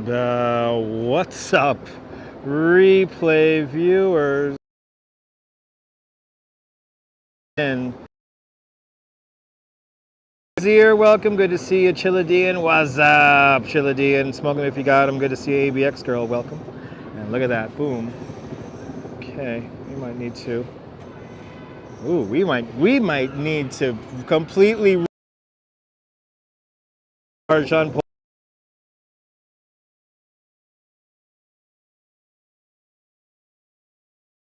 What's up, replay viewers? And here, welcome. Good to see you, Chilladian. What's up, Chilladian? Smoking if you got him. Good to see you, ABX girl. Welcome. And look at that. Boom. Okay, we might need to. Ooh, we might need to completely recharge on.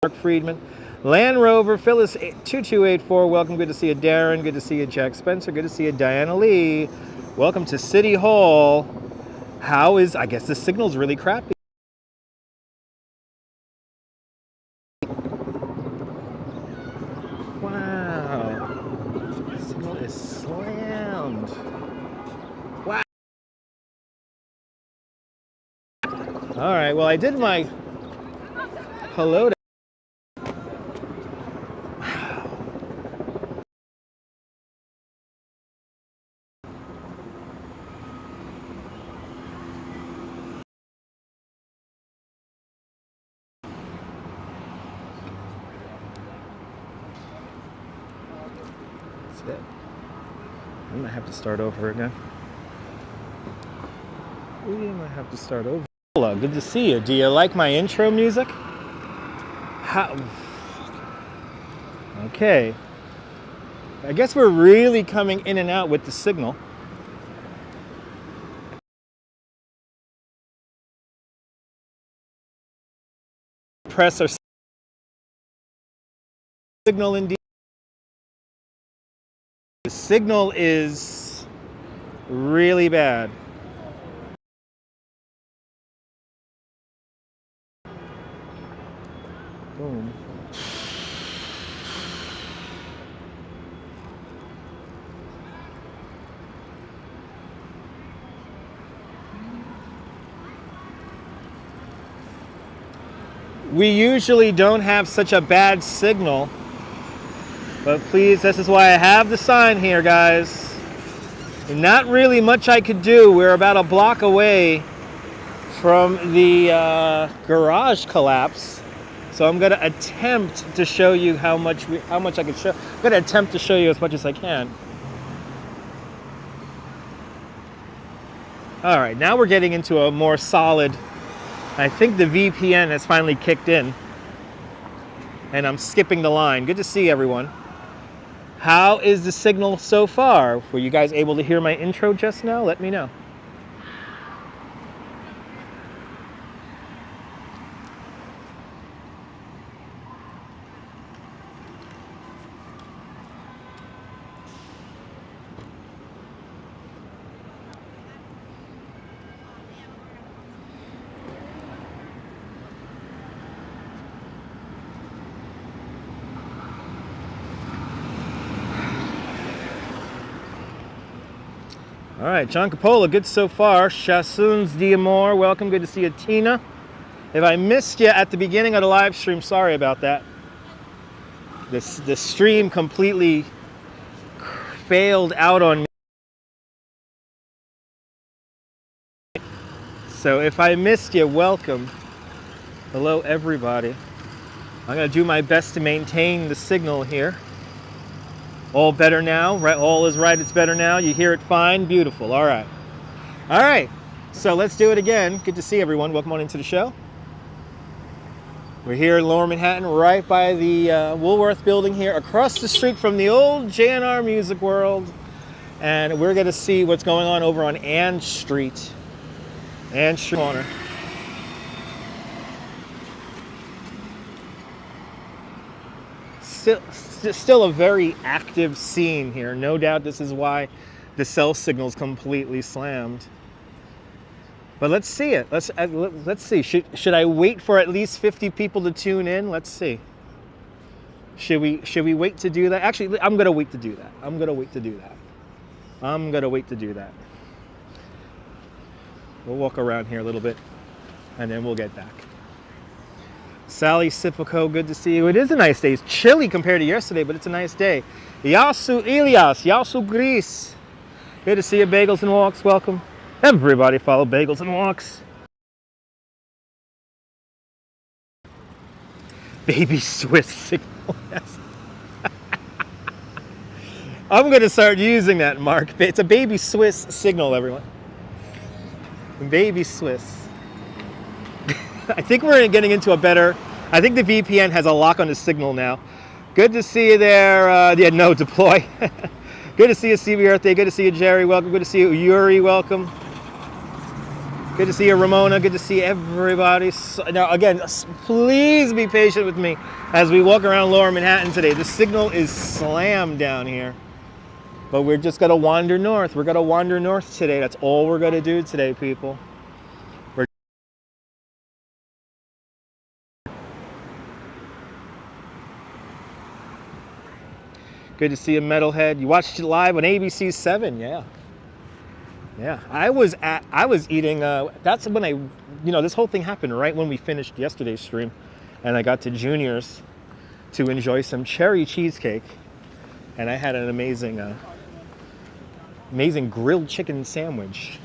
Mark Friedman, Land Rover, Phyllis 2284, welcome, good to see you, Darren, good to see you, Jack Spencer, good to see you, Diana Lee, welcome to City Hall. How is, I guess the signal's really crappy. Wow, the signal is slammed. Wow. All right, well, I did my hello to I might have to start over again. We might have to start over. Hello, good to see you. Do you like my intro music? How? Okay. I guess we're really coming in and out with the signal. Press our signal indeed. The signal is really bad. Boom. We usually don't have such a bad signal. But please, this is why I have the sign here, guys. Not really much I could do. We're about a block away from the garage collapse. So I'm going to attempt to show you how much I can show. I'm going to attempt to show you as much as I can. All right, now we're getting into a more solid. I think the VPN has finally kicked in. And I'm skipping the line. Good to see everyone. How is the signal so far? Were you guys able to hear my intro just now? Let me know. All right, John Capola, good so far. Chassuns D'Amore, welcome, good to see you, Tina. If I missed you at the beginning of the live stream, sorry about that. The stream completely failed out on me. So if I missed you, welcome. Hello, everybody. I'm gonna do my best to maintain the signal here. All better now, right? All is right, it's better now. You hear it fine, beautiful, all right. All right, so let's do it again. Good to see everyone, welcome on into the show. We're here in Lower Manhattan, right by the Woolworth building here, across the street from the old JNR Music World. And we're gonna see what's going on over on Ann Street. Ann Street corner. Still a very active scene here. No doubt this is why the cell signal's completely slammed. But let's see it. Let's see. Should I wait for at least 50 people to tune in? Let's see. Should we wait to do that? Actually, I'm gonna wait to do that. I'm gonna wait to do that. We'll walk around here a little bit, and then we'll get back. Sally Sipico, good to see you. It is a nice day. It's chilly compared to yesterday, but it's a nice day. Yasu Ilias, Yasu Gris. Good to see you, Bagels and Walks. Welcome. Everybody follow Bagels and Walks. Baby Swiss signal. Yes. I'm going to start using that, Mark. It's a baby Swiss signal, everyone. Baby Swiss. I think we're getting into a better... I think the VPN has a lock on the signal now. Good to see you there. Yeah, no, deploy. Good to see you, CB Earthday. Good to see you, Jerry. Welcome. Good to see you, Yuri. Welcome. Good to see you, Ramona. Good to see everybody. Now, again, please be patient with me as we walk around Lower Manhattan today. The signal is slammed down here. But we're just going to wander north. We're going to wander north today. That's all we're going to do today, people. Good to see you, Metalhead. You watched it live on ABC 7, yeah. Yeah, I was eating, that's when this whole thing happened right when we finished yesterday's stream. And I got to Junior's to enjoy some cherry cheesecake. And I had an amazing, amazing grilled chicken sandwich.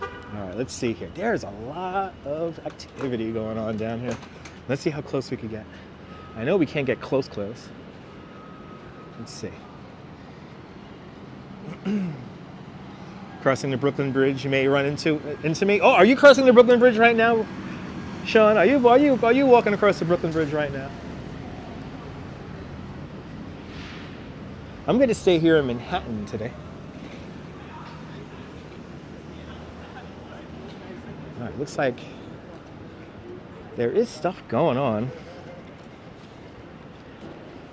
All right, let's see here. There's a lot of activity going on down here. Let's see how close we can get. I know we can't get close. Let's see. Crossing the Brooklyn Bridge, you may run into me. Oh, are you crossing the Brooklyn Bridge right now, Sean? Are you walking across the Brooklyn Bridge right now? I'm going to stay here in Manhattan today. All right, looks like there is stuff going on.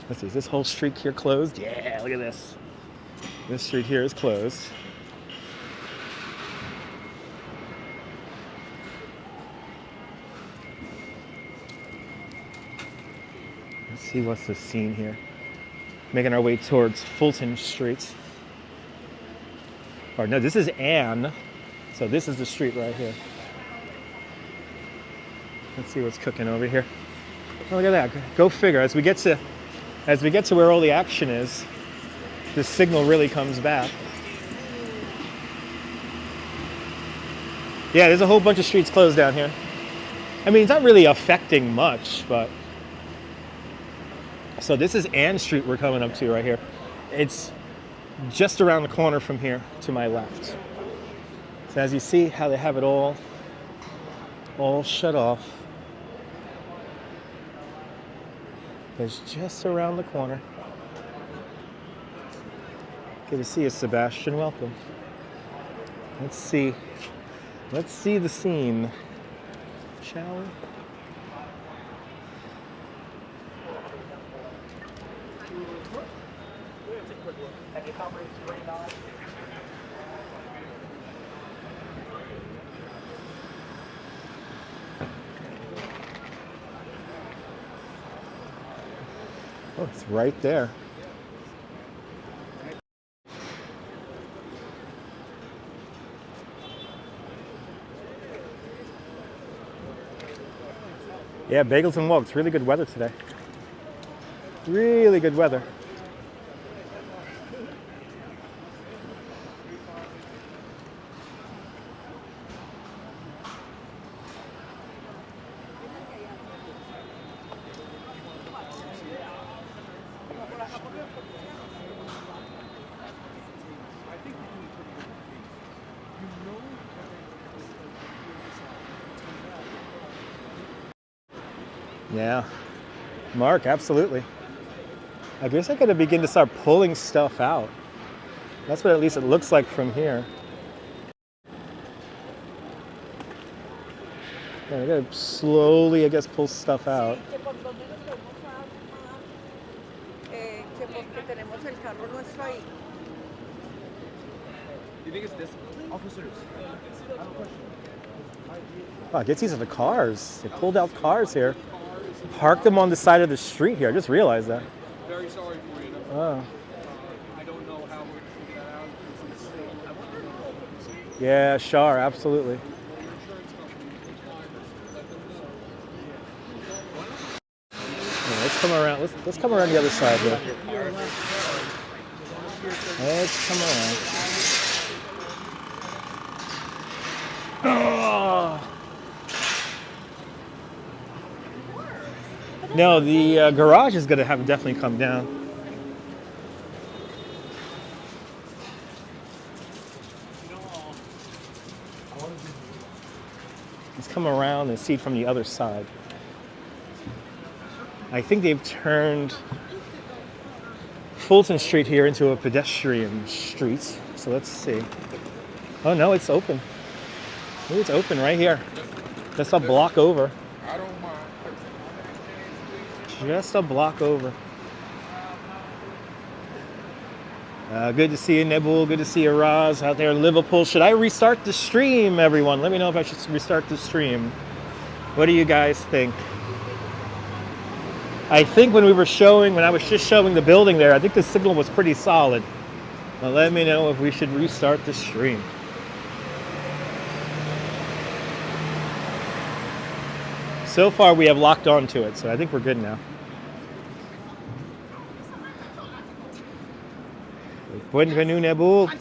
Let's see, is this whole street here closed? Yeah, look at this. This street here is closed. Let's see what's the scene here. Making our way towards Fulton Street. Or no, this is Ann. So this is the street right here. Let's see what's cooking over here. Oh, look at that. Go figure. As we get to where all the action is, the signal really comes back. Yeah, there's a whole bunch of streets closed down here. I mean, it's not really affecting much, but... So this is Ann Street we're coming up to right here. It's just around the corner from here to my left. So as you see how they have it all shut off. It's just around the corner. Good to see you, Sebastian. Welcome. Let's see the scene, shall we? Oh, it's right there. Yeah, bagels and walks. Really good weather today. Really good weather. Yeah, Mark, absolutely. I guess I gotta begin to start pulling stuff out. That's what at least it looks like from here. Yeah, I gotta slowly, I guess, pull stuff out. You think it's this? Officers, I have a question. Oh, I guess these are the cars. They pulled out cars here. Parked them on the side of the street here. I just realized that. Very sorry for you. Oh. I don't know how we're going to figure that out. Yeah, sure, absolutely. Yeah, let's come around. Let's come around the other side here. Let's come around. Oh. No, the garage is going to have definitely come down. Let's come around and see it from the other side. I think they've turned Fulton Street here into a pedestrian street. So let's see. Oh no, it's open. Ooh, it's open right here. Just a block over. I don't mind. Just a block over. Good to see you, Nebul. Good to see you, Roz, out there in Liverpool. Should I restart the stream, everyone? Let me know if I should restart the stream. What do you guys think? I think when I was just showing the building there, I think the signal was pretty solid. Well, let me know if we should restart the stream. So far, we have locked onto it, so I think we're good now. Bienvenue, Nebul.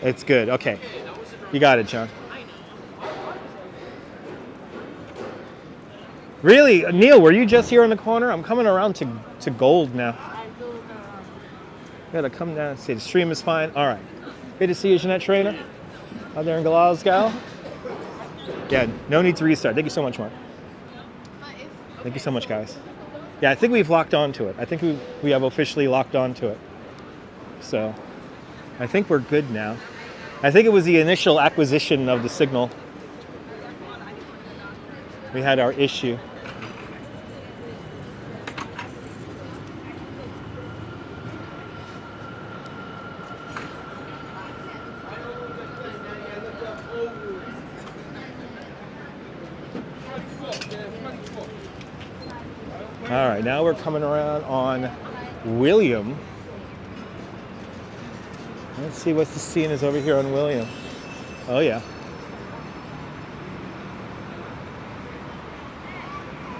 It's good. Okay. You got it, John. Really? Neil, were you just here in the corner? I'm coming around to gold now. Gotta come down and see. The stream is fine. All right. Good to see you, Jeanette Trainer. Out there in Glasgow. Yeah, no need to restart. Thank you so much, Mark. Thank you so much, guys. Yeah, I think we've locked onto it. I think we have officially locked onto it. So I think we're good now. I think it was the initial acquisition of the signal. We had our issue. All right, now we're coming around on William. Let's see what the scene is over here on William. Oh yeah.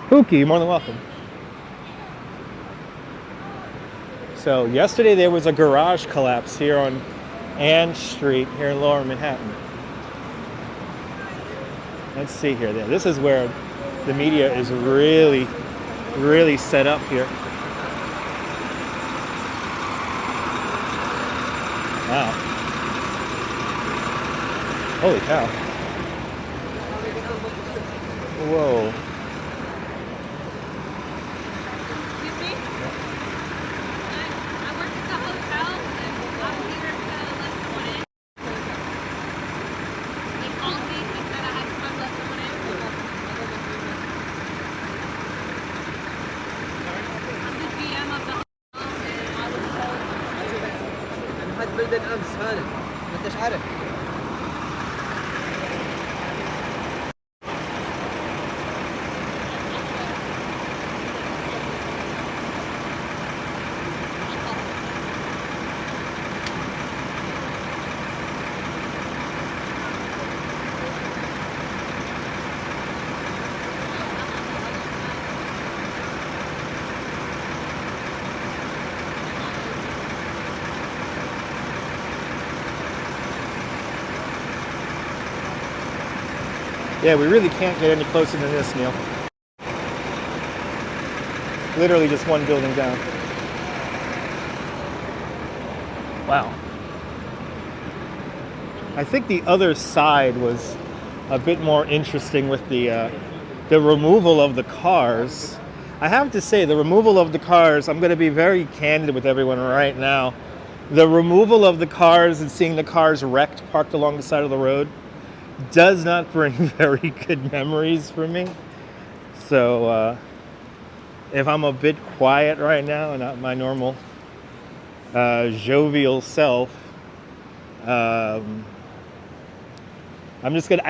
Pookie, you're more than welcome. So yesterday there was a garage collapse here on Ann Street here in Lower Manhattan. Let's see here. This is where the media is really set up here. Wow. Holy cow. Whoa. Excuse me? I work at the hotel and I'm here to let someone in. They called me and said I had to come let someone in. I'm the GM of the hotel and I was told. أنا حد بلد الأمس هذا ما أنتش عارف. Yeah, we really can't get any closer than this, Neil. Literally just one building down. Wow. I think the other side was a bit more interesting with the removal of the cars. I have to say, the removal of the cars, I'm going to be very candid with everyone right now. The removal of the cars and seeing the cars wrecked, parked along the side of the road, does not bring very good memories for me. So if I'm a bit quiet right now and not my normal jovial self, I'm just gonna,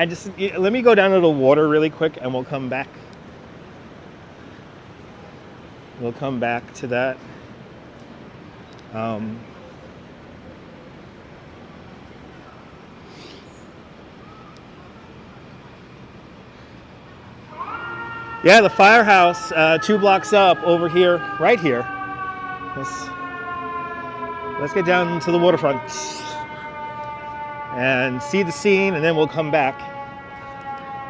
let me go down to the water really quick and we'll come back. We'll come back to that. Yeah, the firehouse, 2 blocks up over here, right here. Let's get down to the waterfront and see the scene, and then we'll come back.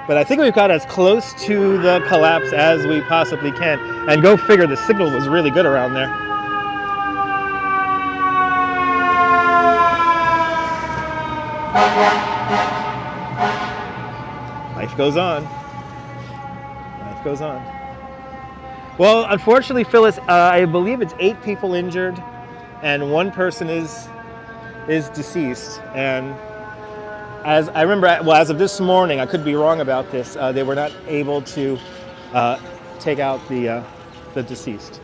But I think we've got as close to the collapse as we possibly can. And go figure, the signal was really good around there. Life goes on. Life goes on. Well, unfortunately, Phyllis, I believe it's 8 people injured, and 1 person is deceased. And as I remember, well, as of this morning, I could be wrong about this, they were not able to take out the deceased.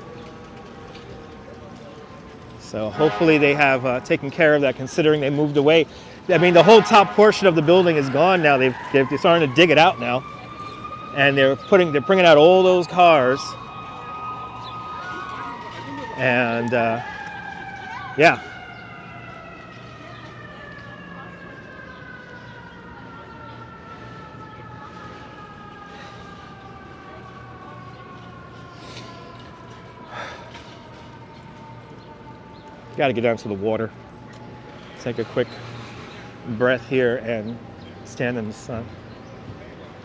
So hopefully they have taken care of that, considering they moved away. I mean, the whole top portion of the building is gone now. They're starting to dig it out now, and they're bringing out all those cars. And yeah. Got to get down to the water. Take a quick breath here and stand in the sun,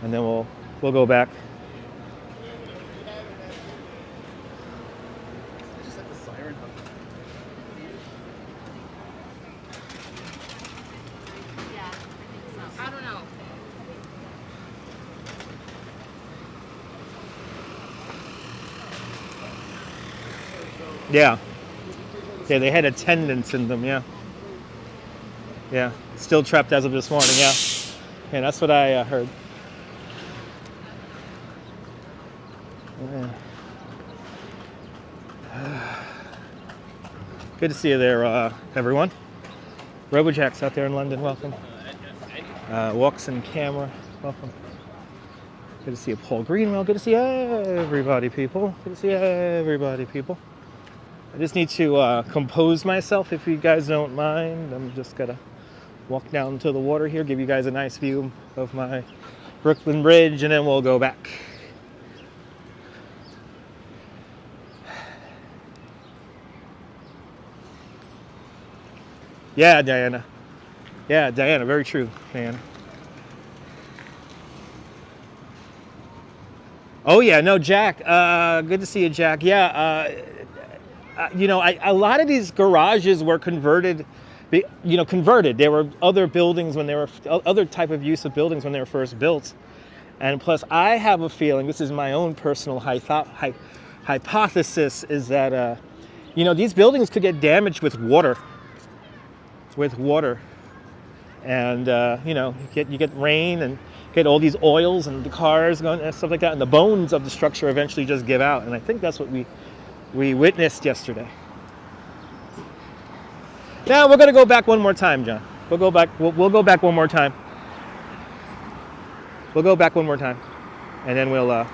and then we'll go back. Just like the siren. Yeah, I think so. I don't know. Yeah. Yeah, they had attendants in them, yeah. Yeah, still trapped as of this morning, yeah. Yeah, that's what I heard. Yeah. Good to see you there, everyone. Robojack's out there in London, welcome. Walks in camera, welcome. Good to see you, Paul Greenwell. Good to see everybody, people. Good to see everybody, people. I just need to compose myself, if you guys don't mind. I'm just gonna walk down to the water here, give you guys a nice view of my Brooklyn Bridge, and then we'll go back. Yeah, Diana. Yeah, Diana, very true, Diana. Oh yeah, no, Jack. Good to see you, Jack. Yeah, you know, a lot of these garages were converted. Converted. There were other buildings when they were other type of use of buildings when they were first built, and plus, I have a feeling. This is my own personal hypothesis: is that these buildings could get damaged with water. And you get rain and get all these oils and the cars going and stuff like that, and the bones of the structure eventually just give out. And I think that's what we witnessed yesterday. Now we're gonna go back one more time, John. We'll go back one more time. We'll go back one more time, and then we'll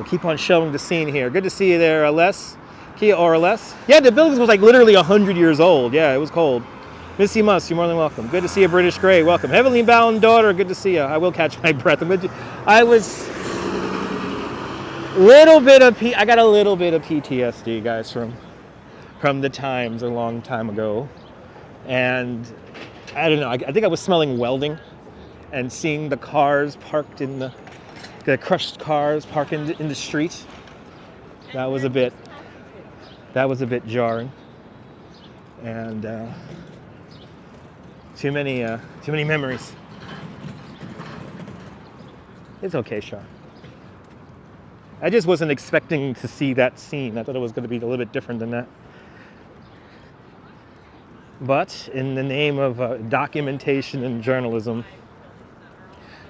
keep on showing the scene here. Good to see you there, Les. Kia or Les. Yeah, the building was like literally 100 years old. Yeah, it was cold. Missy Muss, you're more than welcome. Good to see you, British Grey. Welcome. Heavily Bound Daughter, good to see you. I will catch my breath. I got a little bit of PTSD, guys, from the times a long time ago. And I don't know, I think I was smelling welding and seeing the cars parked in the crushed cars parked in the street. That was a bit jarring. And too many memories. It's okay, Sean. I just wasn't expecting to see that scene. I thought it was going to be a little bit different than that. But in the name of documentation and journalism,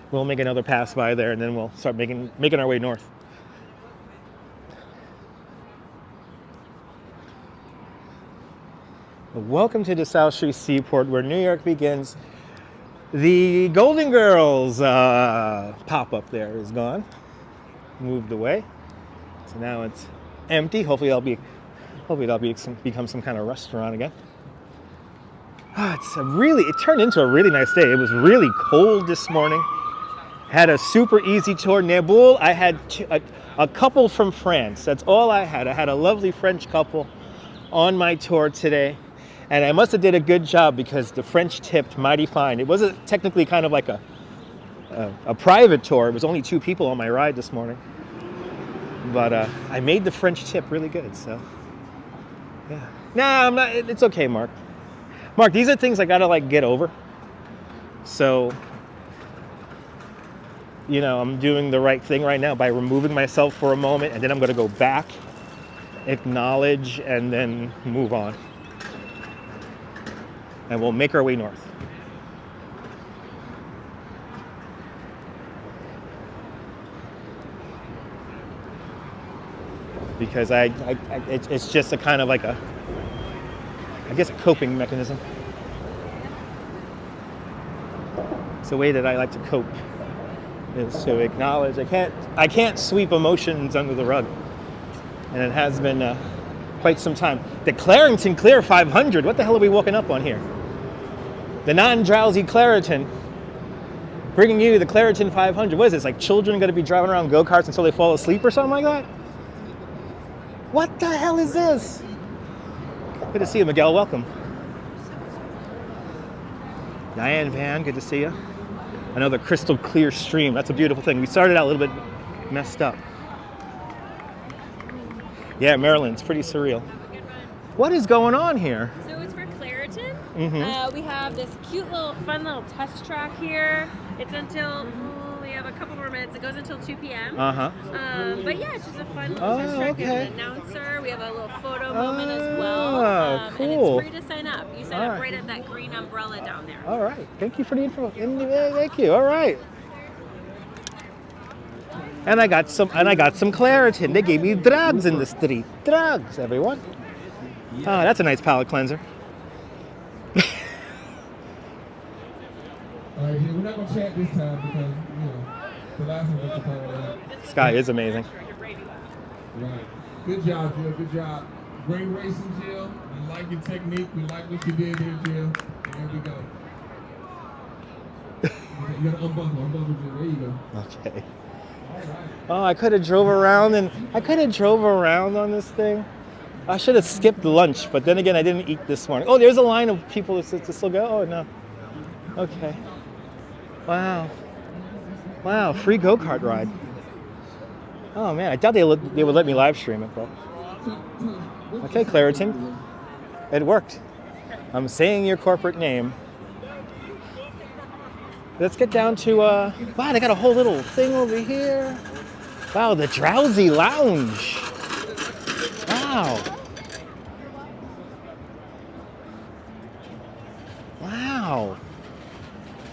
we'll make another pass by there, and then we'll start making our way north. Welcome to the South Street Seaport, where New York begins. The Golden Girls pop-up there is gone, moved away. So now it's empty. Hopefully that'll become some kind of restaurant again. It turned into a really nice day. It was really cold this morning. Had a super easy tour. Naboul, I had a couple from France. That's all I had. I had a lovely French couple on my tour today. And I must have did a good job because the French tipped mighty fine. It wasn't technically kind of like a private tour. It was only 2 people on my ride this morning. But I made the French tip really good, so yeah. Nah, I'm not. It's okay, Mark. Mark, these are things I gotta like get over. So, you know, I'm doing the right thing right now by removing myself for a moment, and then I'm gonna go back, acknowledge, and then move on. And we'll make our way north. Because it's just a kind of like a, I guess, a coping mechanism. It's a way that I like to cope, is to acknowledge. I can't sweep emotions under the rug, and it has been quite some time. The Clarington Clear 500. What the hell are we walking up on here? The non-drowsy Claritin, bringing you the Claritin 500. What is this? Like children going to be driving around go-karts until they fall asleep or something like that? What the hell is this? Good to see you, Miguel. Welcome. Diane Van, good to see you. Another crystal clear stream. That's a beautiful thing. We started out a little bit messed up. Yeah, Maryland, it's pretty surreal. What is going on here? So it's for Claritin. Mm-hmm. We have this cute fun little test track here. It's until, we have a couple more minutes. It goes until 2 p.m. Uh-huh. But yeah, it's just a fun little test track. Okay. We have an announcer. We have a little photo moment as well. Cool. And it's free to sign up. You sign All up right. right at that green umbrella down there. All right. Thank you for the info. Thank you. All right. And I got some Claritin. They gave me drugs in the street. Drugs, everyone. Oh, that's a nice palate cleanser. All right, we're not gonna chat this time because you know the last one was the call. This guy is amazing. Right. Good job, Jill. Good job. Great racing, Jill. We like your technique. We like what you did here, Jill. And here we go. You gotta unbuckle, Jill. There you go. Okay. All right. Oh, I could have drove around on this thing. I should have skipped lunch, but then again, I didn't eat this morning. Oh, there's a line of people to still go. Oh no. Okay. Wow. Wow, free go-kart ride. Oh man, I thought they would let me live stream it, but. Okay, Claritin. It worked. I'm saying your corporate name. Let's get down to, wow, they got a whole little thing over here. Wow, the Drowsy Lounge. Wow. Wow.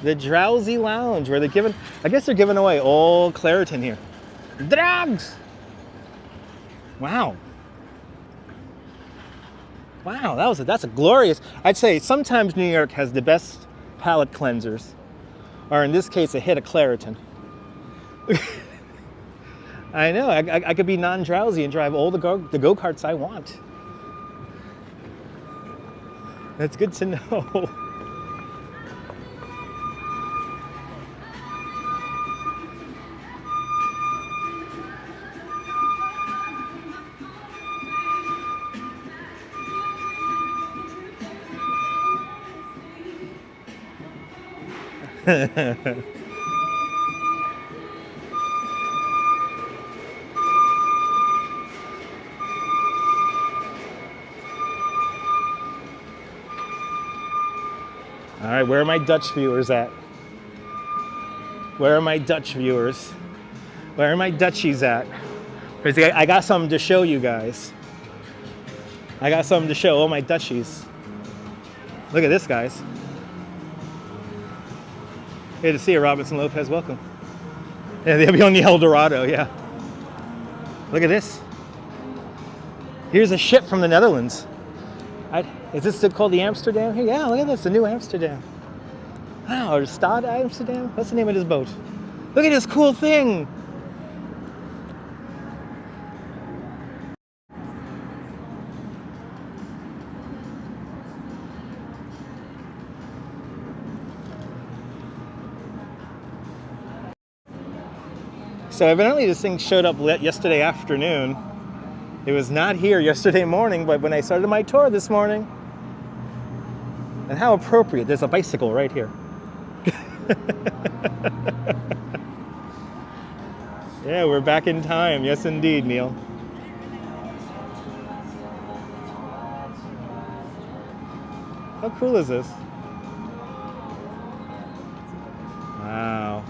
The Drowsy Lounge, where I guess they're giving away all Claritin here. Drugs! Wow. Wow, that's a glorious, I'd say sometimes New York has the best palate cleansers, or in this case, a hit of Claritin. I know, I could be non-drowsy and drive all the go-karts I want. That's good to know. All right, where are my Dutch viewers at? Where are my Dutch viewers? Where are my Dutchies at? Because I got something to show you guys. I got something to show all my Dutchies. Look at this, guys. Good to see you, Robinson Lopez. Welcome. Yeah, they'll be on the El Dorado, yeah. Look at this. Here's a ship from the Netherlands. Is this called the Amsterdam here? Yeah, look at this, the new Amsterdam. Wow, or Stad Amsterdam? What's the name of this boat? Look at this cool thing. So evidently this thing showed up yesterday afternoon. It was not here yesterday morning, but when I started my tour this morning, and how appropriate, there's a bicycle right here. Yeah, we're back in time. Yes, indeed, Neil. How cool is this? Wow.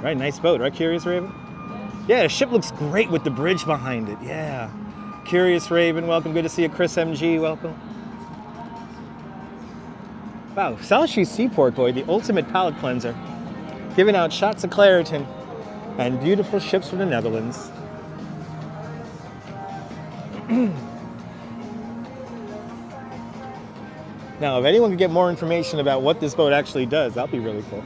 Right, nice boat, right, Curious Raven? Yeah, the ship looks great with the bridge behind it. Yeah. Curious Raven, welcome. Good to see you. Chris MG, welcome. Wow, South Street Seaport Boy, the ultimate palate cleanser. Giving out shots of Claritin and beautiful ships from the Netherlands. Now, if anyone could get more information about what this boat actually does, that'd be really cool.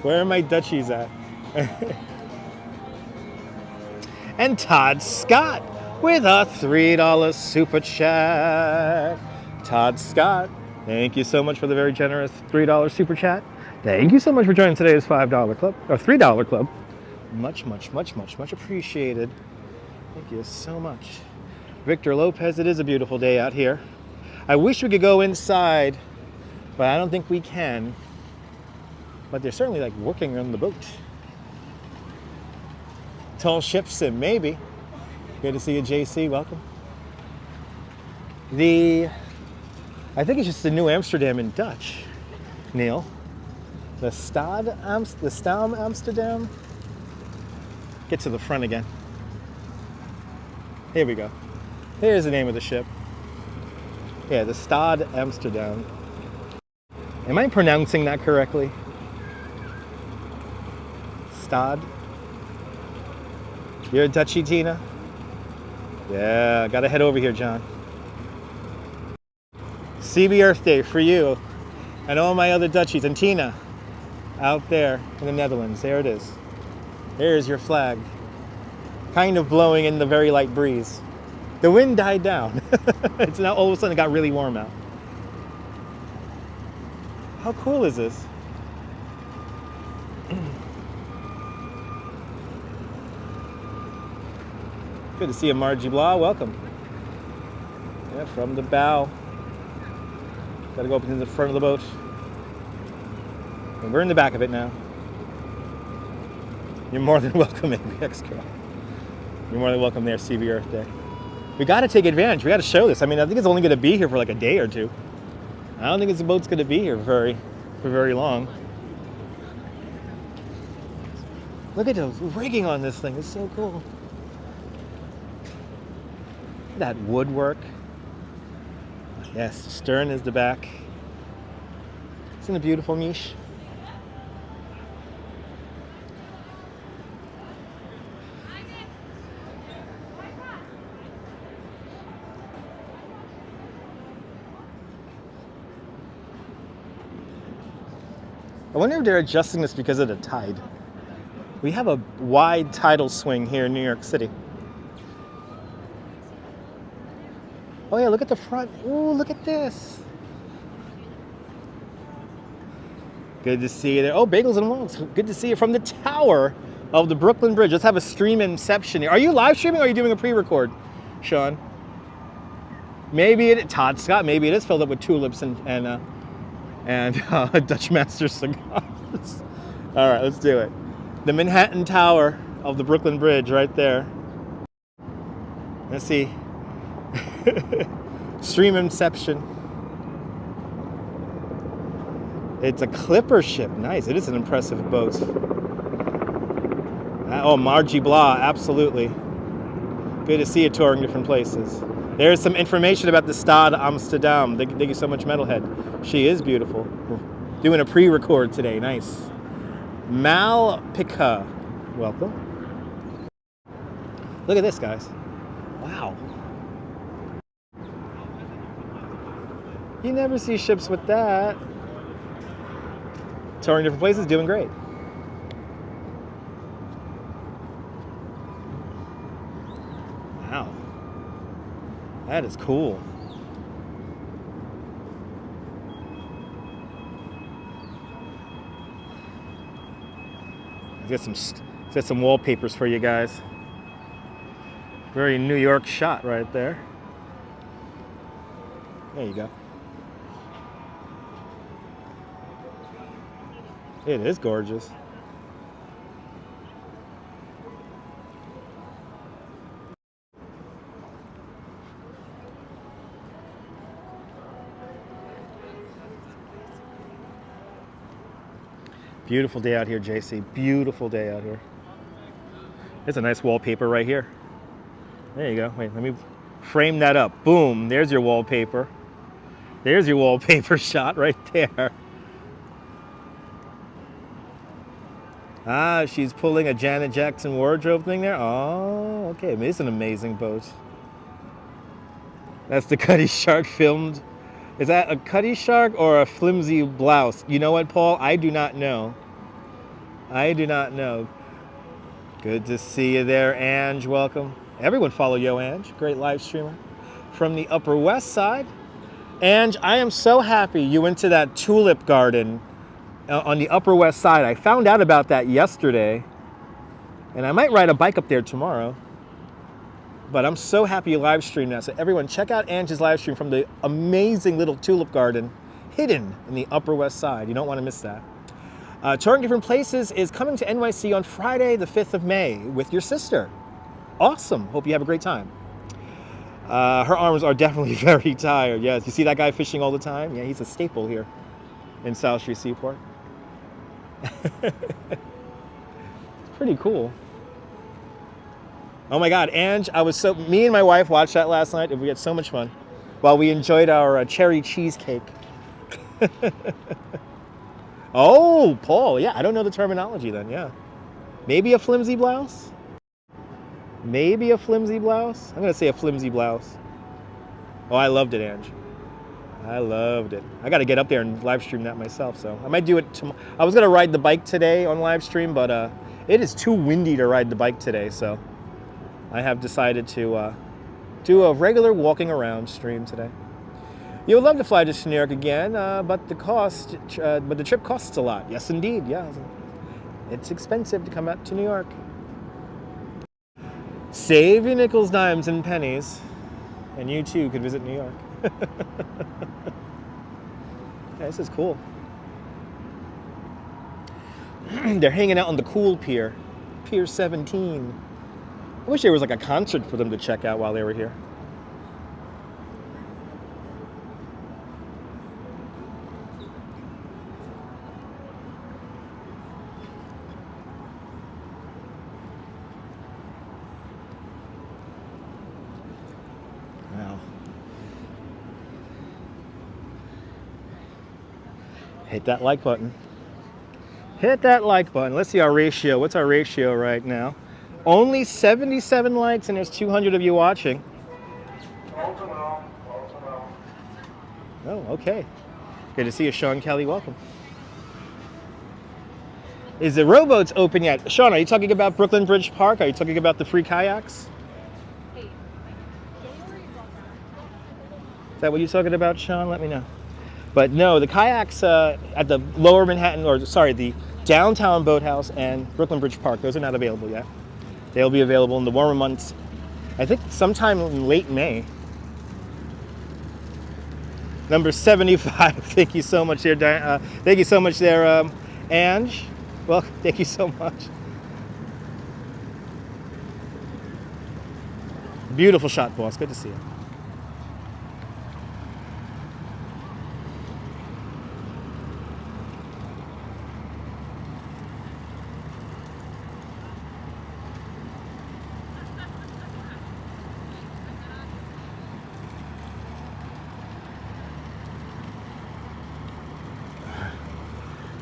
Where are my Dutchies at? And Todd Scott with a $3 super chat. Todd Scott, thank you so much for the very generous $3 super chat. Thank you so much for joining today's $5 club, or $3 club. Much, much, much, much, much appreciated. Thank you so much. Victor Lopez, it is a beautiful day out here. I wish we could go inside, but I don't think we can. But they're certainly like working on the boat. Tall ship sim, maybe. Good to see you, JC, welcome. I think it's just the New Amsterdam in Dutch, Neil. The Stad Amsterdam. Get to the front again. Here we go. Here's the name of the ship. Yeah, the Stad Amsterdam. Am I pronouncing that correctly? Stad? You're a Dutchie, Tina? Yeah, gotta head over here, John. CB Earth Day for you and all my other Dutchies. And Tina, out there in the Netherlands. There it is. There's your flag. Kind of blowing in the very light breeze. The wind died down. It's now all of a sudden it got really warm out. How cool is this? Good to see you, Margie Blah. Welcome. Yeah, from the bow. Gotta go up into the front of the boat. And we're in the back of it now. You're more than welcome, ABX girl. You're more than welcome there, CB Earth Day. We gotta take advantage. We gotta show this. I mean, I think it's only gonna be here for like a day or two. I don't think the boat's gonna be here for very long. Look at the rigging on this thing. It's so cool. That woodwork. Yes, stern is the back. Isn't it beautiful, Mish? I wonder if they're adjusting this because of the tide. We have a wide tidal swing here in New York City. Oh yeah, look at the front. Ooh, look at this. Good to see you there. Oh, Bagels and Logs. Good to see you from the tower of the Brooklyn Bridge. Let's have a stream inception here. Are you live streaming or are you doing a pre-record, Sean? Maybe it, Todd Scott, maybe it is filled up with tulips and Dutch Master cigars. All right, let's do it. The Manhattan Tower of the Brooklyn Bridge right there. Let's see. Stream inception. It's a clipper ship. Nice. It is an impressive boat. Oh, Margie Blah, absolutely. Good to see you touring different places. There's some information about the Stad Amsterdam. Thank you so much, Metalhead. She is beautiful. We're doing a pre-record today. Nice. Mal Pica, welcome. Look at this, guys. Wow. You never see ships with that. Touring different places, doing great. Wow. That is cool. Let's get some wallpapers for you guys. Very New York shot right there. There you go. It is gorgeous. Beautiful day out here, JC. Beautiful day out here. There's a nice wallpaper right here. There you go. Wait, let me frame that up. Boom, there's your wallpaper. There's your wallpaper shot right there. Ah, she's pulling a Janet Jackson wardrobe thing there. Oh, okay. It's an amazing boat. That's the Cutty Shark filmed. Is that a Cutty Shark or a flimsy blouse? You know what, Paul? I do not know. I do not know. Good to see you there, Ange. Welcome. Everyone follow Yo Ange. Great live streamer from the Upper West Side. Ange, I am so happy you went to that tulip garden on the Upper West Side. I found out about that yesterday, and I might ride a bike up there tomorrow. But I'm so happy you live streamed that. So everyone, check out Ange's live stream from the amazing little tulip garden hidden in the Upper West Side. You don't want to miss that. Touring Different Places is coming to NYC on Friday, the 5th of May with your sister. Awesome. Hope you have a great time. Her arms are definitely very tired. Yes, you see that guy fishing all the time? Yeah, he's a staple here in South Street Seaport. It's pretty cool. Oh my God, Ange, me and my wife watched that last night and we had so much fun while we enjoyed our cherry cheesecake. Oh, Paul, yeah, I don't know the terminology then, yeah. Maybe a flimsy blouse? Maybe a flimsy blouse? I'm gonna say a flimsy blouse. Oh, I loved it, Ange. I loved it. I gotta get up there and live stream that myself, so I might do it tomorrow. I was gonna ride the bike today on live stream, but it is too windy to ride the bike today, so I have decided to do a regular walking around stream today. You would love to fly to New York again, but the trip costs a lot. Yes, indeed. Yeah, it's expensive to come out to New York. Save your nickels, dimes, and pennies, and you too could visit New York. Yeah, this is cool. They're hanging out on the cool pier, Pier 17. I wish there was like a concert for them to check out while they were here. Wow. Hit that like button. Hit that like button. Let's see our ratio. What's our ratio right now? Only 77 likes and there's 200 of you watching. Oh, okay. Good to see you, Sean Kelly. Welcome. Is the rowboats open yet? Sean, are you talking about Brooklyn Bridge Park? Are you talking about the free kayaks? Is that what you're talking about, Sean? Let me know. But no, the kayaks at the lower Manhattan, or sorry, the downtown boathouse and Brooklyn Bridge Park, those are not available yet. They'll be available in the warmer months, I think sometime in late May. Number 75, thank you so much there, thank you so much there, Ange. Well, thank you so much. Beautiful shot, boss, good to see you.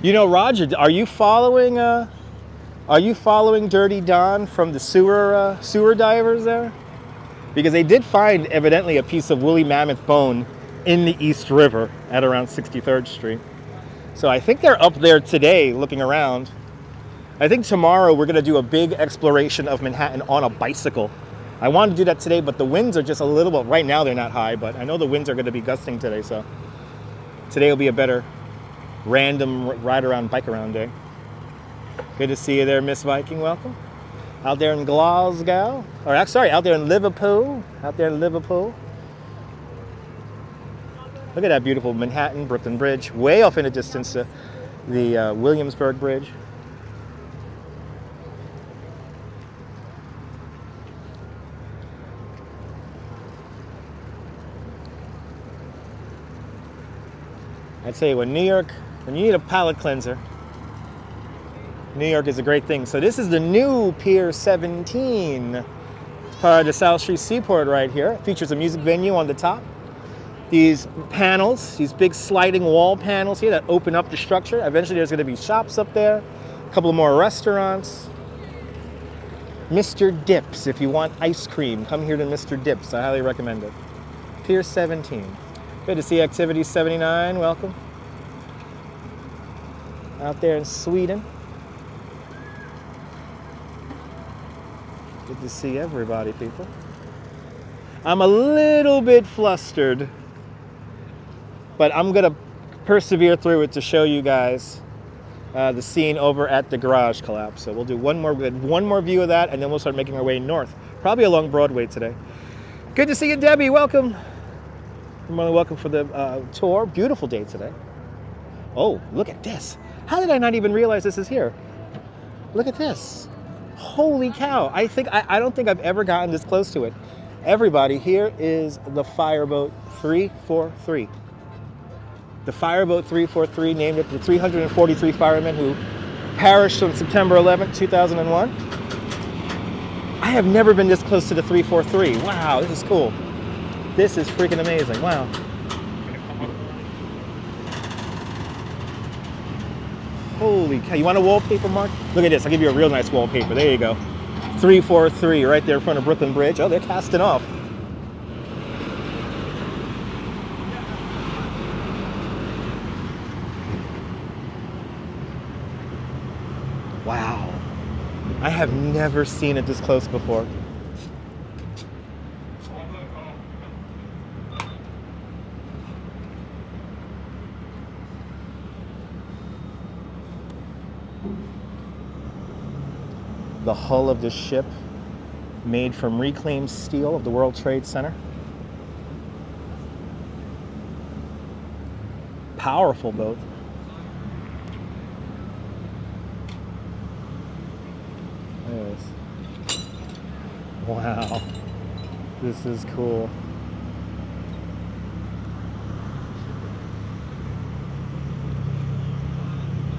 You know, Roger, are you following Dirty Don from the sewer divers there? Because they did find evidently a piece of woolly mammoth bone in the East River at around 63rd Street. So I think they're up there today looking around. I think tomorrow we're gonna do a big exploration of Manhattan on a bicycle. I wanted to do that today, but the winds are just a little, well, right now they're not high, but I know the winds are gonna be gusting today, so today will be a better random ride around, bike around day. Good to see you there, Miss Viking. Welcome. Out there in Glasgow, or sorry, out there in Liverpool. Out there in Liverpool. Look at that beautiful Manhattan, Brooklyn Bridge, way off in the distance. the Williamsburg Bridge. I tell you, when you need a palate cleanser, New York is a great thing. So this is the new Pier 17. It's part of the South Street Seaport right here. It features a music venue on the top. These panels, these big sliding wall panels here that open up the structure. Eventually there's going to be shops up there, a couple of more restaurants. Mr. Dips, if you want ice cream, come here to Mr. Dips. I highly recommend it. Pier 17. Good to see Activity 79, welcome. Out there in Sweden. Good to see everybody, people. I'm a little bit flustered, but I'm gonna persevere through it to show you guys the scene over at the garage collapse. So we'll do one more view of that, and then we'll start making our way north, probably along Broadway today. Good to see you, Debbie. Welcome. You're more than welcome for the tour. Beautiful day today. Oh, look at this. How did I not even realize this is here? Look at this. Holy cow. I don't think I've ever gotten this close to it. Everybody, here is the Fireboat 343. The Fireboat 343, named after the 343 firemen who perished on September 11th, 2001. I have never been this close to the 343. Wow, this is cool. This is freaking amazing. Wow. Holy cow. You want a wallpaper, Mark? Look at this. I'll give you a real nice wallpaper. There you go. 343 right there in front of Brooklyn Bridge. Oh, they're casting off. Wow. I have never seen it this close before. The hull of the ship, made from reclaimed steel of the World Trade Center. Powerful boat. There it is. Wow, this is cool.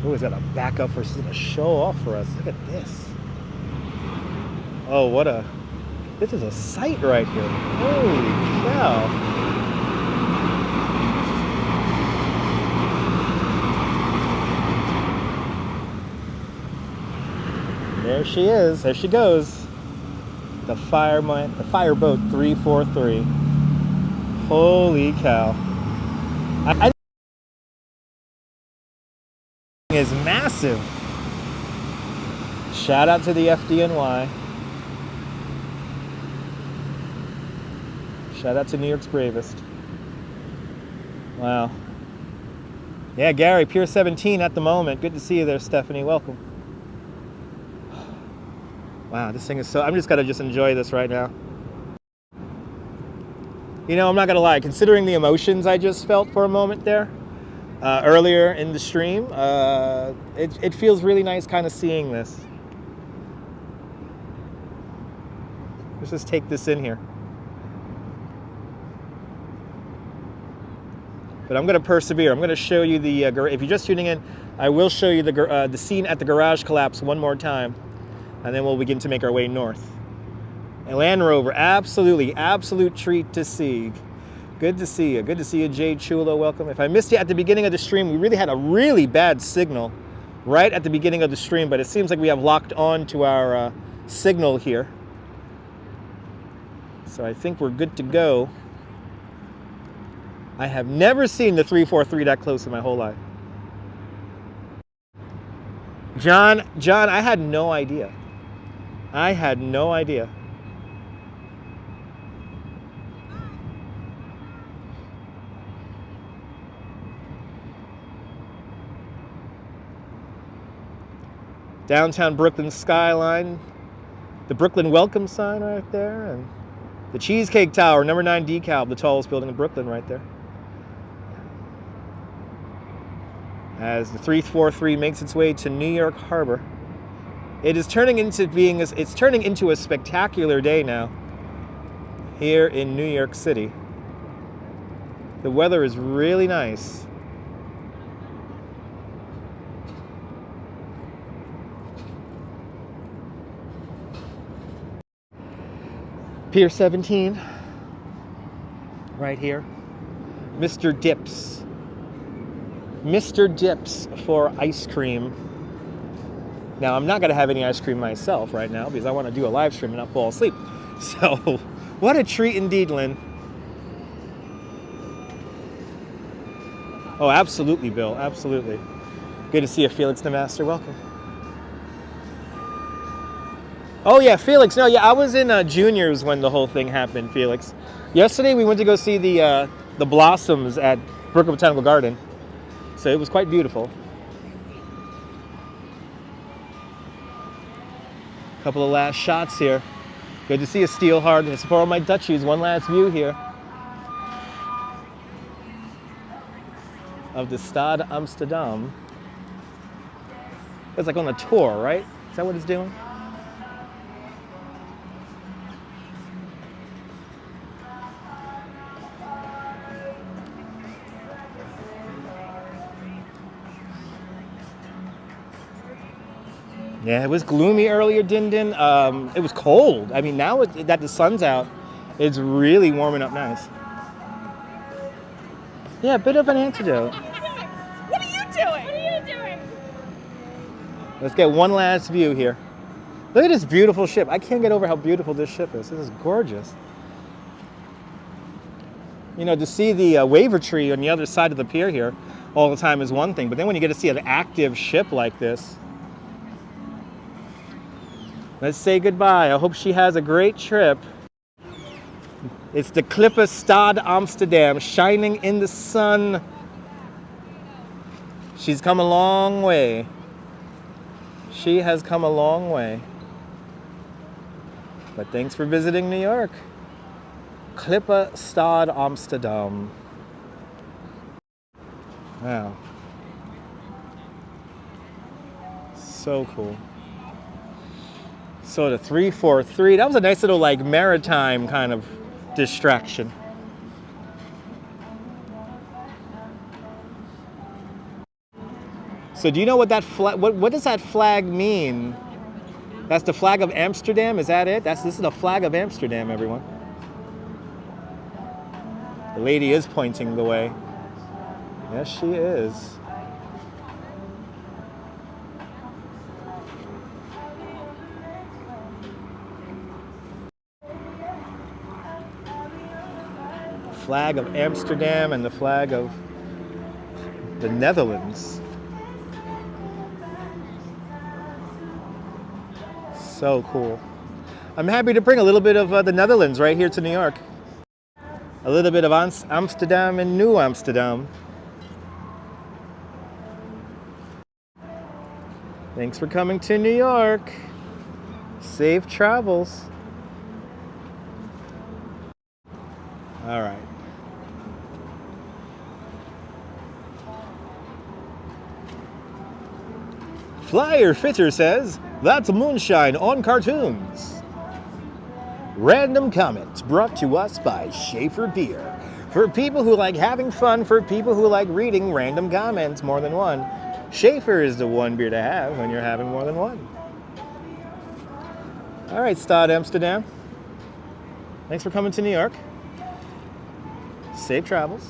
Oh, is that a backup for a show off for us? Look at this. Oh, this is a sight right here. Holy cow. There she is, there she goes. The Fireboat 343. Holy cow. I is massive. Shout out to the FDNY. Shout out to New York's bravest. Wow. Yeah, Gary, Pier 17 at the moment. Good to see you there, Stephanie. Welcome. Wow, this thing is so... I'm just going to enjoy this right now. You know, I'm not going to lie. Considering the emotions I just felt for a moment there, earlier in the stream, it feels really nice kind of seeing this. Let's just take this in here. But I'm going to persevere. I'm going to show you the, if you're just tuning in, I will show you the scene at the garage collapse one more time, and then we'll begin to make our way north. And Land Rover, absolutely, absolute treat to see. Good to see you. Good to see you, Jay Chulo. Welcome. If I missed you at the beginning of the stream, we really had a really bad signal right at the beginning of the stream, but it seems like we have locked on to our signal here. So I think we're good to go. I have never seen the 343 that close in my whole life. John, I had no idea. I had no idea. Downtown Brooklyn skyline, the Brooklyn welcome sign right there, and the Cheesecake Tower, number 9 decal, the tallest building in Brooklyn right there. as the 343 makes its way to New York Harbor. It's turning into a spectacular day now here in New York City. The weather is really nice. Pier 17, right here. Mr. Dips. Mr. Dips for ice cream. Now, I'm not going to have any ice cream myself right now because I want to do a live stream and not fall asleep. So, what a treat indeed, Lynn. Oh, absolutely, Bill. Absolutely. Good to see you, Felix the Master. Welcome. Oh, yeah, Felix. No, yeah, I was in juniors when the whole thing happened, Felix. Yesterday, we went to go see the blossoms at Brooklyn Botanical Garden. So it was quite beautiful. Couple of last shots here. Good to see you, Steelheart. And for all my Dutchies, one last view here of the Stad Amsterdam. It's like on a tour, right? Is that what it's doing? Yeah, it was gloomy earlier, Din Din. It was cold. I mean, now that the sun's out, it's really warming up nice. Yeah, a bit of an antidote. What are you doing? What are you doing? Let's get one last view here. Look at this beautiful ship. I can't get over how beautiful this ship is. This is gorgeous. You know, to see the waiver tree on the other side of the pier here all the time is one thing, but then when you get to see an active ship like this, let's say goodbye. I hope she has a great trip. It's the Clipper Stad Amsterdam shining in the sun. She's come a long way. She has come a long way. But thanks for visiting New York. Clipper Stad Amsterdam. Wow. So cool. So the 343, that was a nice little like maritime kind of distraction. So do you know what that flag, what does that flag mean? That's the flag of Amsterdam, is that it? This is the flag of Amsterdam, everyone. The lady is pointing the way. Yes, she is. Flag of Amsterdam and the flag of the Netherlands. So cool. I'm happy to bring a little bit of the Netherlands right here to New York. A little bit of Amsterdam and New Amsterdam. Thanks for coming to New York. Safe travels. All right. Flyer Fitter says, that's moonshine on cartoons. Random comments brought to us by Schaefer Beer. For people who like having fun, for people who like reading random comments, more than one, Schaefer is the one beer to have when you're having more than one. All right, Stad Amsterdam. Thanks for coming to New York. Safe travels.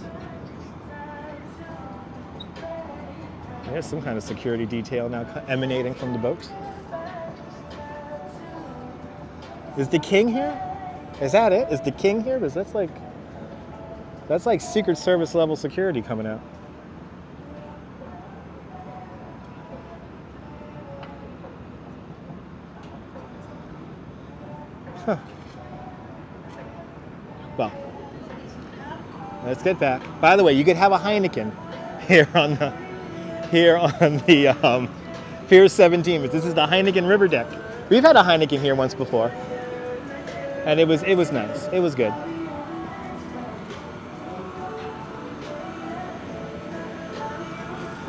There's some kind of security detail now emanating from the boat. Is the king here? Is that it? Is the king here? Because that's like Secret Service level security coming out. Huh. Well, let's get back. By the way, you could have a Heineken here on the Pier 17. But this is the Heineken River Deck. We've had a Heineken here once before, and it was nice. It was good.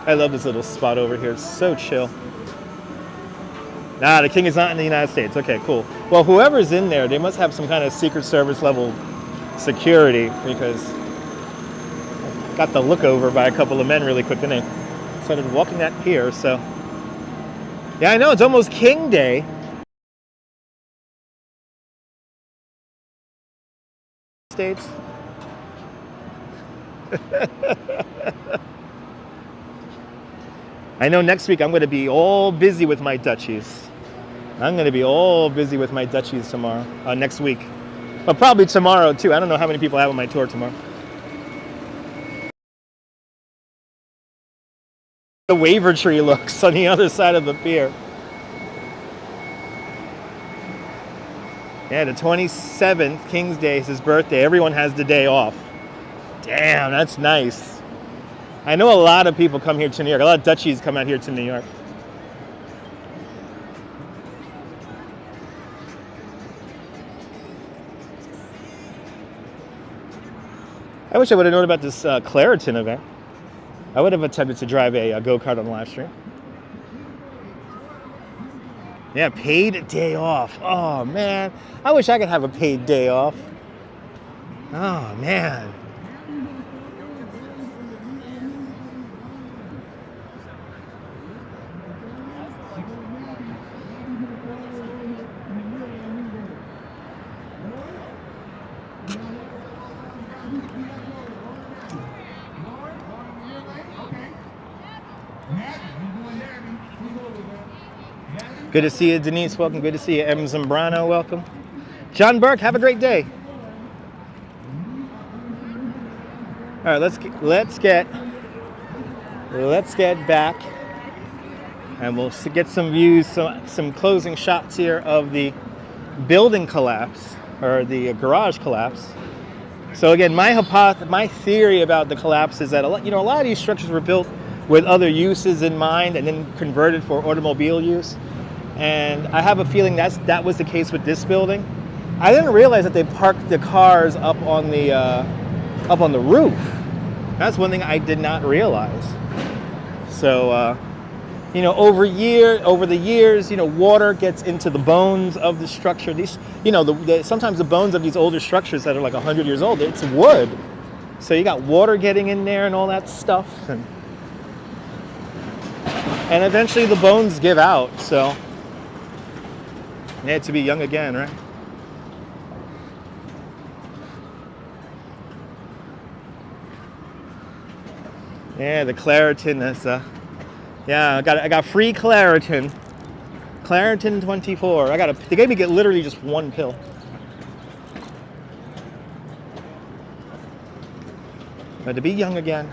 I love this little spot over here. It's so chill. Ah, the king is not in the United States. Okay, cool. Well, whoever's in there, they must have some kind of Secret Service level security, because I got the look over by a couple of men really quick, then they started walking that pier. So yeah, I know, it's almost King Day. States. I know next week I'm going to be all busy with my duchies. I'm going to be all busy with my duchies tomorrow, next week. But probably tomorrow too. I don't know how many people I have on my tour tomorrow. The waiver tree looks on the other side of the pier. Yeah, the 27th, King's Day, is his birthday. Everyone has the day off. Damn, that's nice. I know a lot of people come here to New York. A lot of duchies come out here to New York. I wish I would have known about this Claritin event. I would have attempted to drive a go-kart on the live stream. Yeah, paid day off. Oh, man. I wish I could have a paid day off. Oh, man. Good to see you, Denise. Welcome. Good to see you, M. Zambrano. Welcome. John Burke, have a great day. All right, let's get back, and we'll get some views, some closing shots here of the building collapse, or the garage collapse. So again, my theory about the collapse is that a lot of these structures were built with other uses in mind and then converted for automobile use. And I have a feeling that was the case with this building. I didn't realize that they parked the cars up on the roof. That's one thing I did not realize. So, over the years, water gets into the bones of the structure. These, sometimes the bones of these older structures that are like 100 years old, it's wood. So you got water getting in there and all that stuff, and eventually the bones give out. So. Yeah, to be young again, right? Yeah, the Claritin is, yeah, I got free Claritin. Claritin 24. They gave me literally just one pill. But to be young again,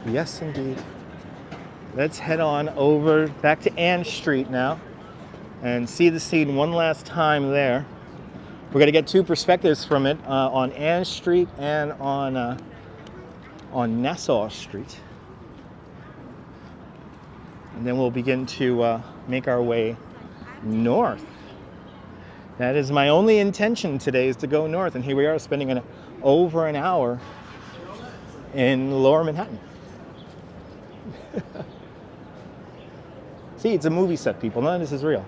yes indeed. Let's head on over back to Ann Street now and see the scene one last time there. We're going to get two perspectives from it, on Ann Street and on Nassau Street. And then we'll begin to make our way north. That is my only intention today, is to go north. And here we are spending over an hour in Lower Manhattan. See, it's a movie set, people. None of this is real.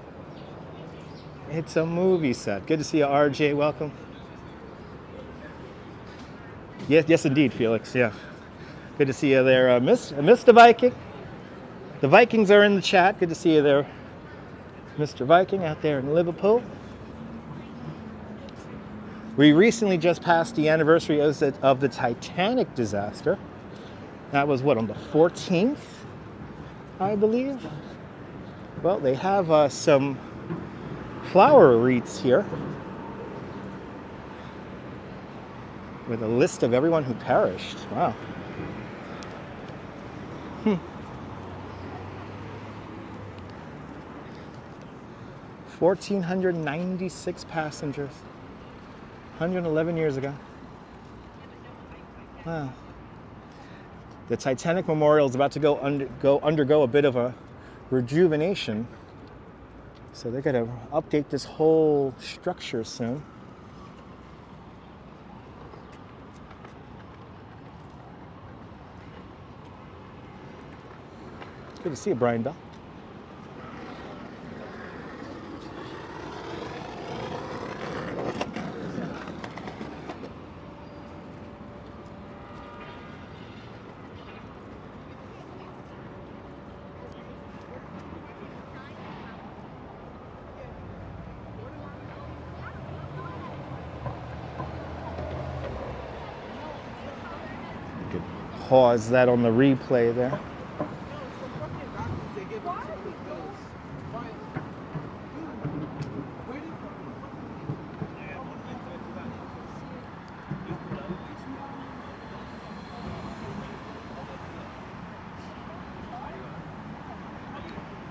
It's a movie set. Good to see you, RJ. Welcome. Yes, indeed, Felix. Yeah. Good to see you there, Mr. Viking. The Vikings are in the chat. Good to see you there, Mr. Viking, out there in Liverpool. We recently just passed the anniversary of the Titanic disaster. That was, on the 14th, I believe? Well, they have some flower wreaths here with a list of everyone who perished. Wow. 1,496 passengers. 111 years ago. Wow. The Titanic Memorial is about to undergo a bit of a rejuvenation. So they're going to update this whole structure soon. Good to see you, Brian Bell. You could pause that on the replay there.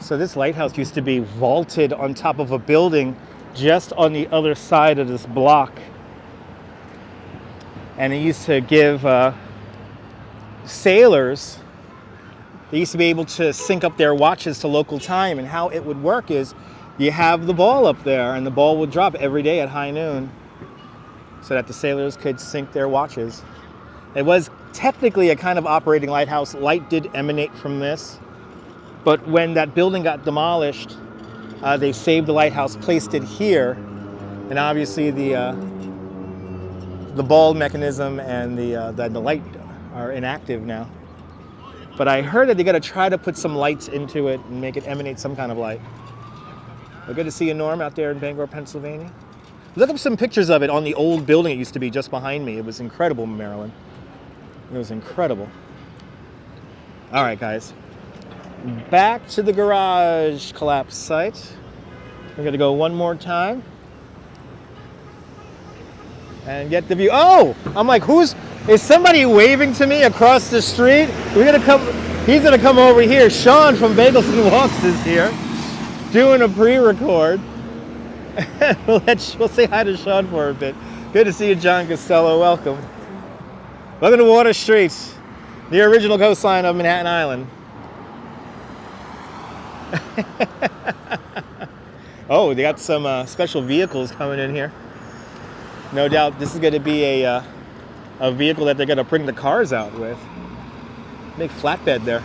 So this lighthouse used to be vaulted on top of a building just on the other side of this block. And it used to give sailors, they used to be able to sync up their watches to local time. And how it would work is you have the ball up there and the ball would drop every day at high noon so that the sailors could sync their watches. It was technically a kind of operating lighthouse. Light did emanate from this. But when that building got demolished, they saved the lighthouse, placed it here, and obviously the ball mechanism and the light are inactive now. But I heard that they got to try to put some lights into it and make it emanate some kind of light. But good to see you, Norm, out there in Bangor, Pennsylvania. Look up some pictures of it on the old building it used to be just behind me. It was incredible, Maryland. It was incredible. All right, guys. Back to the garage collapse site. We're gonna go one more time and get the view. Oh, I'm like, is somebody waving to me across the street? He's gonna come over here. Sean from Bagels and Walks is here doing a pre-record. We'll say hi to Sean for a bit. Good to see you, John Costello. Welcome. Welcome to Water Street, the original coastline of Manhattan Island. Oh, they got some special vehicles coming in here. No doubt this is going to be a vehicle that they're going to bring the cars out with. Big flatbed there.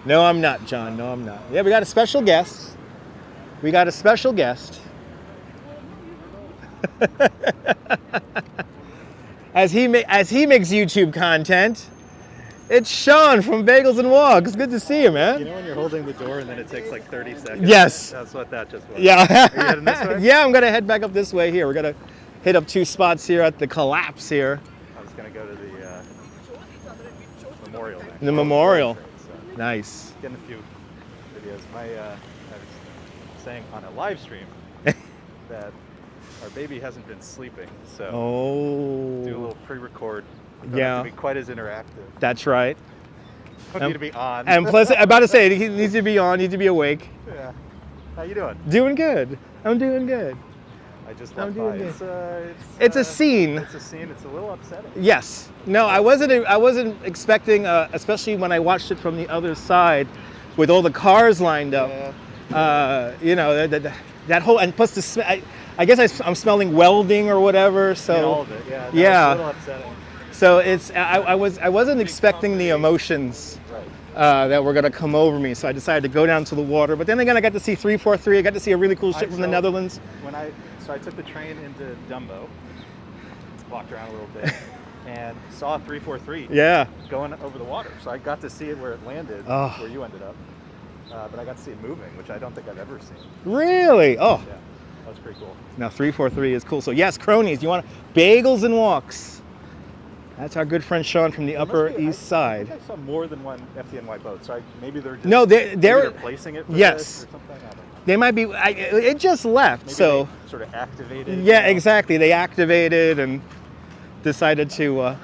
No, I'm not, John. No, I'm not. Yeah, we got a special guest. As he makes YouTube content. It's Sean from Bagels and Walks. Good to see you, man. You know when you're holding the door and then it takes like 30 seconds? Yes. That's what that just was. Yeah. Are you heading this way? Yeah, I'm going to head back up this way here. We're going to hit up two spots here at the collapse here. I was going to go to the memorial next. The memorial. So Nice. getting a few videos. I was saying on a live stream that our baby hasn't been sleeping. So do a little pre-record. Don't have to be quite as interactive. That's right. Don't need to be on. And plus, I'm about to say, he needs to be on, needs to be awake. Yeah. How you doing? Doing good. I'm doing good. I just I'm left doing by. good. It's a scene. It's a scene. It's a little upsetting. Yes. No, I wasn't expecting, especially when I watched it from the other side, with all the cars lined up. Yeah. You know, that whole, and plus the smell. I guess I'm smelling welding or whatever. So Yeah, all of it. Yeah. Yeah. Was a little upsetting. So I wasn't expecting the emotions that were gonna come over me. So I decided to go down to the water. But then again, I got to see 343. I got to see a really cool ship from the Netherlands. So I took the train into Dumbo, walked around a little bit, and saw 343. Yeah. Going over the water. So I got to see it where it landed, where you ended up. But I got to see it moving, which I don't think I've ever seen. Really? Oh. Yeah, that was pretty cool. Now 343 is cool. So yes, cronies. You want Bagels and Walks? That's our good friend Sean from the Upper East Side. I think I saw more than one FDNY boat, so maybe they're just they're replacing it for yes. this or something. I don't know. They might be. It just left, Maybe so they sort of activated. Yeah, exactly. They activated and decided to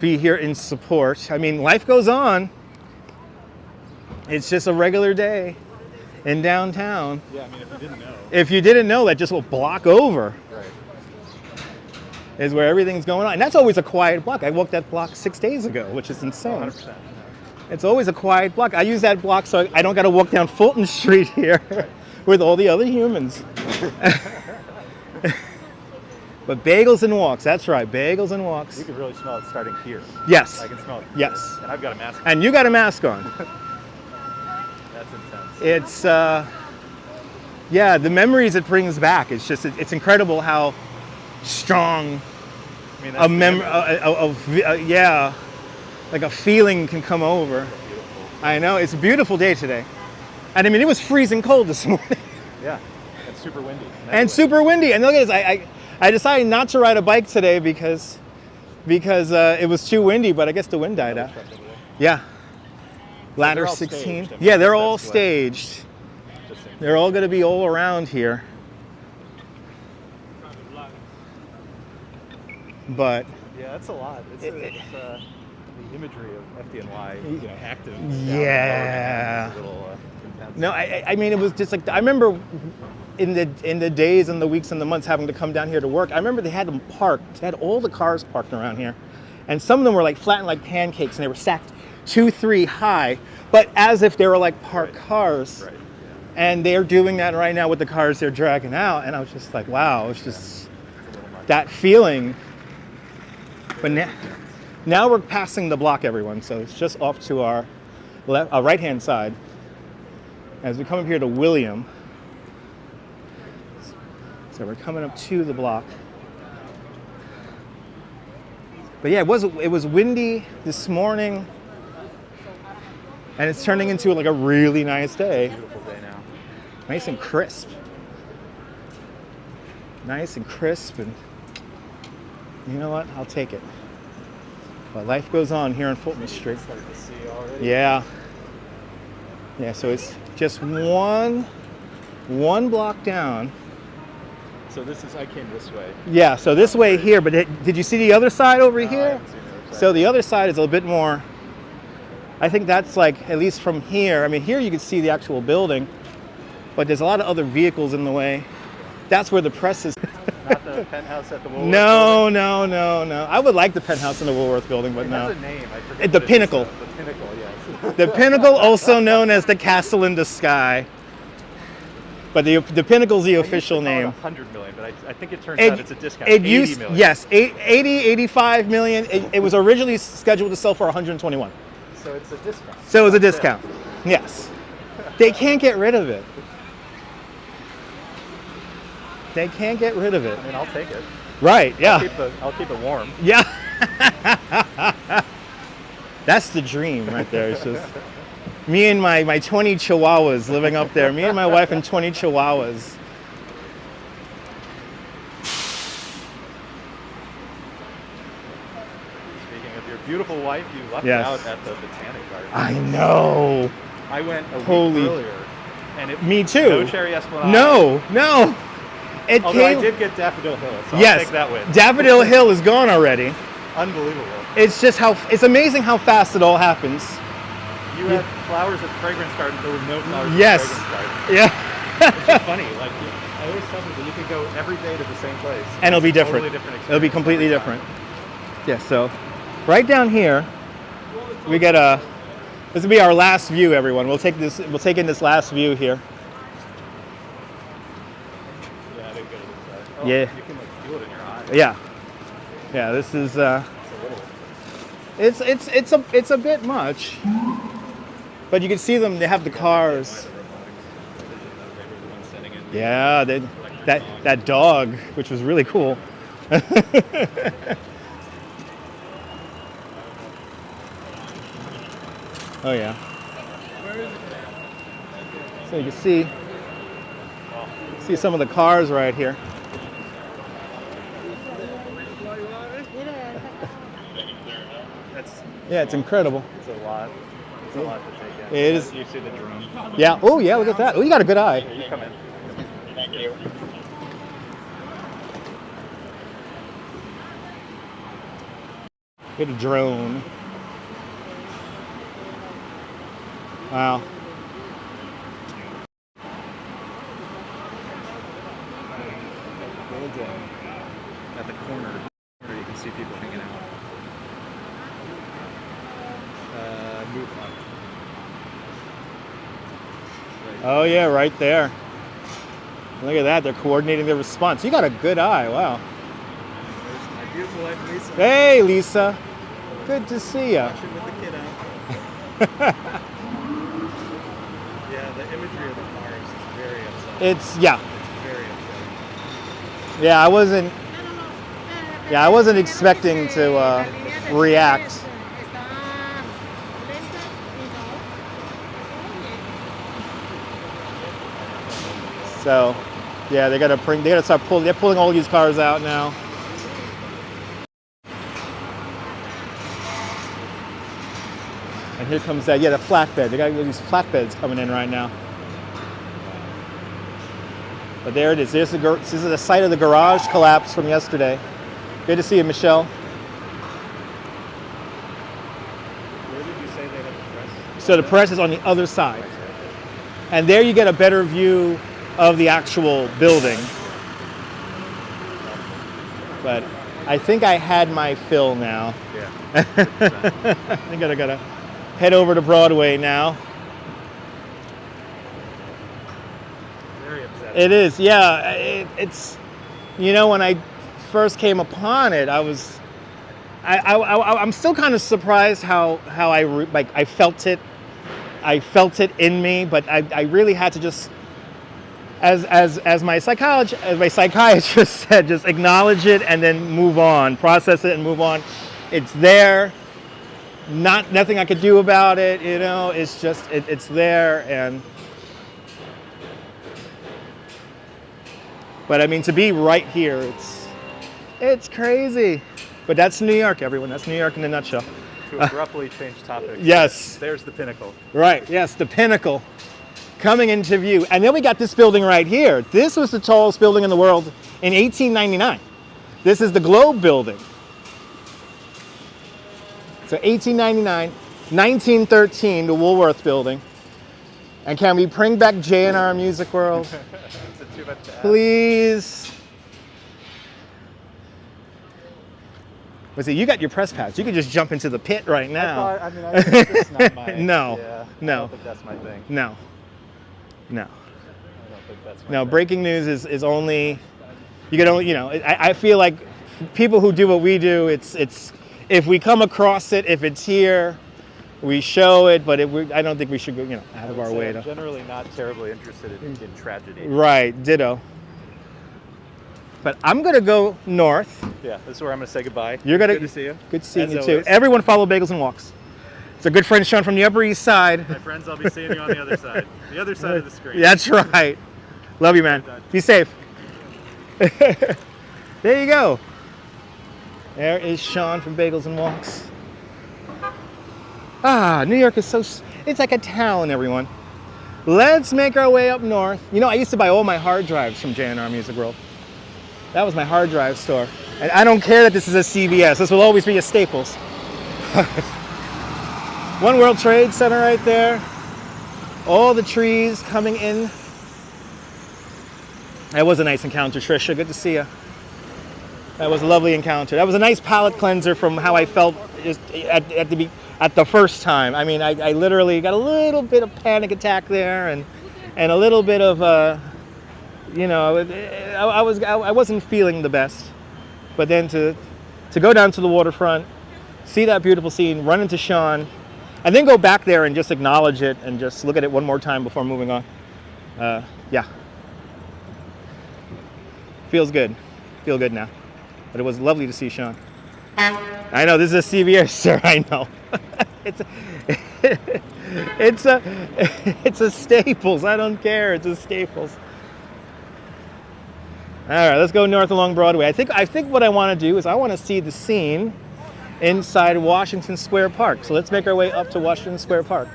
be here in support. I mean, life goes on. It's just a regular day in downtown. Yeah, I mean, if you didn't know. If you didn't know, that just will block over. Right. Is where everything's going on. And that's always a quiet block. I walked that block 6 days ago, which is insane. 100%. It's always a quiet block. I use that block so I don't got to walk down Fulton Street here with all the other humans. But bagels and walks, that's right, bagels and walks. You can really smell it starting here. Yes. I can smell it. Yes. And I've got a mask on. And you got a mask on. That's intense. It's, yeah, the memories it brings back. It's just, it's incredible how strong I mean, that's yeah, like a feeling can come over. beautiful. I know, it's a beautiful day today. And I mean, it was freezing cold this morning. Yeah, and super windy. And super windy. And look at this, I decided not to ride a bike today because it was too windy, but I guess the wind died out. Yeah. Ladder they're all 16. staged. I mean, Yeah, they're all that's what- staged. They're all going to be all around here. But Yeah, that's a lot. It's the imagery of FDNY, active. yeah. Is a little intense. No, I mean, it was just like, I remember in the days and the weeks and the months having to come down here to work, I remember they had them parked, they had all the cars parked around here. And some of them were like flattened like pancakes and they were stacked 2-3 high, but as if they were like parked cars. Right. And they're doing that right now with the cars they're dragging out. And I was just like, wow, it's just that feeling. But now we're passing the block, everyone. So it's just off to our right-hand side. As we come up here to William. So we're coming up to the block. But yeah, it was windy this morning. And it's turning into like a really nice day. Beautiful day now. Nice and crisp. Nice and crisp, and you know what? I'll take it. But life goes on here on Fulton Street. Starting to see already. Yeah. Yeah, so it's just one block down. So I came this way. Yeah, so this way here, but did you see the other side over No, I here? haven't seen the other side. So the other side is a little bit more, I think that's like, at least from here, I mean, here you can see the actual building, but there's a lot of other vehicles in the way. That's where the press is. Not the penthouse at the Woolworth No. I would like the penthouse in the Woolworth building, but It no. has a name. I forget The what it is, Pinnacle. though. The Pinnacle, yes. The Pinnacle, also known as the Castle in the Sky. But the Pinnacle's the official name. 100 million, but I think it turns out it's a discount. It 80 used, million. yes, 85 million. It was originally scheduled to sell for 121. So it's a discount. So it was a discount. Yes. They can't get rid of it. They can't get rid of it. I mean, I'll take it. Right, yeah. I'll keep it warm. Yeah. That's the dream right there. It's just me and my 20 chihuahuas living up there. Me and my wife and 20 chihuahuas. Speaking of your beautiful wife, you lucked Yes. out at the Botanic Garden. I know. I went a week Holy- earlier. And it, Me too. No Cherry Esplanade. No. It Although came. I did get Daffodil Hill, so Yes. I'll take that win. Daffodil Hill is gone already. Unbelievable. It's just it's amazing how fast it all happens. You had flowers at Fragrance Garden, there were no flowers Yes. at Fragrance Garden. Yeah. It's just funny. Like, I always tell people you could go every day to the same place. And it'll be It's a different. Totally different It'll be experience completely every time. different. Yeah, so right down here, we get this will be our last view, everyone. We'll take in this last view here. Yeah, I didn't go to this side. Oh, Yeah. You can like feel it in your eyes. Yeah, this is It's a little. it's a bit much. But you can see them, they have the cars. Yeah, that dog, which was really cool. Oh yeah. So you can see some of the cars right here. Yeah, it's incredible. It's a lot. It's a lot to take in. It is. You see the drone. Yeah. Oh yeah, look at that. Oh, you got a good eye. Here, you come in. Thank you. Get a drone. Wow. At the corner, you can see people hanging out. Move on. Oh yeah, right there. Look at that. They're coordinating their response. You got a good eye. Wow. beautiful wife, Lisa. Hey, Lisa. Good to see you. Watching with the kid out. Yeah, the imagery of the cars is very upsetting. It's yeah. It's very upsetting. Yeah, I wasn't expecting to react. So, yeah, they gotta start pulling. They're pulling all these cars out now. And here comes that. Yeah, the flatbed. They got these flatbeds coming in right now. But there it is. This is the site of the garage collapse from yesterday. Good to see you, Michelle. Where did you say they had the press? So the press is on the other side. And there you get a better view of the actual building. But I think I had my fill now. Yeah. I think I gotta head over to Broadway now. Very upsetting. It is, yeah. It's, you know, when I first came upon it, I'm still kind of surprised how I felt it. I felt it in me, but I really had to just, as my psychiatrist said, just acknowledge it and then move on, process it and move on. It's there. Nothing I could do about it, you know. It's just it's there. And but I mean, to be right here, it's crazy. But that's New York, everyone. That's New York in a nutshell. To abruptly change topics. Yes. There's the pinnacle. Right. Yes, the pinnacle coming into view. And then we got this building right here. This was the tallest building in the world in 1899. This is the Globe Building. So 1899, 1913, the Woolworth Building. And can we bring back J&R Music World? Too much to ask. Please. But see, you got your press pass. You could just jump into the pit right now. I think it's not my... No, yeah, no. I don't think that's my thing. No. I don't think that's my No, thing. breaking news is only, you can only, you know, I feel like people who do what we do, it's if we come across it, if it's here, we show it, but I don't think we should go, you know, out of our way I'm to. generally not terribly interested in tragedy. Right, ditto. But I'm gonna go north. Yeah, this is where I'm gonna say goodbye. You're gonna. Good to see you. Good seeing As you too. always. Everyone follow Bagels and Walks. It's a good friend Sean from the Upper East Side. My friends, I'll be seeing you on the other side. The other side of the screen. That's right. Love you, man. Be safe. There you go. There is Sean from Bagels and Walks. Ah, New York is it's like a town, everyone. Let's make our way up north. You know, I used to buy all my hard drives from J&R Music World. That was my hard drive store. And I don't care that this is a CVS. This will always be a Staples. One World Trade Center right there. All the trees coming in. That was a nice encounter, Trisha. Good to see you. That was a lovely encounter. That was a nice palate cleanser from how I felt just at the first time. I mean, I literally got a little bit of panic attack there, and a little bit of you know, I wasn't feeling the best. But then to go down to the waterfront, see that beautiful scene, run into Sean, and then go back there and just acknowledge it and just look at it one more time before moving on. Yeah. Feels good. Feel good now. But it was lovely to see Sean. I know this is a CVS, sir. I know. It's a Staples. I don't care. It's a Staples. All right, let's go north along Broadway. I think what I want to do is I want to see the scene inside Washington Square Park. So let's make our way up to Washington Square Park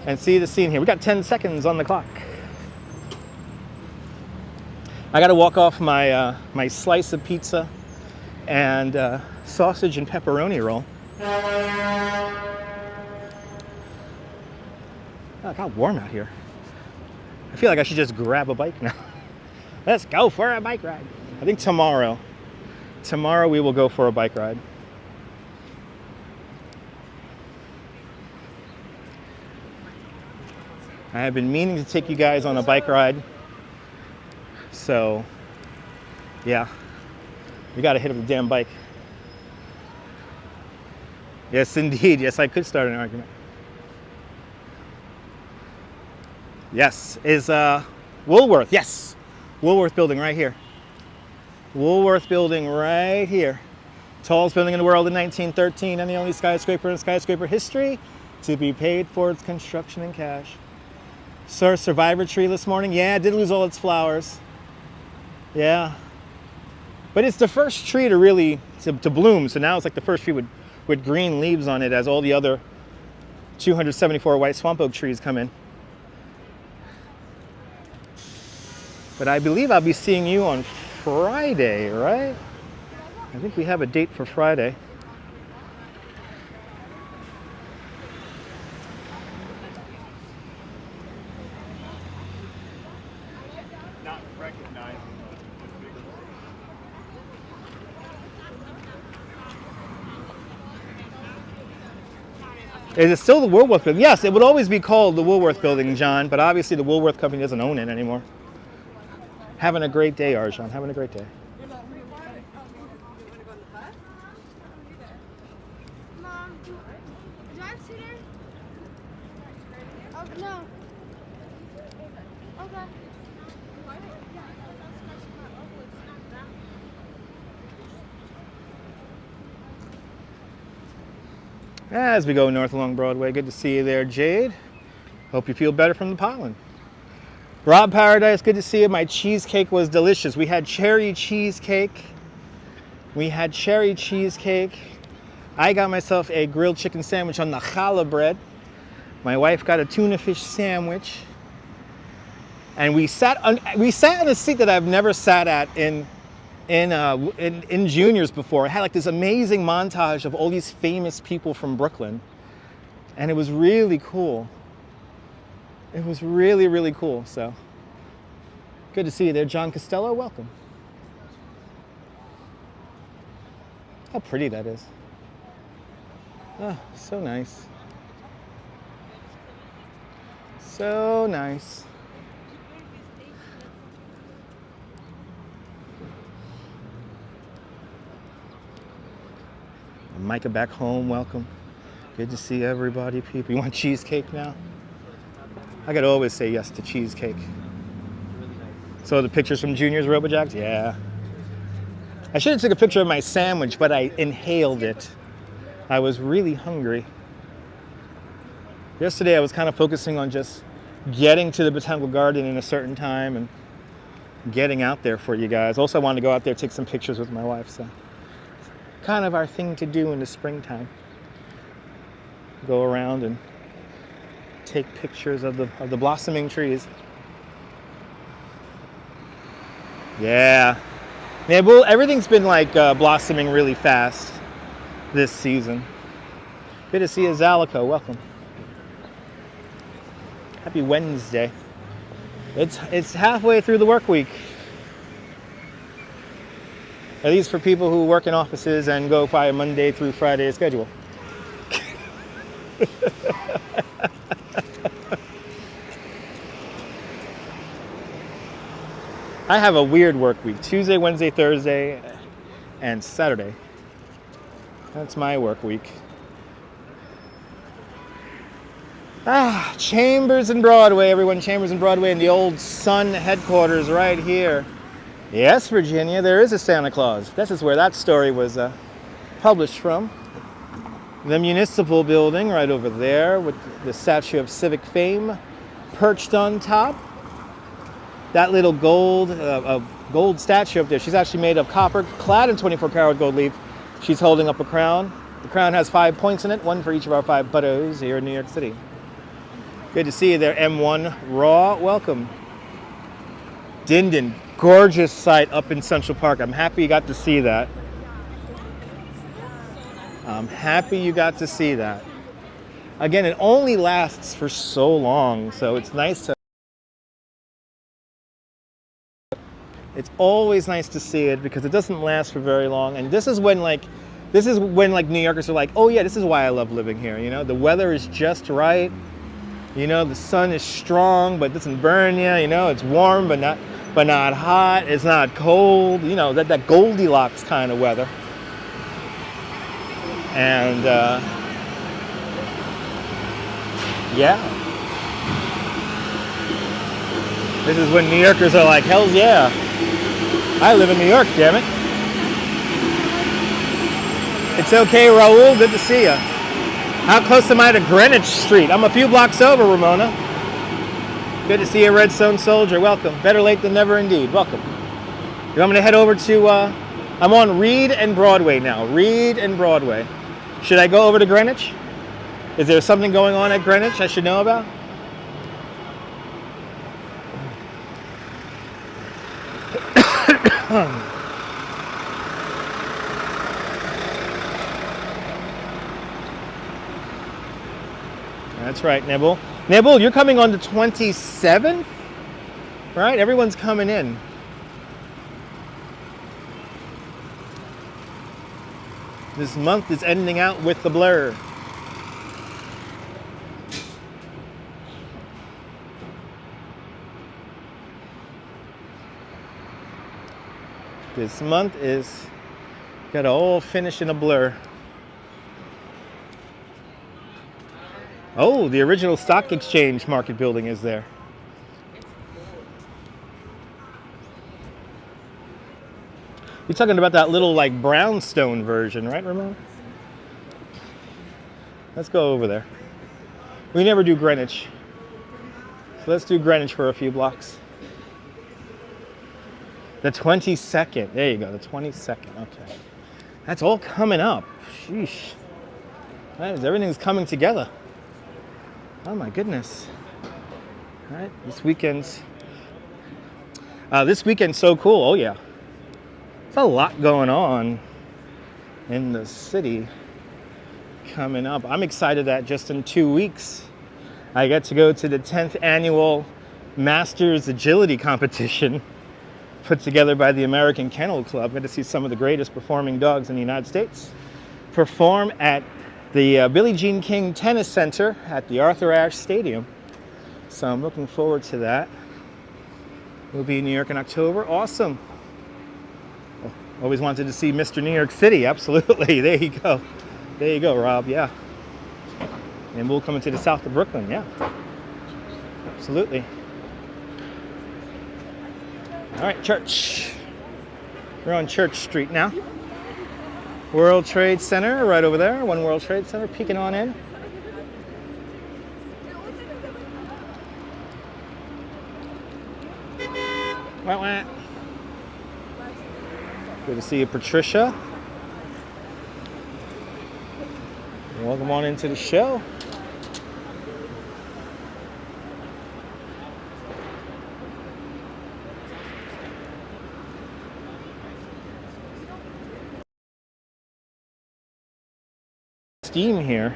and see the scene here. We got 10 seconds on the clock. I got to walk off my my slice of pizza and sausage and pepperoni roll. Oh, it got warm out here. I feel like I should just grab a bike now. Let's go for a bike ride. I think tomorrow we will go for a bike ride. I have been meaning to take you guys on a bike ride. So, yeah, we got to hit up the damn bike. Yes, indeed. Yes, I could start an argument. Yes, is Woolworth. Yes, Woolworth building right here. Woolworth building right here. Tallest building in the world in 1913 and the only skyscraper in skyscraper history to be paid for its construction in cash. Sir, survivor tree this morning. Yeah, it did lose all its flowers. Yeah. But it's the first tree to really to bloom. So now it's like the first tree with green leaves on it as all the other 274 white swamp oak trees come in. But I believe I'll be seeing you on Friday, right? I think we have a date for Friday. Not recognized. Is it still the Woolworth building? Yes, it would always be called the Woolworth building, John, but obviously the Woolworth company doesn't own it anymore. Having a great day, Arjan. Having a great day. Mom, do I have to there? Oh, no. Okay. As we go north along Broadway, good to see you there, Jade. Hope you feel better from the pollen. Rob Paradise, good to see you. My cheesecake was delicious. We had cherry cheesecake. I got myself a grilled chicken sandwich on the challah bread. My wife got a tuna fish sandwich. And we sat on a seat that I've never sat at in juniors before. It had like this amazing montage of all these famous people from Brooklyn. And it was really cool. It was really, really cool. So good to see you there, John Costello. Welcome. How pretty that is. Oh, so nice. So nice. Micah back home, welcome. Good to see everybody, people. You want cheesecake now? I gotta always say yes to cheesecake. So the pictures from Junior's RoboJacks? Yeah. I should have took a picture of my sandwich, but I inhaled it. I was really hungry. Yesterday I was kind of focusing on just getting to the Botanical Garden in a certain time and getting out there for you guys. Also, I wanted to go out there, take some pictures with my wife, so kind of our thing to do in the springtime. Go around and take pictures of the blossoming trees. Yeah. Yeah, well, everything's been like blossoming really fast this season. Good to see you, Zalico. Welcome. Happy Wednesday. It's halfway through the work week. At least for people who work in offices and go by a Monday through Friday schedule. I have a weird work week. Tuesday, Wednesday, Thursday, and Saturday. That's my work week. Chambers and Broadway, everyone. Chambers and Broadway and the old Sun headquarters right here. Yes, Virginia, there is a Santa Claus. This is where that story was published from. The municipal building right over there with the statue of civic fame perched on top. That little gold statue up there, she's actually made of copper, clad in 24-karat gold leaf. She's holding up a crown. The crown has 5 points in it, one for each of our 5 boroughs here in New York City. Good to see you there, M1 Raw. Welcome. Dindon, gorgeous site up in Central Park. I'm happy you got to see that. I'm happy you got to see that. Again, it only lasts for so long, so it's nice to... It's always nice to see it because it doesn't last for very long. And this is when New Yorkers are like, oh yeah, this is why I love living here. You know, the weather is just right. You know, the sun is strong, but it doesn't burn you. You know, it's warm, but not hot. It's not cold. You know, that Goldilocks kind of weather. And Yeah. This is when New Yorkers are like, hell yeah. I live in New York, damn it. It's okay, Raul. Good to see you. How close am I to Greenwich Street? I'm a few blocks over, Ramona. Good to see you, Redstone Soldier. Welcome. Better late than never indeed. Welcome. You want me to head over to, I'm on Reed and Broadway now. Reed and Broadway. Should I go over to Greenwich? Is there something going on at Greenwich I should know about? That's right, Nibble. Nibble, you're coming on the 27th? Right? Everyone's coming in. This month is ending out with the blur. This month is got to all finish in a blur. Oh, the original stock exchange market building is there. You're talking about that little like brownstone version, right, Ramon? Let's go over there. We never do Greenwich. So let's do Greenwich for a few blocks. The 22nd. There you go, the 22nd. Okay. That's all coming up. Sheesh. Everything's coming together. Oh my goodness. All right, this weekend's so cool. Oh yeah. There's a lot going on in the city coming up. I'm excited that just in 2 weeks, I get to go to the 10th annual Masters Agility Competition put together by the American Kennel Club. Got to see some of the greatest performing dogs in the United States perform at the Billie Jean King Tennis Center at the Arthur Ashe Stadium. So I'm looking forward to that. We'll be in New York in October. Awesome. Always wanted to see Mr. New York City. Absolutely. There you go. There you go, Rob. Yeah. And we'll come into the south of Brooklyn. Yeah. Absolutely. All right, Church. We're on Church Street now. World Trade Center right over there. One World Trade Center peeking on in. Wah, wah. Good to see you, Patricia. Welcome on into the show. Steam here.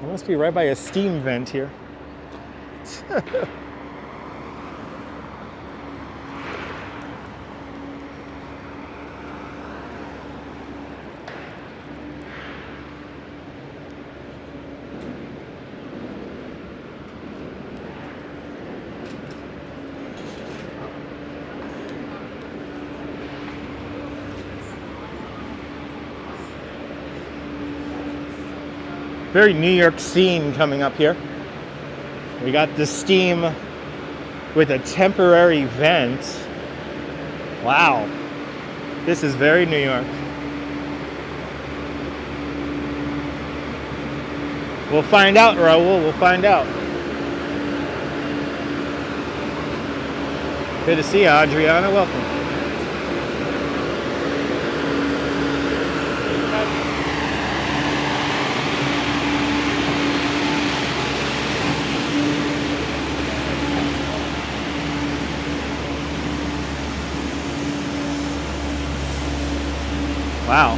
I must be right by a steam vent here. Very New York scene coming up here. We got the steam with a temporary vent. Wow. This is very New York. We'll find out, Raul. We'll find out. Good to see you, Adriana. Welcome. Wow.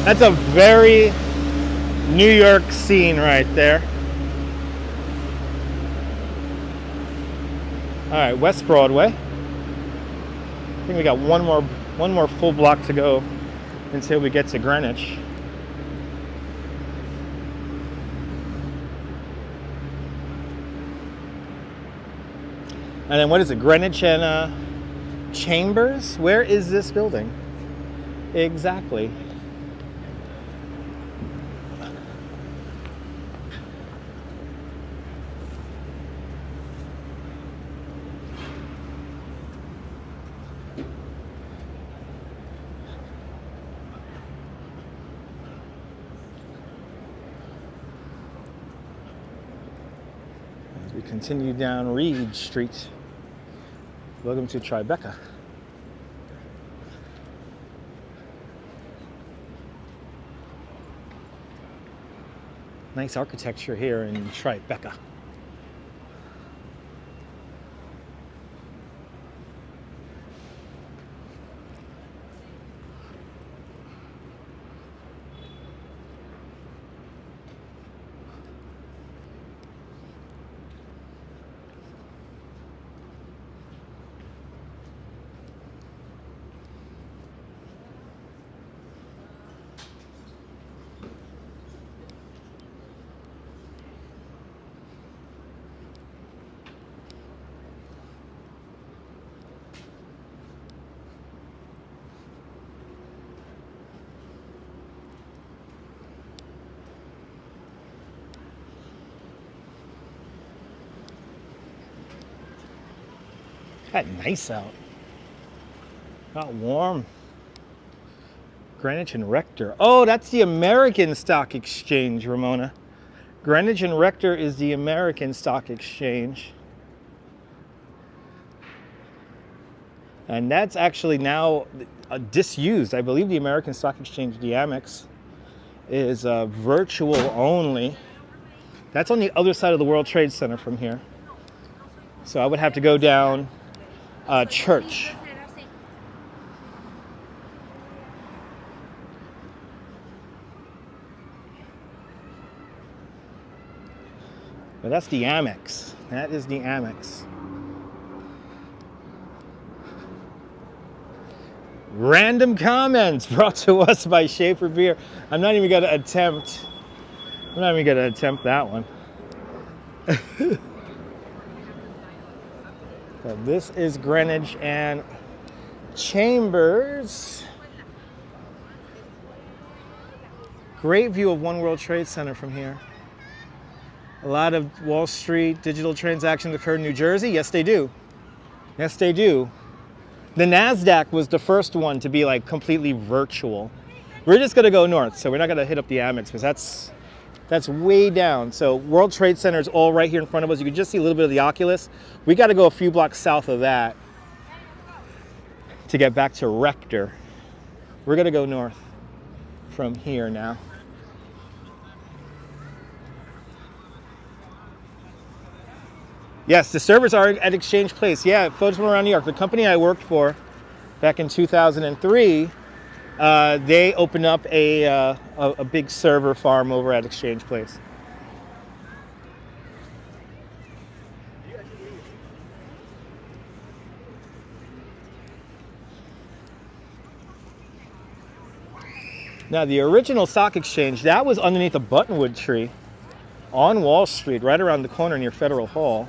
That's a very New York scene right there. All right, West Broadway. I think we got one more full block to go until we get to Greenwich. And then what is it? Greenwich and Chambers? Where is this building? Exactly. We continue down Reed Street. Welcome to Tribeca. Nice architecture here in Tribeca. Got nice out. Got warm. Greenwich and Rector. Oh, that's the American Stock Exchange, Ramona. Greenwich and Rector is the American Stock Exchange. And that's actually now disused. I believe the American Stock Exchange, the Amex, is virtual only. That's on the other side of the World Trade Center from here. So I would have to go down Church. But that's the Amex. That is the Amex. Random comments brought to us by Schaefer Beer. I'm not even going to attempt that one. So this is Greenwich and Chambers. Great view of One World Trade Center from here. A lot of Wall Street digital transactions occur in New Jersey. Yes, they do. Yes, they do. The NASDAQ was the first one to be like completely virtual. We're just going to go north, so we're not going to hit up the Amex because that's way down. So World Trade Center is all right here in front of us. You can just see a little bit of the Oculus. We got to go a few blocks south of that to get back to Rector. We're going to go north from here now. Yes, the servers are at Exchange Place. Yeah, folks from around New York. The company I worked for back in 2003, they opened up a big server farm over at Exchange Place. Now, the original stock exchange, that was underneath a buttonwood tree on Wall Street, right around the corner near Federal Hall.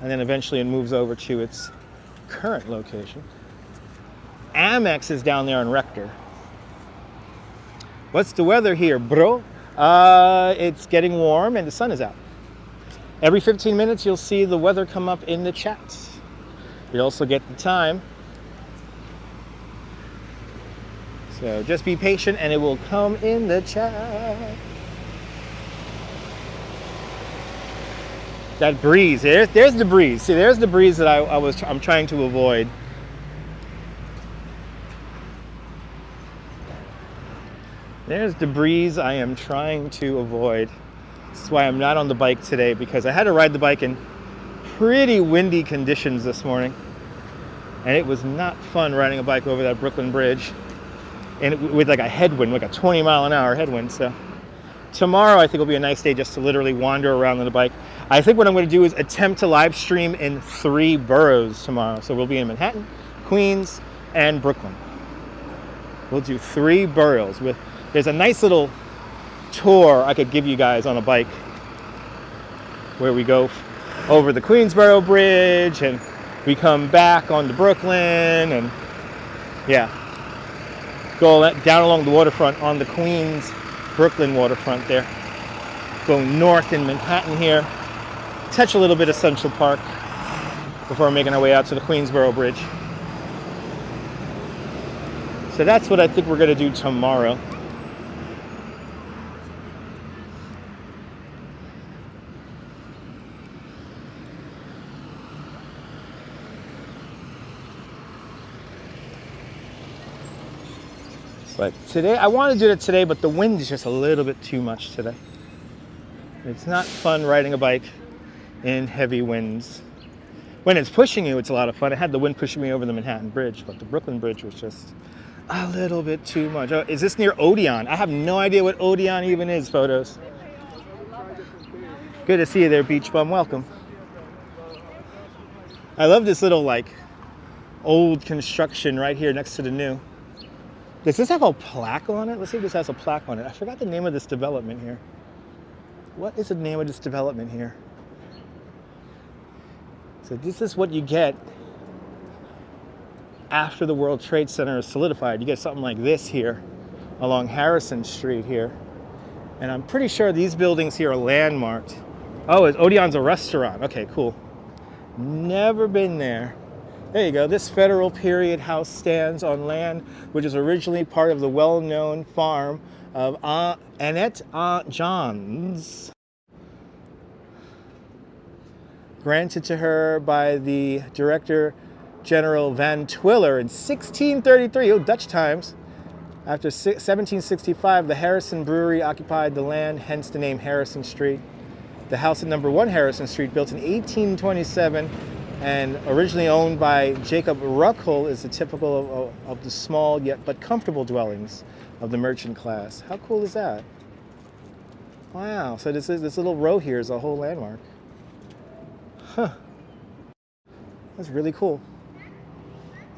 And then eventually it moves over to its current location. Amex is down there in Rector. What's the weather here, bro? It's getting warm and the sun is out. Every 15 minutes you'll see the weather come up in the chat. You also get the time. So just be patient and it will come in the chat. That breeze, there's the breeze. See, there's the breeze that I'm trying to avoid. There's the breeze I am trying to avoid. This is why I'm not on the bike today, because I had to ride the bike in pretty windy conditions this morning. And it was not fun riding a bike over that Brooklyn Bridge and with like a headwind, like a 20-mile-an-hour headwind. So tomorrow I think will be a nice day just to literally wander around on the bike. I think what I'm going to do is attempt to live stream in 3 boroughs tomorrow. So we'll be in Manhattan, Queens, and Brooklyn. We'll do 3 boroughs. There's a nice little tour I could give you guys on a bike where we go over the Queensboro Bridge and we come back onto Brooklyn and yeah, go down along the waterfront on the Queens Brooklyn waterfront there. Go north in Manhattan here, touch a little bit of Central Park before making our way out to the Queensboro Bridge. So that's what I think we're going to do tomorrow. But today, I want to do it today, but the wind is just a little bit too much today. It's not fun riding a bike in heavy winds. When it's pushing you, it's a lot of fun. I had the wind pushing me over the Manhattan Bridge, but the Brooklyn Bridge was just a little bit too much. Oh, is this near Odeon? I have no idea what Odeon even is, photos. Good to see you there, Beach Bum. Welcome. I love this little, like, old construction right here next to the new. Does this have a plaque on it? Let's see if this has a plaque on it. I forgot the name of this development here. What is the name of this development here? So this is what you get after the World Trade Center is solidified. You get something like this here along Harrison Street here. And I'm pretty sure these buildings here are landmarked. Oh, Odeon's a restaurant. Okay, cool. Never been there. There you go. This federal period house stands on land which is originally part of the well-known farm of Annette Johns, granted to her by the Director General Van Twiller in 1633, oh, Dutch times. After 1765, the Harrison Brewery occupied the land, hence the name Harrison Street. The house at number 1 Harrison Street, built in 1827 and originally owned by Jacob Ruckle, is the typical of the small yet but comfortable dwellings of the merchant class. How cool is that? Wow, so this little row here is a whole landmark. Huh. That's really cool.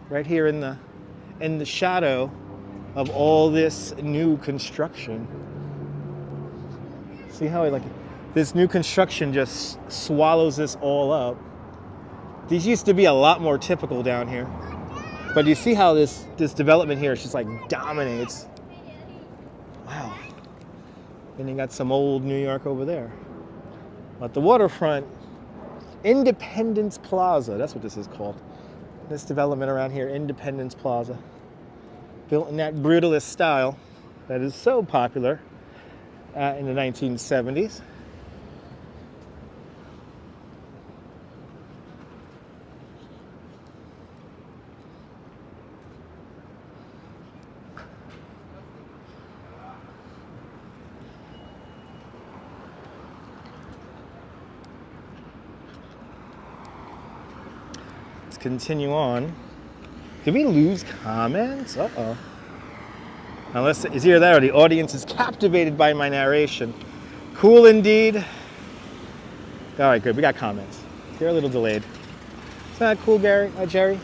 Right here in the shadow of all this new construction. See how this new construction just swallows this all up. These used to be a lot more typical down here. But you see how this development here is just like dominates. Wow. Then you got some old New York over there. But the waterfront, Independence Plaza, that's what this is called. This development around here, Independence Plaza. Built in that brutalist style that is so popular in the 1970s. Let's continue on. Did we lose comments? Uh-oh. Unless it's either that or the audience is captivated by my narration. Cool indeed. All right, good. We got comments. They're a little delayed. Isn't that cool, Jerry?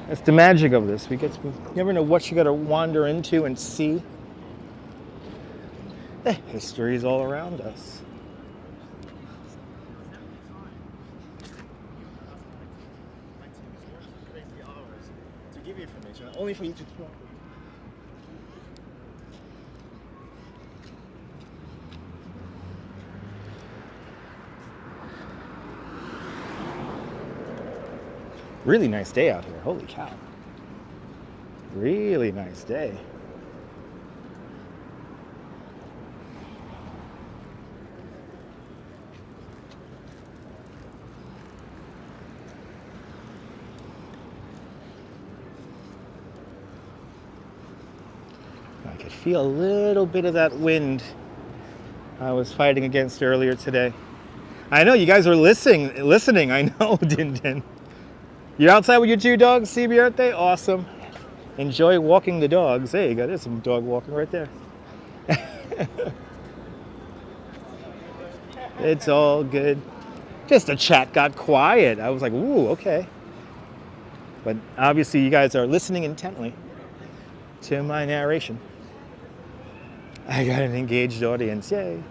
That's the magic of this. You never know what you got to wander into and see. The history is all around us. Give you information, only for you to talk. Really nice day out here, holy cow. Really nice day. I could feel a little bit of that wind I was fighting against earlier today. I know you guys are listening. I know, Din Din. You're outside with your 2 dogs, CB? Awesome. Enjoy walking the dogs. There you go. There's some dog walking right there. It's all good. Just the chat got quiet. I was like, ooh, okay. But obviously you guys are listening intently to my narration. I got an engaged audience. Yay.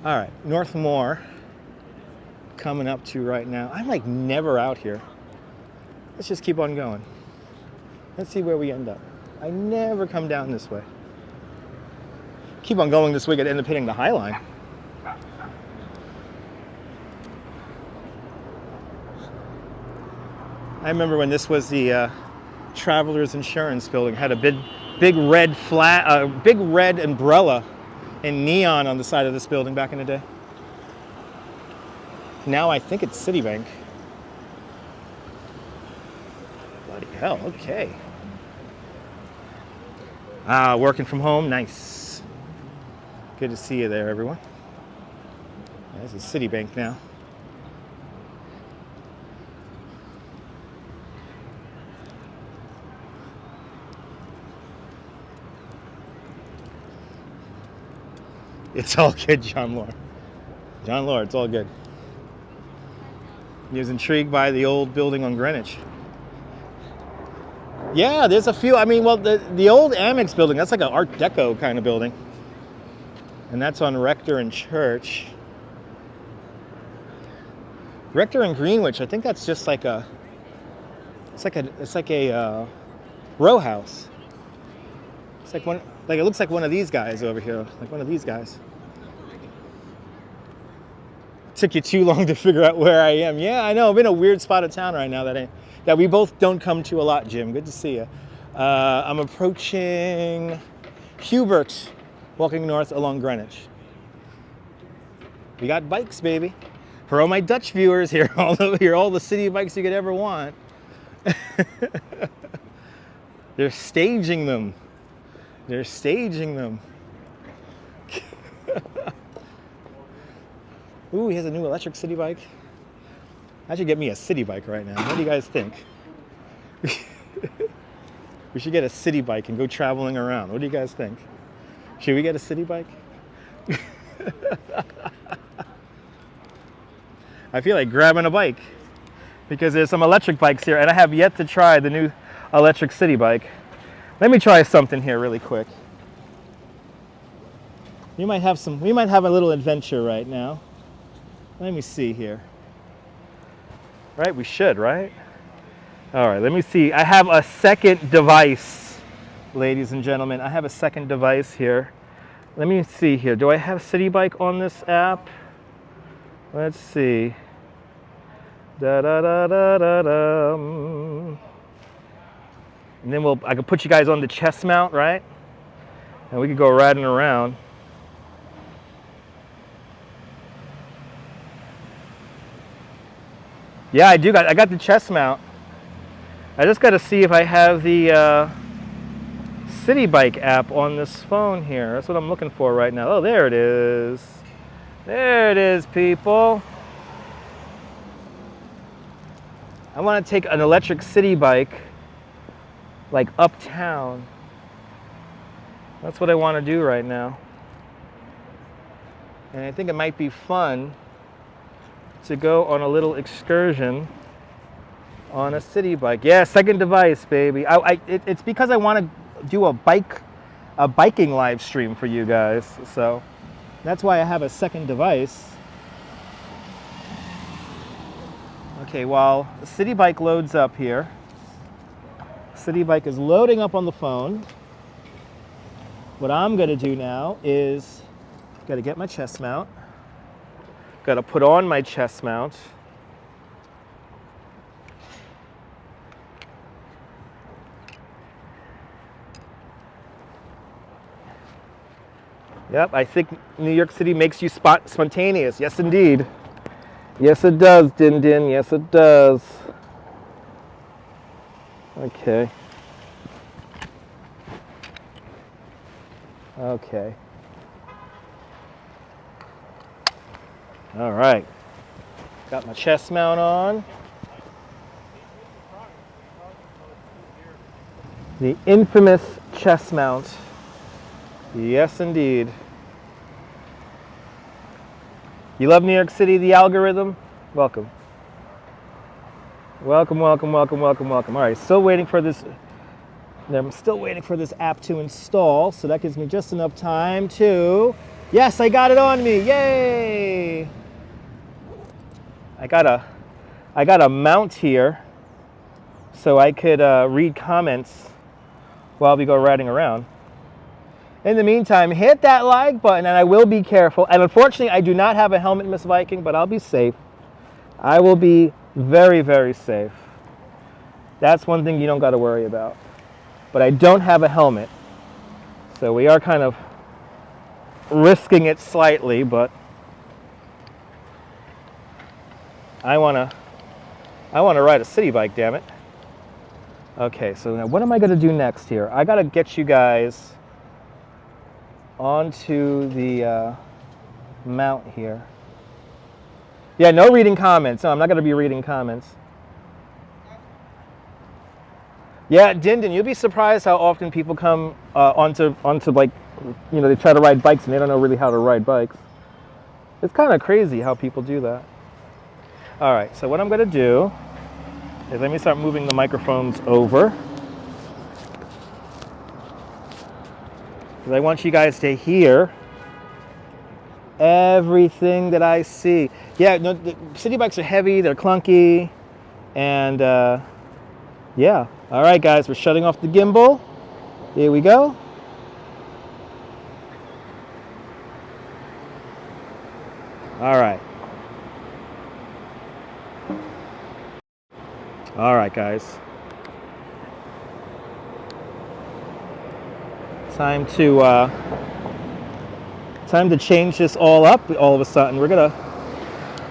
All right, Northmore coming up to right now. I'm like never out here. Let's just keep on going. Let's see where we end up. I never come down this way. Keep on going this way, I'd end up hitting the High Line. I remember when this was the Travelers Insurance building. Had a big red big red umbrella in neon on the side of this building back in the day. Now I think it's Citibank. Bloody hell, okay. Working from home, nice. Good to see you there, everyone. This is Citibank now. It's all good, John Lord. John Lord, it's all good. He was intrigued by the old building on Greenwich. Yeah, there's a few. I mean, well, the old Amex building, that's like an Art Deco kind of building. And that's on Rector and Church. Rector and Greenwich, I think that's just like a, it's like a row house. It's like one, like it looks like one of these guys over here, like one of these guys. Took you too long to figure out where I am. Yeah, I know. I'm in a weird spot of town right now that we both don't come to a lot, Jim. Good to see you. I'm approaching Hubert, walking north along Greenwich. We got bikes, baby. For all my Dutch viewers, here all the city bikes you could ever want. They're staging them. They're staging them. Ooh, he has a new electric city bike. I should get me a city bike right now. What do you guys think? We should get a city bike and go traveling around. What do you guys think? Should we get a city bike? I feel like grabbing a bike because there's some electric bikes here and I have yet to try the new electric city bike. Let me try something here really quick. We might have a little adventure right now. Let me see here. Right, we should, right? All right, let me see. I have a second device, ladies and gentlemen. I have a second device here. Let me see here. Do I have City Bike on this app? Let's see. Da da da da da da. And then I can put you guys on the chest mount, right? And we could go riding around. Yeah, I do. I got the chest mount. I just got to see if I have the City Bike app on this phone here. That's what I'm looking for right now. Oh, there it is. There it is, people. I want to take an electric city bike, like uptown. That's what I want to do right now. And I think it might be fun to go on a little excursion on a city bike. Yeah, second device, baby. It's because I want to do a biking live stream for you guys. So that's why I have a second device. Okay, while the city bike loads up here, city bike is loading up on the phone. What I'm gonna do now is gotta get my chest mount. Gotta put on my chest mount. Yep, I think New York City makes you spontaneous. Yes, indeed. Yes, it does, Din Din. Yes, it does. Okay. Okay. All right. Got my chest mount on. The infamous chest mount. Yes, indeed. You love New York City, the algorithm? Welcome. Welcome, welcome, welcome, welcome, welcome. All right, still waiting for this. I'm still waiting for this app to install, so that gives me just enough time to. Yes, I got it on me. Yay! I got a mount here, so I could read comments while we go riding around. In the meantime, hit that like button, and I will be careful. And unfortunately, I do not have a helmet, Miss Viking, but I'll be safe. I will be very, very safe. That's one thing you don't got to worry about. But I don't have a helmet, so we are kind of risking it slightly, but I wanna ride a city bike, damn it. Okay, so now what am I gonna do next here? I gotta get you guys onto the mount here. Yeah, no reading comments. No, I'm not gonna be reading comments. Yeah, Dindin, you'll be surprised how often people come onto like, you know, they try to ride bikes and they don't know really how to ride bikes. It's kind of crazy how people do that. All right, so what I'm gonna do is let me start moving the microphones over. Because I want you guys to hear everything that I see. Yeah, no, the city bikes are heavy, they're clunky, and yeah. All right, guys, we're shutting off the gimbal. Here we go. All right. All right, guys. Time to change this all up. All of a sudden,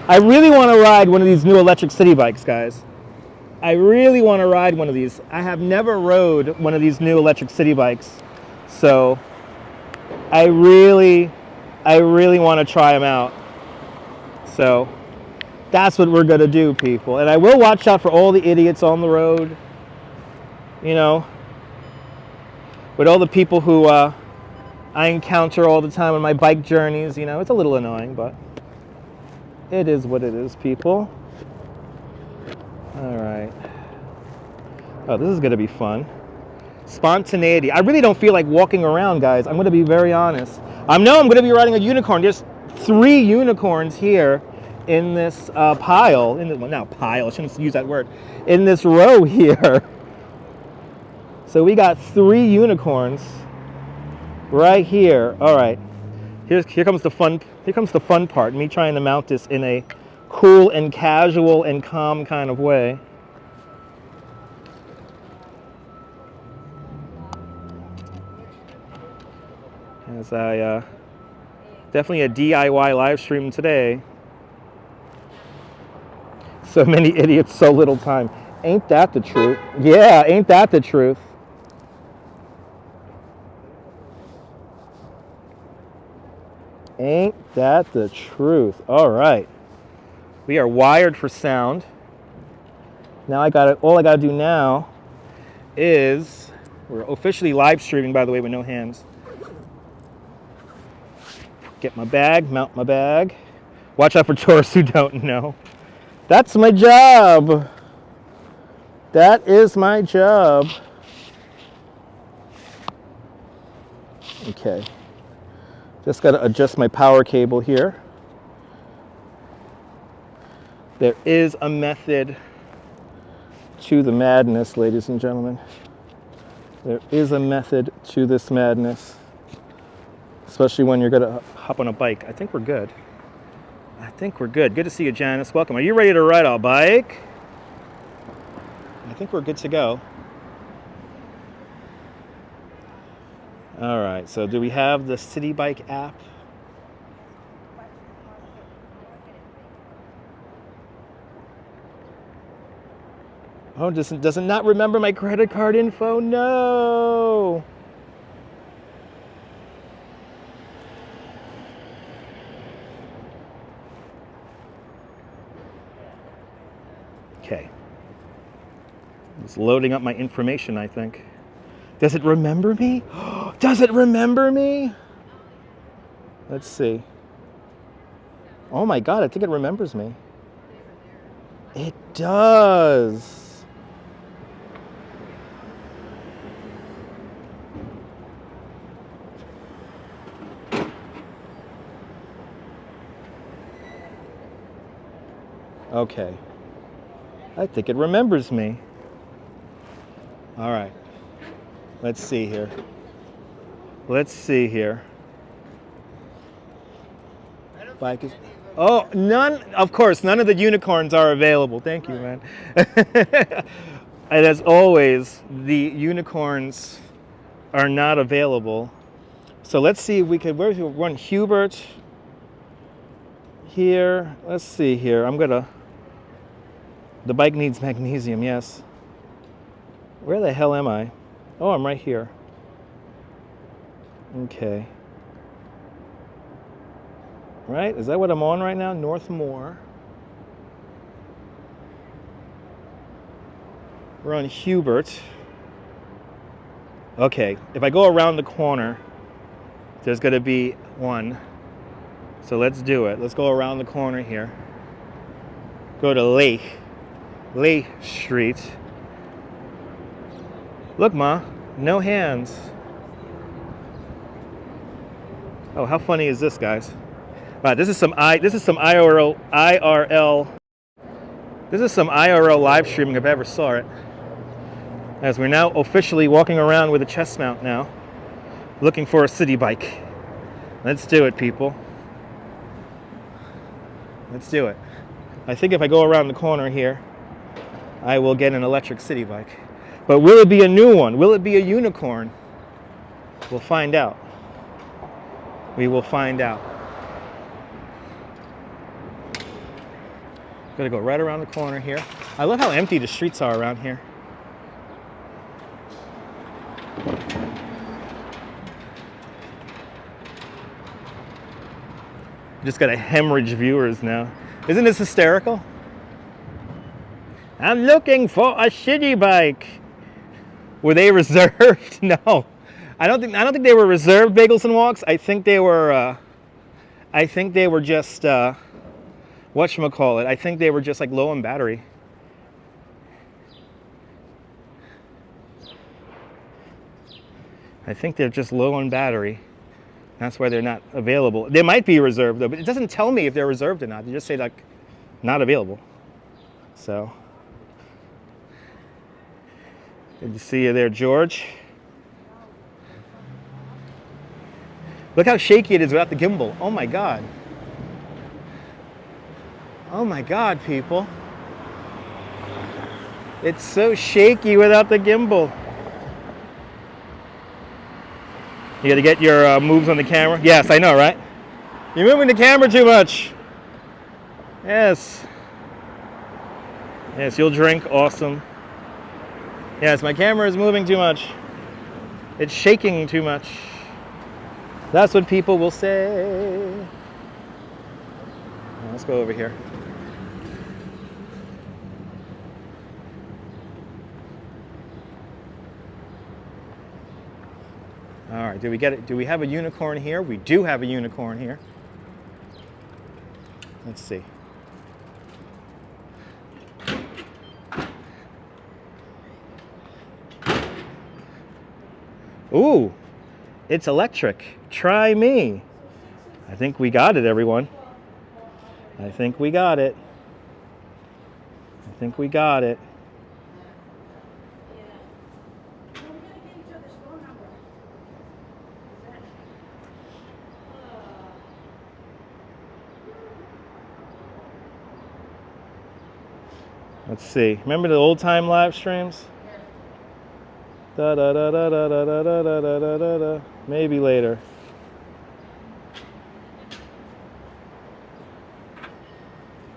I really want to ride one of these new electric city bikes, guys. I really want to ride one of these. I have never rode one of these new electric city bikes, so I really want to try them out. So that's what we're gonna do, people. And I will watch out for all the idiots on the road, you know, with all the people who I encounter all the time on my bike journeys. You know, it's a little annoying, but it is what it is, people. All right. Oh, this is gonna be fun. Spontaneity. I really don't feel like walking around, guys. I'm gonna be very honest. I know I'm gonna be riding a unicorn. There's 3 unicorns here in this pile. Well, not pile, I shouldn't use that word. In this row here. So we got 3 unicorns right here. All right. Here comes the fun. Here comes the fun part. Me trying to mount this in a cool and casual and calm kind of way. As I definitely a DIY live stream today. So many idiots, so little time. Ain't that the truth? Yeah, ain't that the truth? Ain't that the truth? All right. We are wired for sound. Now all I gotta do now is, we're officially live streaming, by the way, with no hands. Get my bag, mount my bag. Watch out for tourists who don't know. That's my job. That is my job. Okay. Just gotta adjust my power cable here. There is a method to the madness, ladies and gentlemen. There is a method to this madness. Especially when you're gonna hop on a bike. I think we're good. I think we're good. Good to see you, Janice. Welcome. Are you ready to ride a bike? I think we're good to go. All right, so do we have the City Bike app? Oh, does it not remember my credit card info? No. Okay. It's loading up my information, I think. Does it remember me? Does it remember me? Let's see. Oh my God, I think it remembers me. It does. Okay. I think it remembers me. All right. Let's see here. Let's see here. Bike is... Oh, none, of course, none of the unicorns are available. Thank you, man. And as always, the unicorns are not available. So let's see if we could, where's one? Hubert here. Let's see here. I'm gonna The bike needs magnesium, yes. Where the hell am I? Oh, I'm right here. Okay. Right? Is that what I'm on right now? Northmore. We're on Hubert. Okay, if I go around the corner, there's going to be one. So let's do it. Let's go around the corner here. Go to Lake Street. Look, Ma, no hands. Oh, how funny is this, guys? Wow, this is some IRL. This is some IRL live streaming if I ever saw it. As we're now officially walking around with a chest mount now, looking for a city bike. Let's do it, people. Let's do it. I think if I go around the corner here, I will get an electric city bike. But will it be a new one? Will it be a unicorn? We'll find out. We will find out. Gonna go right around the corner here. I love how empty the streets are around here. Just gotta hemorrhage viewers now. Isn't this hysterical? I'm looking for a shitty bike. Were they reserved? No, I don't think they were reserved bagels and walks. I think they were just whatchamacallit. I think they were just like low on battery. I think they're just low on battery. That's why they're not available. They might be reserved though, but it doesn't tell me if they're reserved or not. They just say like not available. So good to see you there, George. Look how shaky it is without the gimbal. Oh my God. Oh my God, people. It's so shaky without the gimbal. You gotta get your moves on the camera. Yes, I know, right? You're moving the camera too much. Yes. Yes, you'll drink. Awesome. Yes, my camera is moving too much. It's shaking too much. That's what people will say. Let's go over here. All right, do we get it? Do we have a unicorn here? We do have a unicorn here. Let's see. Ooh, it's electric. Try me. I think we got it, everyone. I think we got it. I think we got it. Let's see. Remember the old time live streams? Da da da da da da da da da da da da. Maybe later.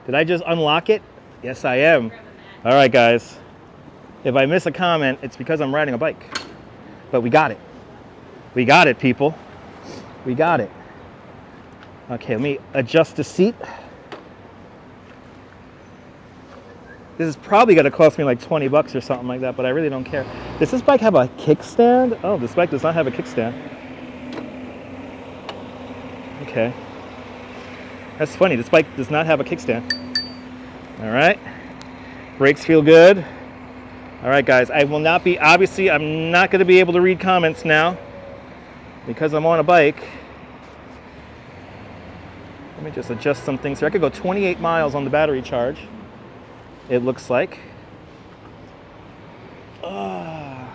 Did I just unlock it? Yes, I am. All right, guys. If I miss a comment, it's because I'm riding a bike. But we got it. We got it, people. We got it. Okay, let me adjust the seat. This is probably going to cost me like 20 bucks or something like that, but I really don't care. Does this bike have a kickstand? Oh, this bike does not have a kickstand. Okay. That's funny. This bike does not have a kickstand. All right. Brakes feel good. All right, guys. I will not be, obviously, I'm not going to be able to read comments now because I'm on a bike. Let me just adjust some things here. I could go 28 miles on the battery charge. It looks like. Oh,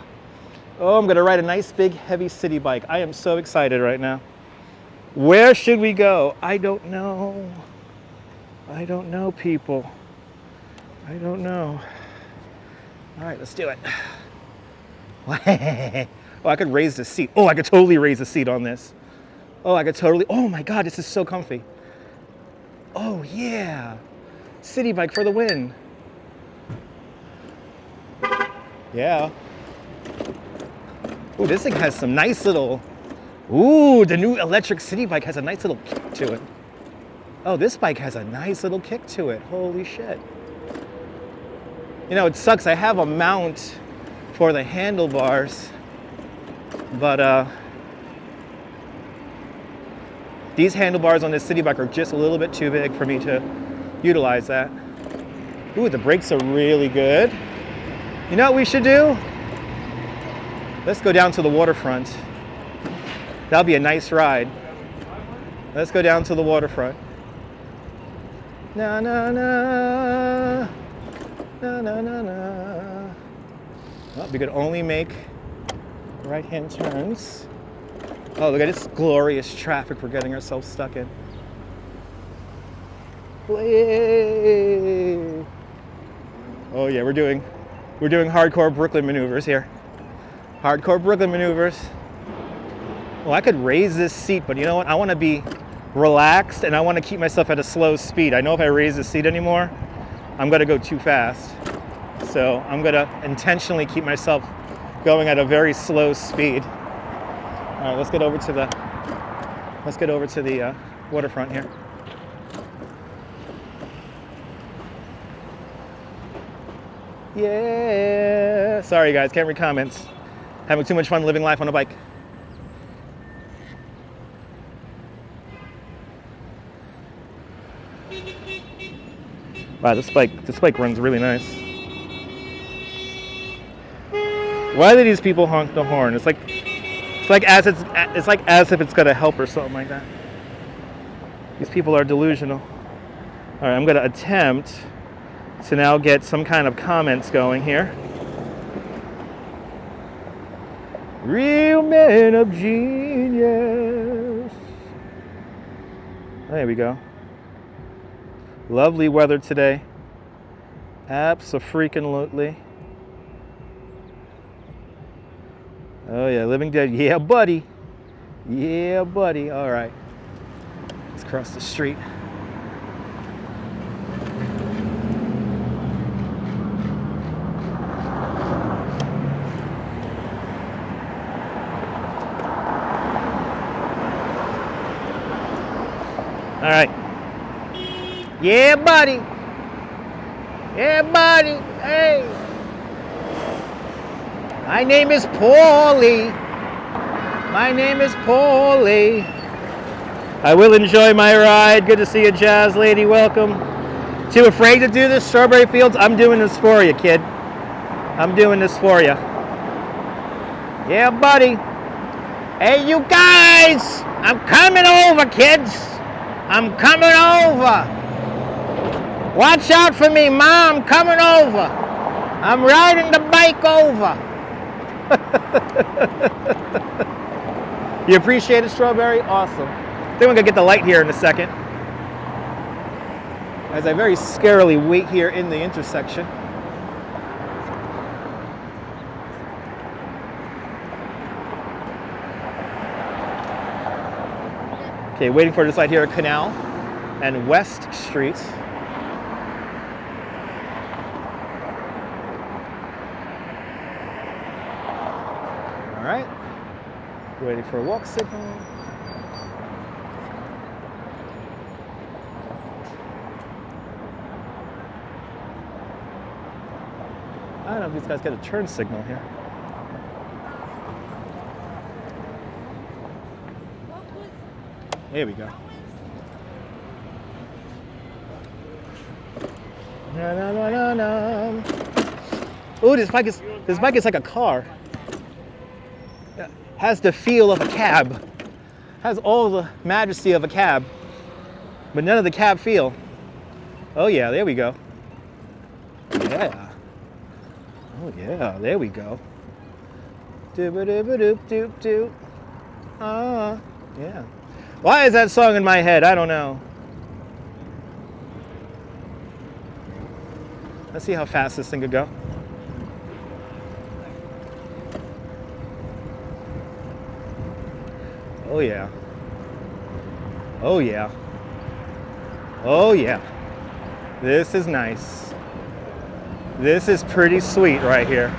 I'm going to ride a nice, big, heavy city bike. I am so excited right now. Where should we go? I don't know. I don't know, people. I don't know. All right, let's do it. Oh, I could raise the seat. Oh, I could totally raise the seat on this. Oh, I could totally. Oh, my God, this is so comfy. Oh, yeah. City bike for the win. Yeah. Ooh, this thing has some nice little, ooh, the new electric city bike has a nice little kick to it. Oh, this bike has a nice little kick to it. Holy shit. You know, it sucks. I have a mount for the handlebars, but these handlebars on this city bike are just a little bit too big for me to utilize that. Ooh, the brakes are really good. You know what we should do? Let's go down to the waterfront. That'll be a nice ride. Let's go down to the waterfront. Na na na. Na na na na. Well, we could only make right-hand turns. Oh, look at this glorious traffic we're getting ourselves stuck in. Yay. Oh yeah, we're doing hardcore Brooklyn maneuvers here. Hardcore Brooklyn maneuvers. Well, I could raise this seat, but you know what? I want to be relaxed and I want to keep myself at a slow speed. I know if I raise the seat anymore, I'm going to go too fast. So I'm going to intentionally keep myself going at a very slow speed. All right, let's get over to the waterfront here. Yeah. Sorry guys, can't read comments. Having too much fun living life on a bike. Wow, this bike runs really nice. Why do these people honk the horn? It's like as if it's gonna help or something like that. These people are delusional. All right, I'm gonna attempt to now get some kind of comments going here. Real men of genius. There we go. Lovely weather today. Abso-freaking-lutely. Oh yeah, Living Dead. Yeah, buddy. Yeah, buddy. All right. Let's cross the street. All right. Yeah, buddy. Yeah, buddy. Hey. My name is Paulie. My name is Paulie. I will enjoy my ride. Good to see you, Jazz Lady. Welcome. Too afraid to do this, Strawberry Fields? I'm doing this for you, kid. I'm doing this for you. Yeah, buddy. Hey, you guys. I'm coming over, kids. I'm coming over. Watch out for me, Mom. I'm coming over. I'm riding the bike over. You appreciate it, Strawberry? Awesome. I think we're going to get the light here in a second, as I very scarily wait here in the intersection. Okay, waiting for this light here at Canal and West Street. All right, waiting for a walk signal. I don't know if these guys get a turn signal here. Here we go. Na, na, na, na, na. Ooh, this bike is like a car. Has the feel of a cab. Has all the majesty of a cab, but none of the cab feel. Oh yeah, there we go. Yeah. Oh yeah, there we go. Doop-a-doop-a-doop-doop-doop. Ah, yeah. Why is that song in my head? I don't know. Let's see how fast this thing could go. Oh yeah. Oh yeah. Oh yeah. This is nice. This is pretty sweet right here.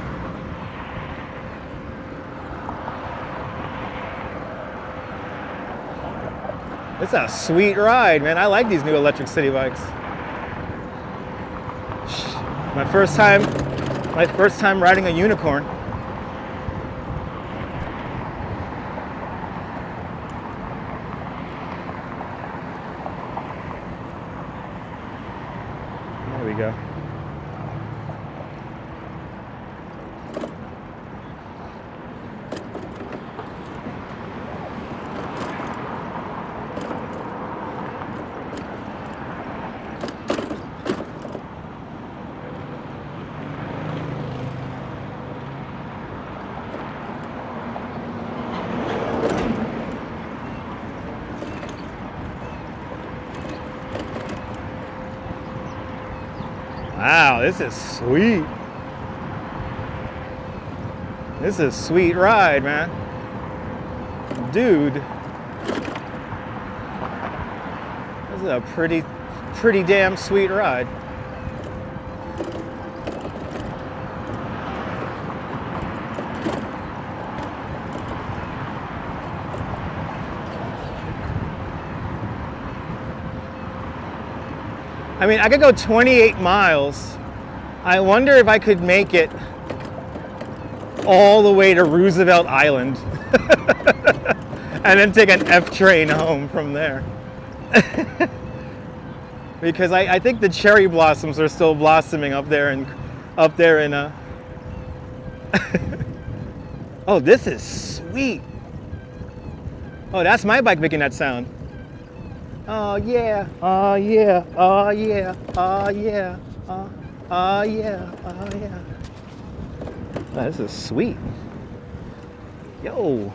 It's a sweet ride, man. I like these new electric city bikes. My first time riding a unicorn. There we go. Wow, this is sweet. This is a sweet ride, man. Dude. This is a pretty damn sweet ride. I mean, I could go 28 miles. I wonder if I could make it all the way to Roosevelt Island and then take an F train home from there. Because I think the cherry blossoms are still blossoming up there in Oh, this is sweet. Oh, that's my bike making that sound. Oh yeah, oh yeah, oh yeah, oh yeah, oh yeah, oh yeah. Oh, this is sweet. Yo.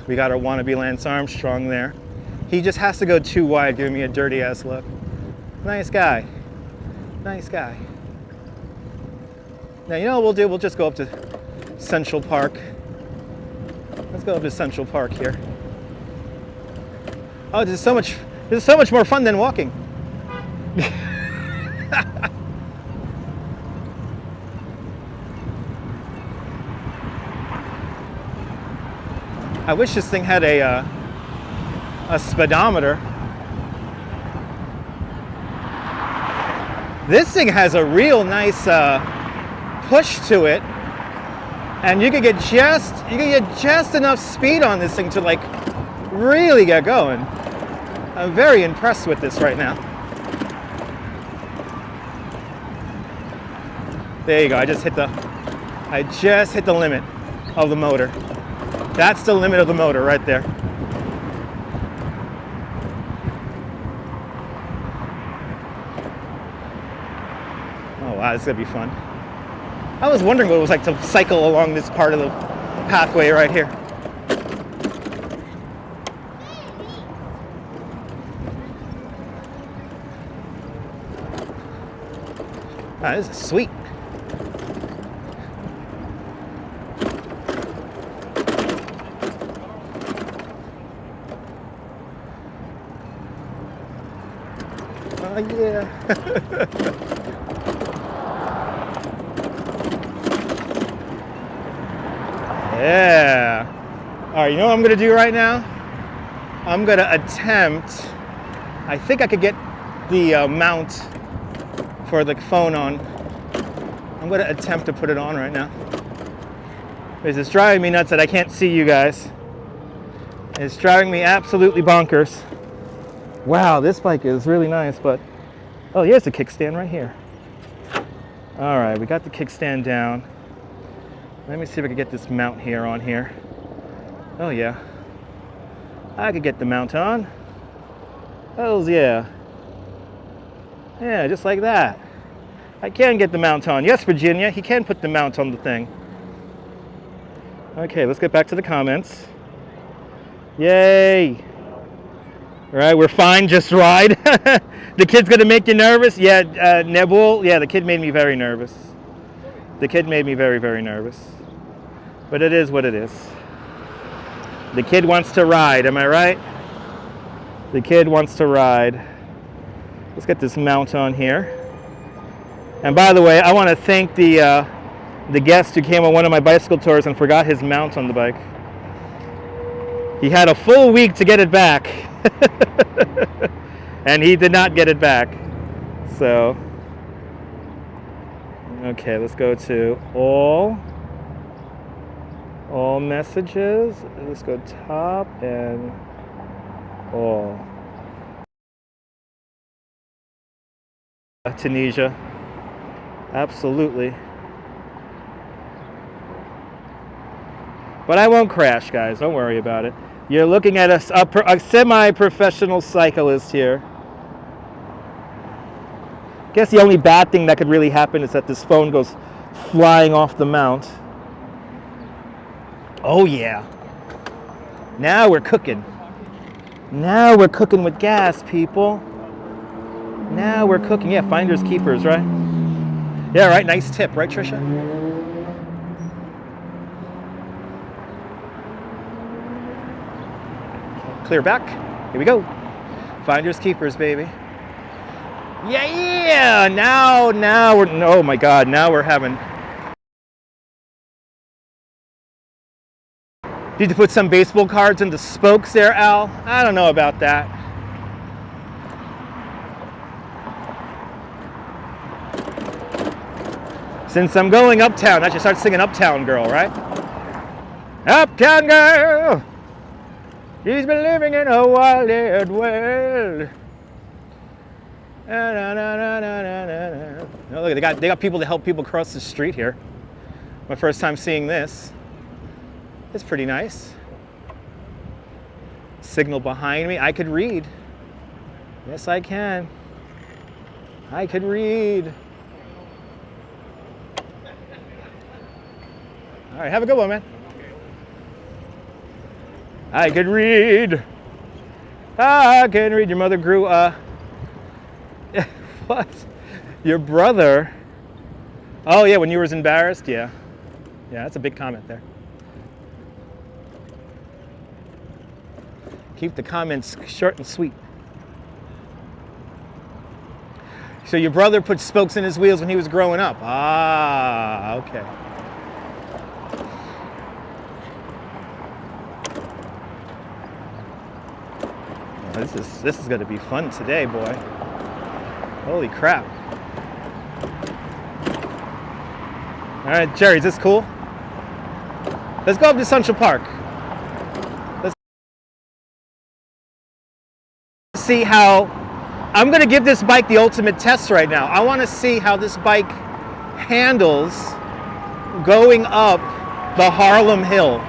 We got our wannabe Lance Armstrong there. He just has to go too wide, giving me a dirty ass look. Nice guy. Nice guy. Now, you know what we'll do? We'll just go up to Central Park. Let's go up to Central Park here. Oh, this is so much more fun than walking. I wish this thing had a speedometer. This thing has a real nice push to it. And you could get just enough speed on this thing to like really get going. I'm very impressed with this right now. There you go. I just hit the limit of the motor. That's the limit of the motor right there. Oh wow, this is gonna be fun. I was wondering what it was like to cycle along this part of the pathway right here. Ah, this is sweet. Oh yeah. Yeah. All right, you know what I'm gonna do right now? I'm gonna attempt, I think I could get the mount for the phone on. I'm gonna attempt to put it on right now. Because it's driving me nuts that I can't see you guys. It's driving me absolutely bonkers. Wow, this bike is really nice, but, oh, here's the kickstand right here. All right, we got the kickstand down. Let me see if I can get this mount here on here. Oh yeah, I could get the mount on. Hells yeah. Yeah, just like that. I can get the mount on. Yes, Virginia, he can put the mount on the thing. Okay, let's get back to the comments. Yay. All right, we're fine, just ride. The kid's gonna make you nervous? Yeah, Nebul, yeah, the kid made me very nervous. The kid made me very, very nervous. But it is what it is. The kid wants to ride, am I right? The kid wants to ride. Let's get this mount on here. And by the way, I want to thank the guest who came on one of my bicycle tours and forgot his mount on the bike. He had a full week to get it back. And he did not get it back. So, okay, let's go to all messages. Let's go top and all. Tunisia. Absolutely. But I won't crash, guys. Don't worry about it. You're looking at a semi-professional cyclist here. Guess the only bad thing that could really happen is that this phone goes flying off the mount. Oh yeah. Now we're cooking. Now we're cooking with gas, people. Now we're cooking. Yeah, finders keepers, right? Yeah, right. Nice tip, right, Trisha? Clear back. Here we go. Finders keepers, baby. Yeah. Now we're. Oh my God. Now we're having. Need to put some baseball cards into spokes there, Al. I don't know about that. Since I'm going uptown, I should start singing Uptown Girl, right? Uptown Girl, she's been living in a wild world. Oh, look, they got people to help people cross the street here. My first time seeing this. It's pretty nice. Signal behind me. I could read. Yes, I can. I could read. All right, have a good one, man. I could read. I can read. Your mother grew what? Your brother? Oh yeah, when you was embarrassed? Yeah. Yeah, that's a big comment there. Keep the comments short and sweet. So your brother put spokes in his wheels when he was growing up. Ah, okay. This is going to be fun today, boy. Holy crap. All right, Jerry, is this cool? Let's go up to Central Park. Let's see how... I'm going to give this bike the ultimate test right now. I want to see how this bike handles going up the Harlem Hill.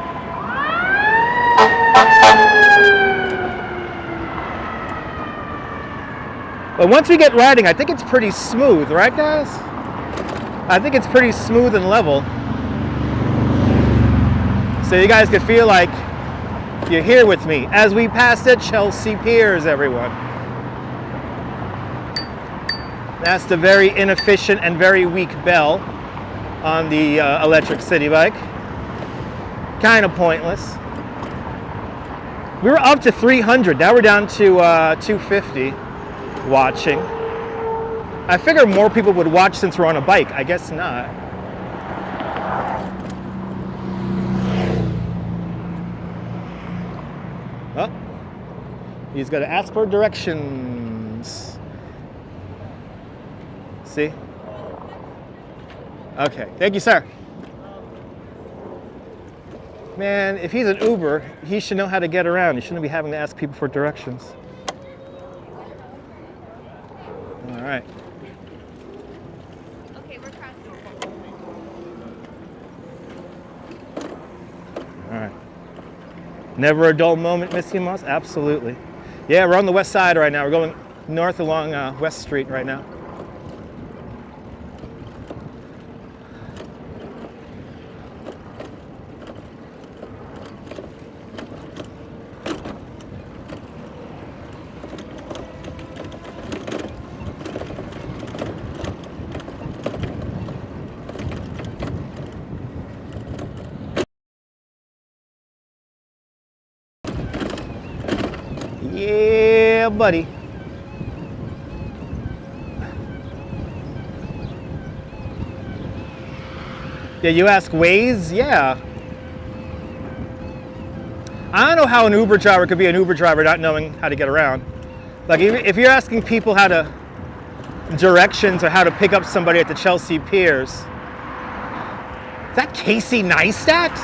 But once we get riding, I think it's pretty smooth, right guys? I think it's pretty smooth and level. So you guys could feel like you're here with me as we pass the Chelsea piers, everyone. That's the very inefficient and very weak bell on the electric city bike. Kind of pointless. We were up to 300, now we're down to 250. Watching. I figure more people would watch since we're on a bike. I guess not. Oh, he's got to ask for directions. See? Okay, thank you, sir. Man, if he's an Uber, he should know how to get around. He shouldn't be having to ask people for directions. All right. Okay, we're crossing. All right. Never a dull moment, Missy Moss? Absolutely. Yeah, we're on the west side right now. We're going north along West Street right now. Yeah, buddy. Yeah, you ask Waze? Yeah. I don't know how an Uber driver could be an Uber driver not knowing how to get around. Like if you're asking people how to directions or how to pick up somebody at the Chelsea piers, is that Casey Neistat?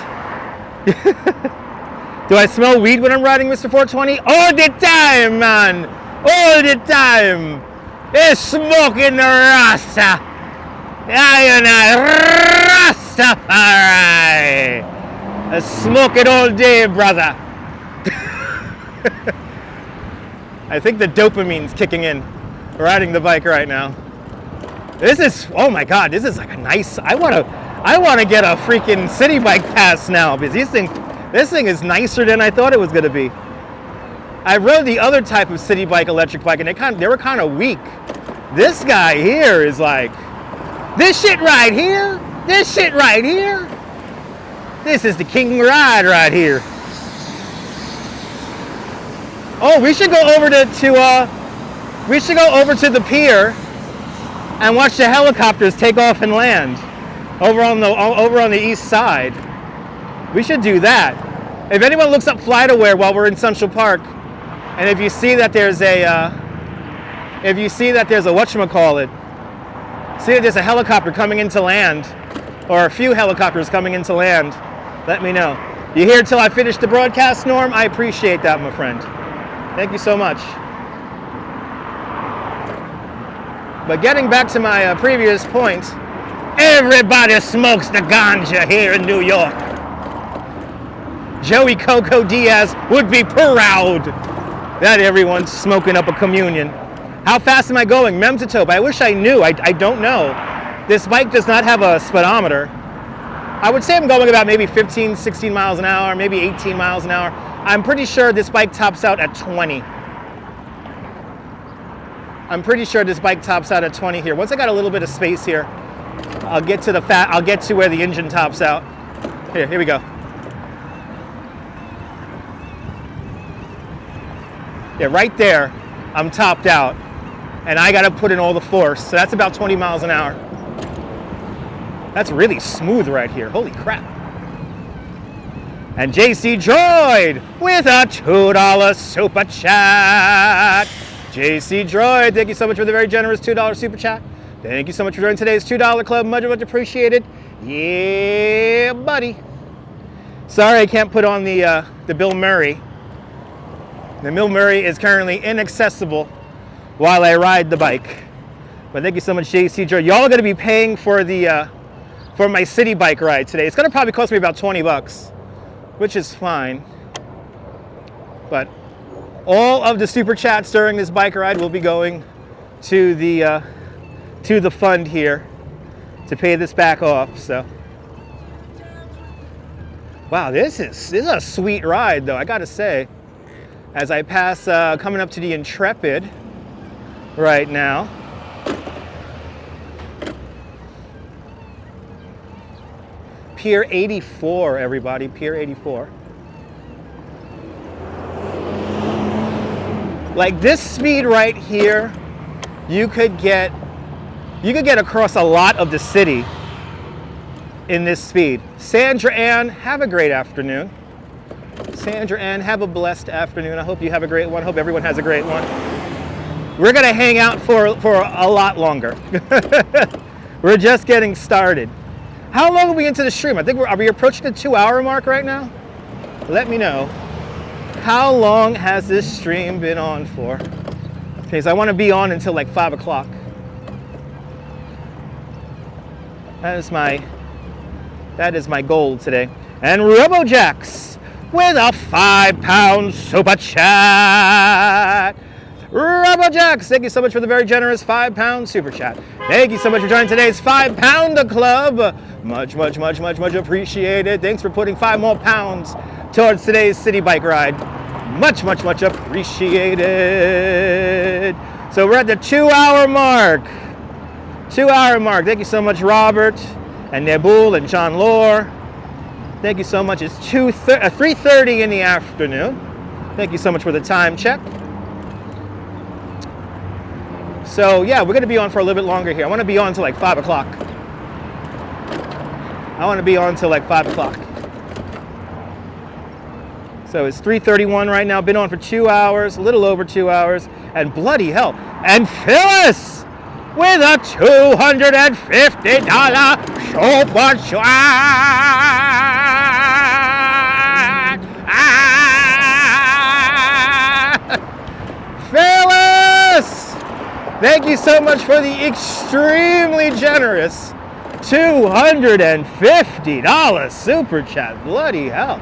Do I smell weed when I'm riding Mr. 420? All the time, man! All the time! It's smoking the Rasta! I and I, Rastafari! I smoke it all day, brother! I think the dopamine's kicking in riding the bike right now. This is, oh my God, this is like a nice, I wanna get a freaking city bike pass now because this thing is nicer than I thought it was gonna be. I rode the other type of city bike, electric bike, and they were kind of weak. This guy here is like, this shit right here, this shit right here, this is the king ride right here. Oh, we should go over to the pier and watch the helicopters take off and land over on the east side. We should do that. If anyone looks up FlightAware while we're in Central Park, and if you see that there's a whatchamacallit, see that there's a helicopter coming into land, or a few helicopters coming into land, let me know. You here till I finish the broadcast, Norm? I appreciate that, my friend. Thank you so much. But getting back to my previous point, everybody smokes the ganja here in New York. Joey Coco Diaz would be proud that everyone's smoking up a communion. How fast am I going? Memtotope. I wish I knew. I don't know. This bike does not have a speedometer. I would say I'm going about maybe 15, 16 miles an hour, maybe 18 miles an hour. I'm pretty sure this bike tops out at 20. I'm pretty sure this bike tops out at 20 here. Once I got a little bit of space here, I'll get to where the engine tops out. Here we go. Yeah, right there, I'm topped out. And I gotta put in all the force. So that's about 20 miles an hour. That's really smooth right here. Holy crap. And JC Droid with a $2 super chat. JC Droid, thank you so much for the very generous $2 super chat. Thank you so much for joining today's $2 club. Much appreciated. Yeah, buddy. Sorry I can't put on the Bill Murray. The Bill Murray is currently inaccessible while I ride the bike. But thank you so much, JC Droid. Y'all are gonna be paying for for my city bike ride today. It's gonna probably cost me about 20 bucks, which is fine. But all of the super chats during this bike ride will be going to the fund here to pay this back off. So, wow, this is a sweet ride, though, I gotta say. As I pass coming up to the Intrepid right now. Pier 84, everybody, Pier 84. Like this speed right here, you could get across a lot of the city in this speed. Sandra Ann, have a great afternoon. Sandra Ann, have a blessed afternoon. I hope you have a great one. Hope everyone has a great one. We're gonna hang out for a lot longer. We're just getting started. How long are we into the stream? I think are we approaching the 2-hour mark right now? Let me know. How long has this stream been on for? Okay, so I want to be on until like 5 o'clock. That is my goal today. And RoboJax with a £5 super chat. RoboJax, thank you so much for the very generous £5 super chat. Thank you so much for joining today's £5 club. Much appreciated. Thanks for putting 5 more pounds towards today's city bike ride. Much appreciated. So we're at the 2-hour mark. 2-hour mark. Thank you so much, Robert and Nebul and John Lore. Thank you so much. It's 3:30 in the afternoon. Thank you so much for the time check. So yeah, we're gonna be on for a little bit longer here. I want to be on till like 5 o'clock. So it's 3:31 right now. Been on for 2 hours, a little over 2 hours, and bloody hell. And Phyllis with a $250 super chat. Phyllis! Thank you so much for the extremely generous $250 super chat. Bloody hell.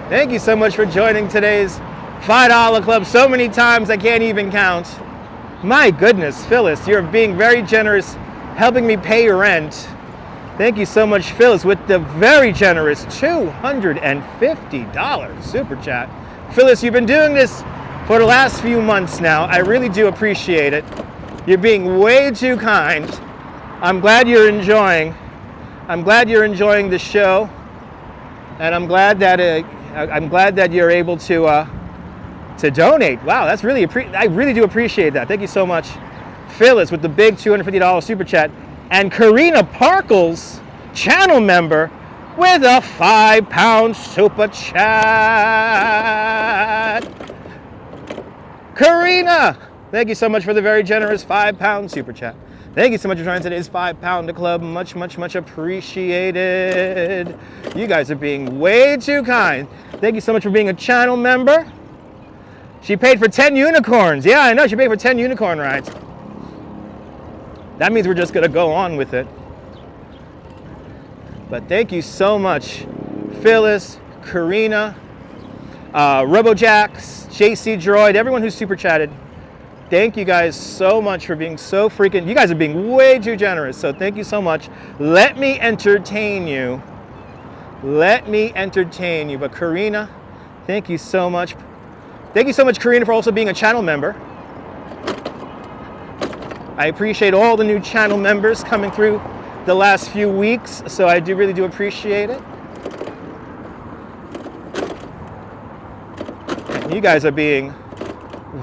Thank you so much for joining today's $5 club so many times I can't even count. My goodness, Phyllis, you're being very generous, helping me pay your rent. Thank you so much, Phyllis, with the very generous $250 super chat. Phyllis, you've been doing this for the last few months now. I really do appreciate it. You're being way too kind. I'm glad you're enjoying. I'm glad you're enjoying the show, and I'm glad that you're able to donate. Wow, that's really I really do appreciate that. Thank you so much, Phyllis, with the big $250 super chat, and Karina Parkles, channel member, with a £5 super chat. Karina, thank you so much for the very generous £5 super chat. Thank you so much for joining today's $5 club. Much, much, much appreciated. You guys are being way too kind. Thank you so much for being a channel member. She paid for 10 unicorns. Yeah, I know, she paid for 10 unicorn rides. That means we're just gonna go on with it. But thank you so much, Phyllis, Karina, RoboJax, JC Droid, everyone who's super chatted. Thank you guys so much for being so freaking, you guys are being way too generous, so thank you so much. Let me entertain you. Let me entertain you. But Karina, thank you so much. Thank you so much, Karina, for also being a channel member. I appreciate all the new channel members coming through the last few weeks, so I really do appreciate it. And you guys are being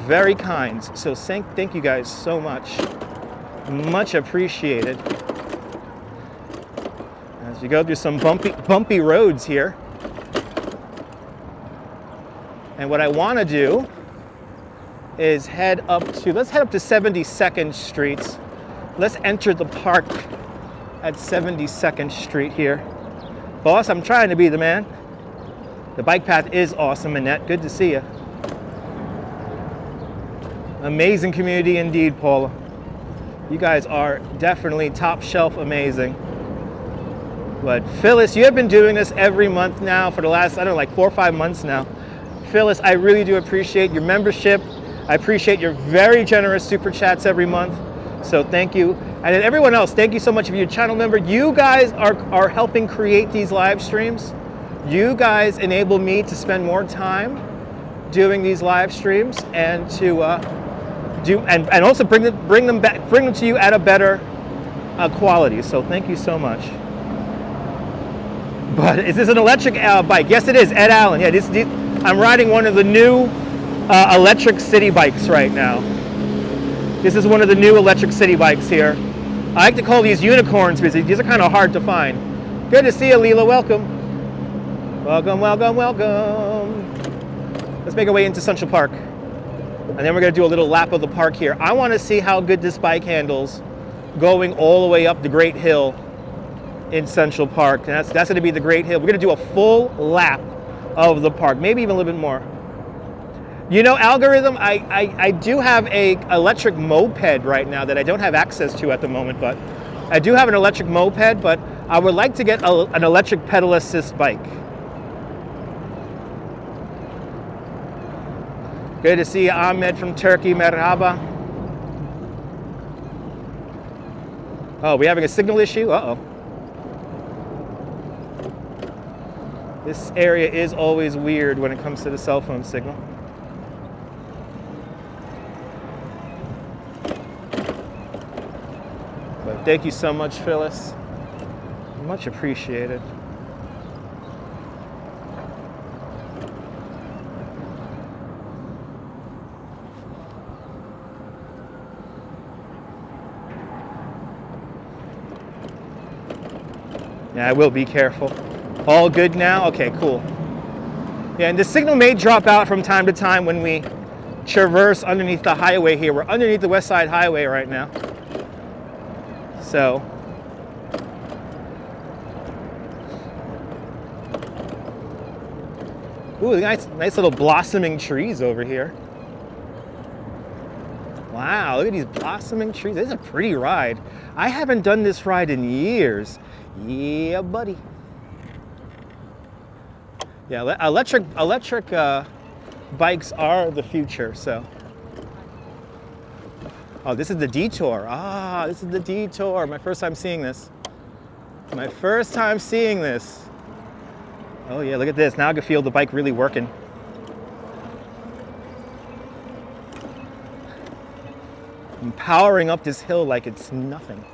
very kind, so thank you guys so much. Much appreciated. As we go through some bumpy roads here. And what I want to do is let's head up to 72nd Street. Let's enter the park at 72nd Street here. Boss, I'm trying to be the man. The bike path is awesome, Annette. Good to see you. Amazing community indeed, Paula. You guys are definitely top shelf amazing. But Phyllis, you have been doing this every month now for the last, I don't know, like 4 or 5 months now. Phyllis, I really do appreciate your membership. I appreciate your very generous super chats every month. So thank you. And then everyone else, thank you so much if you're a channel member. You guys are helping create these live streams. You guys enable me to spend more time doing these live streams and to and also bring them to you at a better quality. So thank you so much. But is this an electric bike? Yes, it is. Ed Allen. Yeah, I'm riding one of the new electric city bikes right now. This is one of the new electric city bikes here. I like to call these unicorns because these are kind of hard to find. Good to see you, Leela. Welcome. Welcome, welcome, welcome. Let's make our way into Central Park. And then we're going to do a little lap of the park here. I want to see how good this bike handles going all the way up the Great Hill in Central Park. And that's going to be the Great Hill. We're going to do a full lap of the park, maybe even a little bit more. You know, Algorithm, I do have a electric moped right now that I don't have access to at the moment, but I do have an electric moped, but I would like to get an electric pedal assist bike. Good to see you, Ahmed from Turkey, merhaba. Oh, we having a signal issue? Uh-oh. This area is always weird when it comes to the cell phone signal. But thank you so much, Phyllis. Much appreciated. Yeah, I will be careful. All good now? Okay, cool. Yeah, and the signal may drop out from time to time when we traverse underneath the highway here. We're underneath the West Side Highway right now. So, ooh, nice little blossoming trees over here. Wow, look at these blossoming trees. This is a pretty ride. I haven't done this ride in years. Yeah, buddy. Yeah, electric bikes are the future, so. Oh, this is the detour. Ah, this is the detour. My first time seeing this. My first time seeing this. Oh yeah, look at this. Now I can feel the bike really working. I'm powering up this hill like it's nothing.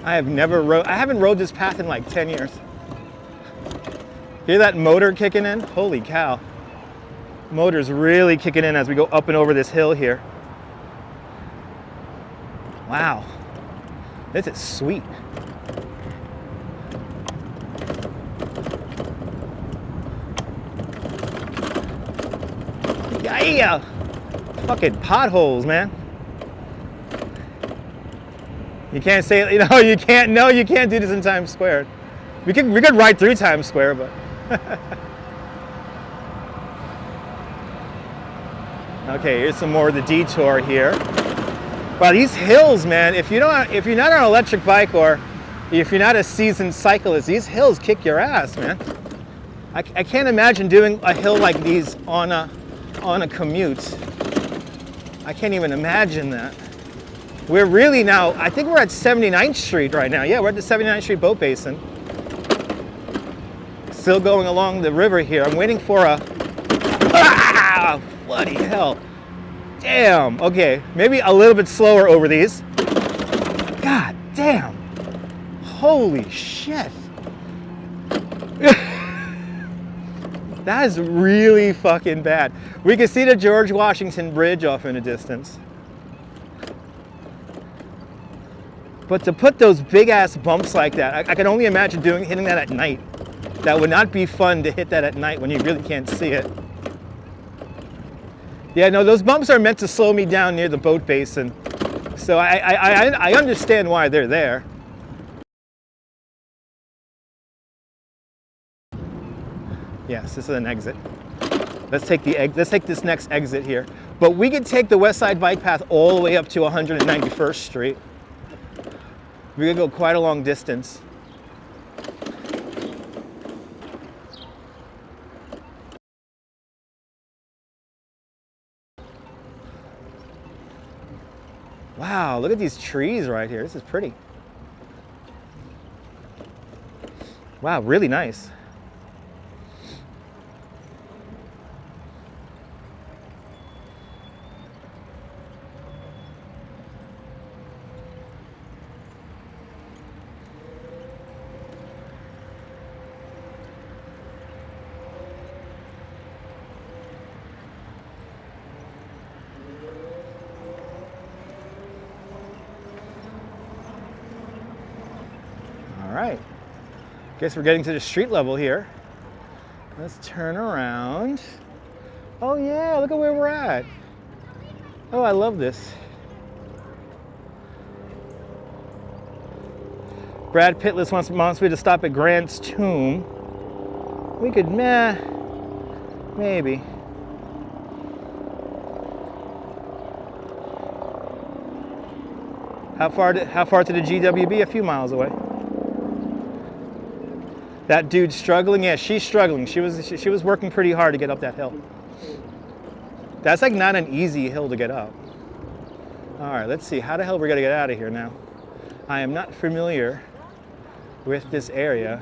I haven't rode this path in like 10 years. Hear that motor kicking in? Holy cow. Motor's really kicking in as we go up and over this hill here. Wow. This is sweet. Yeah. Fucking potholes, man. You can't say, you can't do this in Times Square. We could ride through Times Square, but. Okay, here's some more of the detour here. Wow, these hills, man, if you're not on an electric bike or if you're not a seasoned cyclist, these hills kick your ass, man. I can't imagine doing a hill like these on a commute. I can't even imagine that. We're really now, I think we're at 79th Street right now. Yeah, we're at the 79th Street boat basin. Still going along the river here. I'm waiting for a, bloody hell. Damn, okay, maybe a little bit slower over these. God damn. Holy shit. That is really fucking bad. We can see the George Washington Bridge off in the distance. But to put those big ass bumps like that, I can only imagine hitting that at night. That would not be fun to hit that at night when you really can't see it. Yeah, no, those bumps are meant to slow me down near the boat basin. So I understand why they're there. Yes, this is an exit. Let's take this next exit here. But we could take the West Side bike path all the way up to 191st Street. We could go quite a long distance. Wow, look at these trees right here. This is pretty. Wow, really nice. All right, guess we're getting to the street level here. Let's turn around. Oh yeah, look at where we're at. Oh, I love this. Brad Pitless wants me to stop at Grant's tomb. We could, maybe. How far to the GWB? A few miles away. That dude's struggling. Yeah, she's struggling. She was working pretty hard to get up that hill. That's like not an easy hill to get up. All right, let's see. How the hell we're gonna get out of here now? I am not familiar with this area.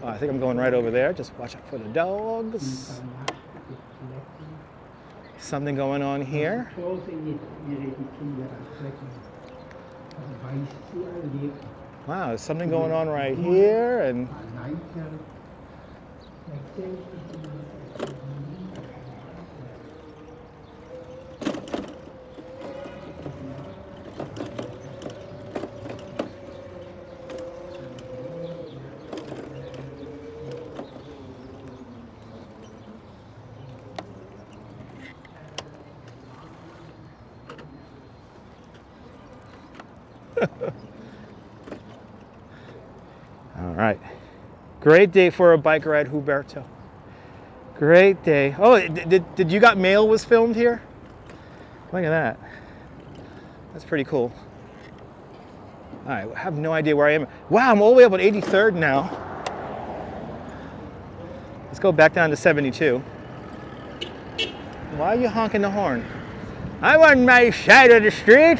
Oh, I think I'm going right over there. Just watch out for the dogs. Something going on here. Wow, there's something going on right here, and All right. Great day for a bike ride, Huberto. Great day. Oh, did you got mail was filmed here? Look at that. That's pretty cool. All right, I have no idea where I am. Wow, I'm all the way up on 83rd now. Let's go back down to 72. Why are you honking the horn? I'm on my side of the street.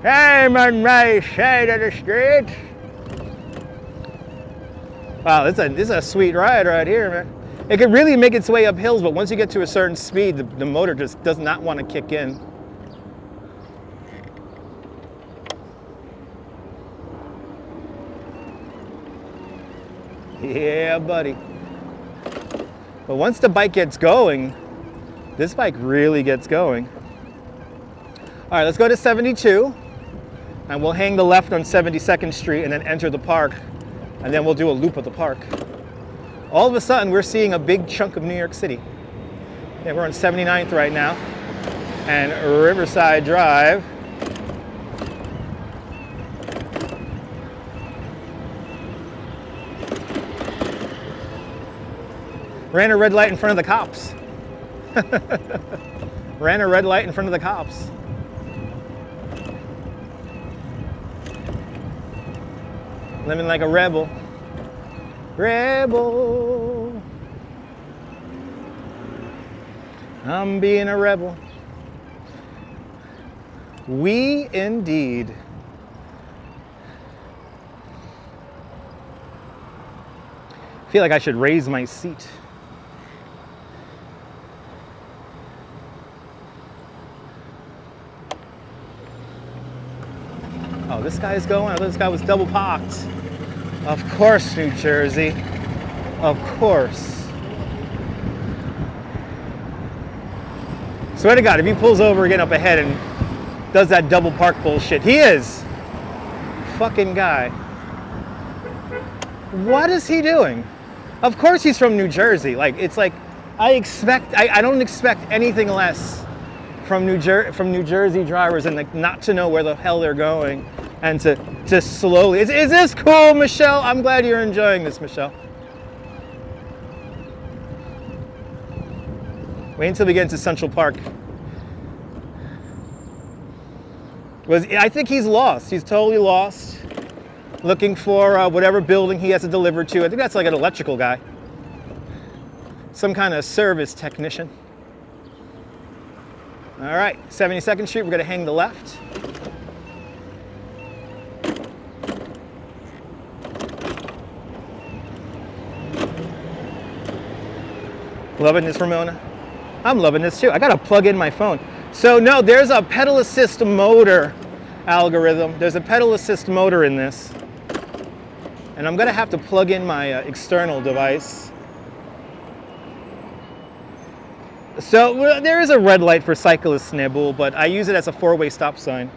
I'm on my side of the street. Wow, this is a sweet ride right here, man. It could really make its way up hills, but once you get to a certain speed, the motor just does not want to kick in. Yeah, buddy. But once the bike gets going, this bike really gets going. All right, let's go to 72, and we'll hang the left on 72nd Street and then enter the park, and then we'll do a loop of the park. All of a sudden, we're seeing a big chunk of New York City. Yeah, we're on 79th right now, and Riverside Drive. Ran a red light in front of the cops. Ran a red light in front of the cops. Living like a rebel. Rebel. I'm being a rebel. We indeed. I feel like I should raise my seat. Oh, this guy's going? I thought this guy was double parked. Of course, New Jersey. Of course. Swear to God, if he pulls over again up ahead and does that double park bullshit, he is. Fucking guy. What is he doing? Of course he's from New Jersey. Like, it's like, I don't expect anything less from New Jersey drivers, and like not to know where the hell they're going, and to slowly. Is this cool, Michelle? I'm glad you're enjoying this, Michelle. Wait until we get into Central Park. I think he's lost. He's totally lost. Looking for whatever building he has to deliver to. I think that's like an electrical guy. Some kind of service technician. All right, 72nd Street, we're gonna hang the left. Loving this, Ramona? I'm loving this too. I gotta plug in my phone. So no, there's a pedal assist motor algorithm. There's a pedal assist motor in this. And I'm gonna have to plug in my external device. So there is a red light for cyclists, Nibble, but I use it as a four-way stop sign.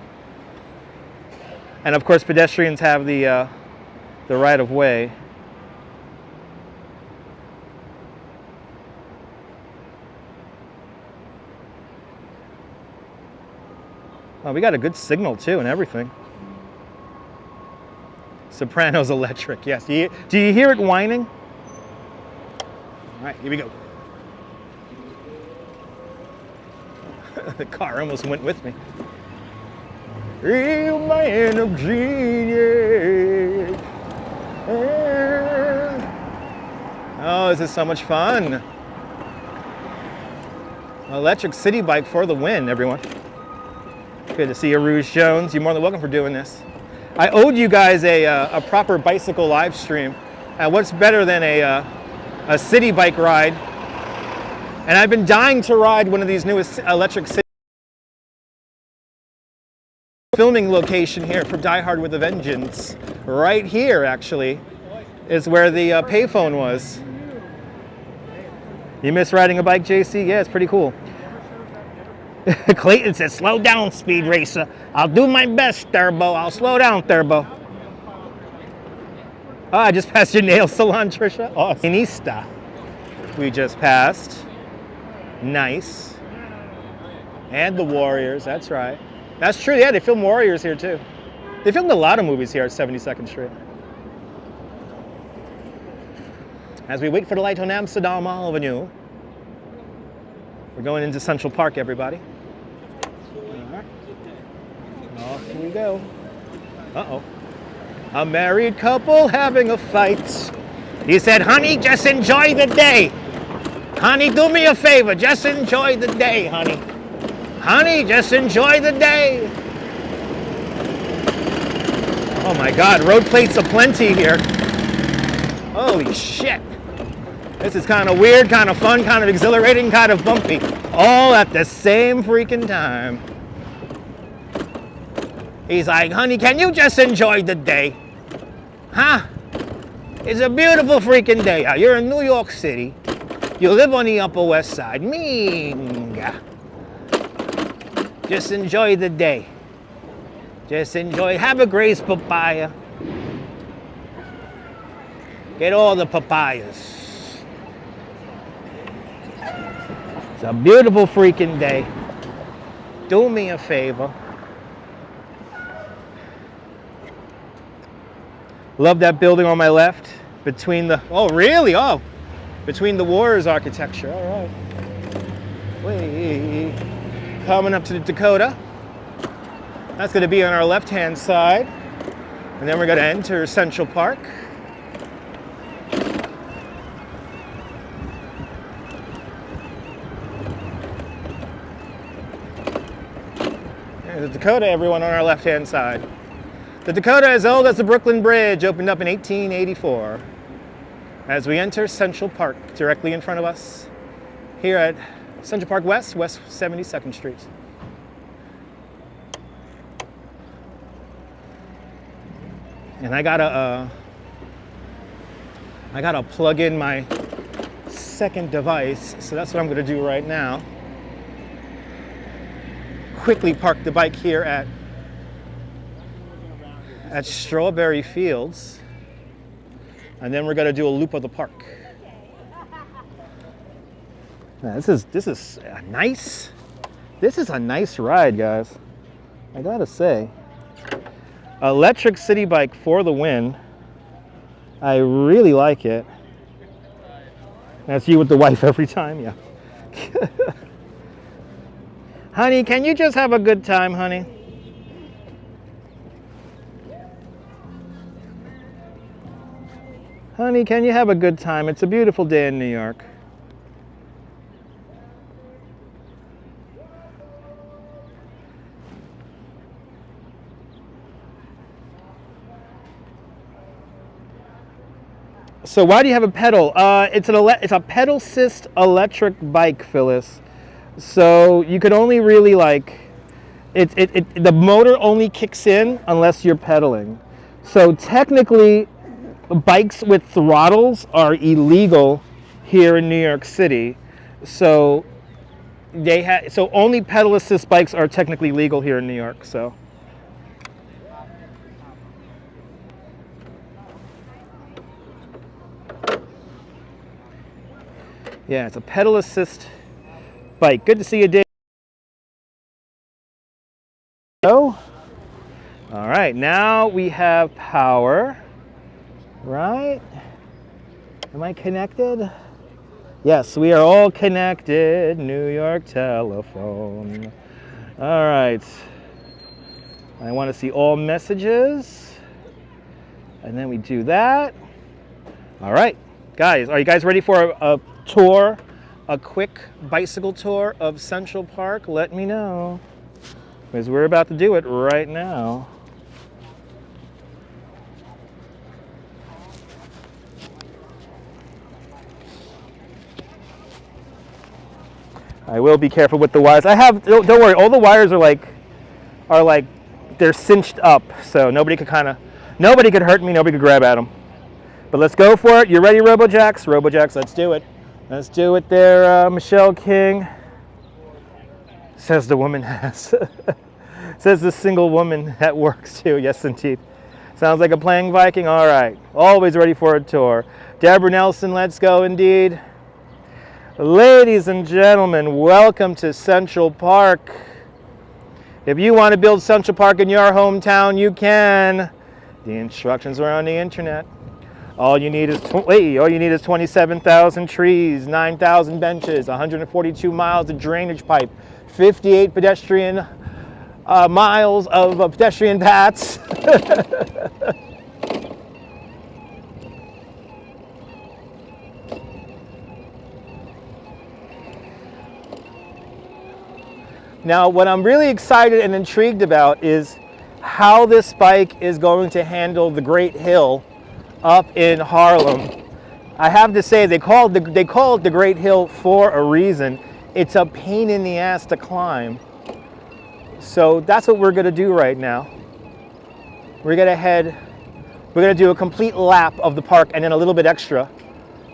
And of course, pedestrians have the right of way. Oh, we got a good signal too and everything. Sopranos electric, yes. Do you hear it whining? All right, here we go. The car almost went with me. Real man of genius. Oh, this is so much fun. Electric city bike for the win, everyone. Good to see you, Rouge Jones. You're more than welcome for doing this. I owed you guys a proper bicycle live stream. And what's better than a city bike ride? And I've been dying to ride one of these newest electric city filming location here for Die Hard with a Vengeance. Right here, actually. is where the payphone was. You miss riding a bike, JC? Yeah, it's pretty cool. Clayton says, slow down, Speed Racer. I'll do my best, Turbo. I'll slow down, Turbo. Oh, I just passed your nail salon, Trisha. Awesome. Inista. We just passed. Nice. And the Warriors, that's right. That's true, yeah, they filmed Warriors here too. They filmed a lot of movies here at 72nd Street. As we wait for the light on Amsterdam Avenue, we're going into Central Park, everybody. Off we go. Uh-oh. A married couple having a fight. He said, honey, just enjoy the day. Honey, do me a favor, just enjoy the day, honey. Honey, just enjoy the day. Oh my God, road plates aplenty here. Holy shit. This is kind of weird, kind of fun, kind of exhilarating, kind of bumpy. All at the same freaking time. He's like, honey, can you just enjoy the day? Huh? It's a beautiful freaking day. You're in New York City. You live on the Upper West Side. Minga. Just enjoy the day. Just enjoy. Have a grace papaya. Get all the papayas. It's a beautiful freaking day. Do me a favor. Love that building on my left. Between the, oh really? Oh, between the Warriors architecture. All right. Wait. Coming up to the Dakota. That's going to be on our left-hand side. And then we're going to enter Central Park. There's the Dakota, everyone, on our left-hand side. The Dakota, as old as the Brooklyn Bridge, opened up in 1884. As we enter Central Park, directly in front of us, here at Central Park West, West 72nd Street. And I gotta plug in my second device, so that's what I'm gonna do right now. Quickly park the bike here at Strawberry Fields, and then we're gonna do a loop of the park. Now, this is a nice. This is a nice ride, guys. I gotta say, electric city bike for the win. I really like it. That's you with the wife every time, yeah. Honey, can you just have a good time, honey? Honey, can you have a good time? It's a beautiful day in New York. So why do you have a pedal? It's a pedal assist electric bike, Phyllis. So you could only really the motor only kicks in unless you're pedaling. So technically, bikes with throttles are illegal here in New York City. So only pedal assist bikes are technically legal here in New York. So. Yeah, it's a pedal assist bike. Good to see you, Dave. All right, now we have power, right? Am I connected? Yes, we are all connected. New York telephone. All right. I want to see all messages. And then we do that. All right, guys, are you guys ready for a tour, a quick bicycle tour of Central Park? Let me know, because we're about to do it right now. I will be careful with the wires. Don't worry, all the wires are like they're cinched up, so nobody could hurt me, nobody could grab at them. But let's go for it. You ready, RoboJacks? RoboJacks, let's do it. Let's do it there, Michelle King. Says the woman has. Says the single woman that works too. Yes, indeed. Sounds like a playing Viking. All right. Always ready for a tour. Deborah Nelson, let's go indeed. Ladies and gentlemen, welcome to Central Park. If you want to build Central Park in your hometown, you can. The instructions are on the internet. All you need is 27,000 trees, 9,000 benches, 142 miles of drainage pipe, 58 pedestrian miles of pedestrian paths. Now, what I'm really excited and intrigued about is how this bike is going to handle the Great Hill up in Harlem. I have to say, they call it the Great Hill for a reason. It's a pain in the ass to climb. So that's what we're going to do right now. We're going to do a complete lap of the park and then a little bit extra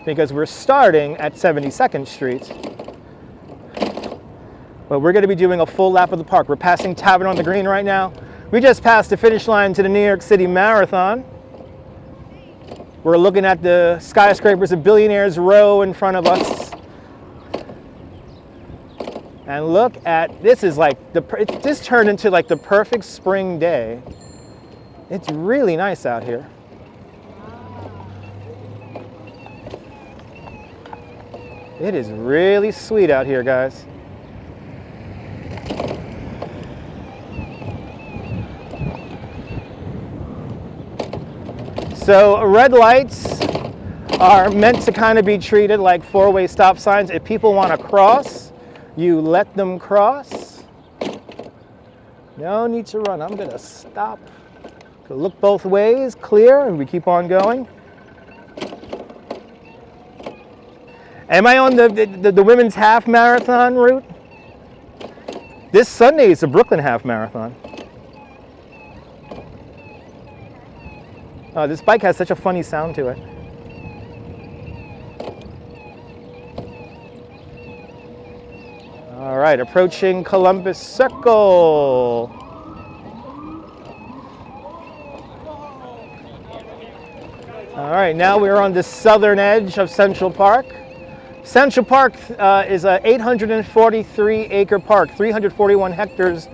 because we're starting at 72nd Street. But we're going to be doing a full lap of the park. We're passing Tavern on the Green right now. We just passed the finish line to the New York City Marathon. We're looking at the skyscrapers of Billionaires Row in front of us. And look at, this is like, it just turned into like the perfect spring day. It's really nice out here. It is really sweet out here, guys. So red lights are meant to kind of be treated like four-way stop signs. If people want to cross, you let them cross. No need to run. I'm going to stop. Look both ways, clear, and we keep on going. Am I on the women's half marathon route? This Sunday is the Brooklyn half marathon. Oh, this bike has such a funny sound to it. All right, approaching Columbus Circle. All right, now we're on the southern edge of Central Park. Central Park is an 843-acre park, 341 hectares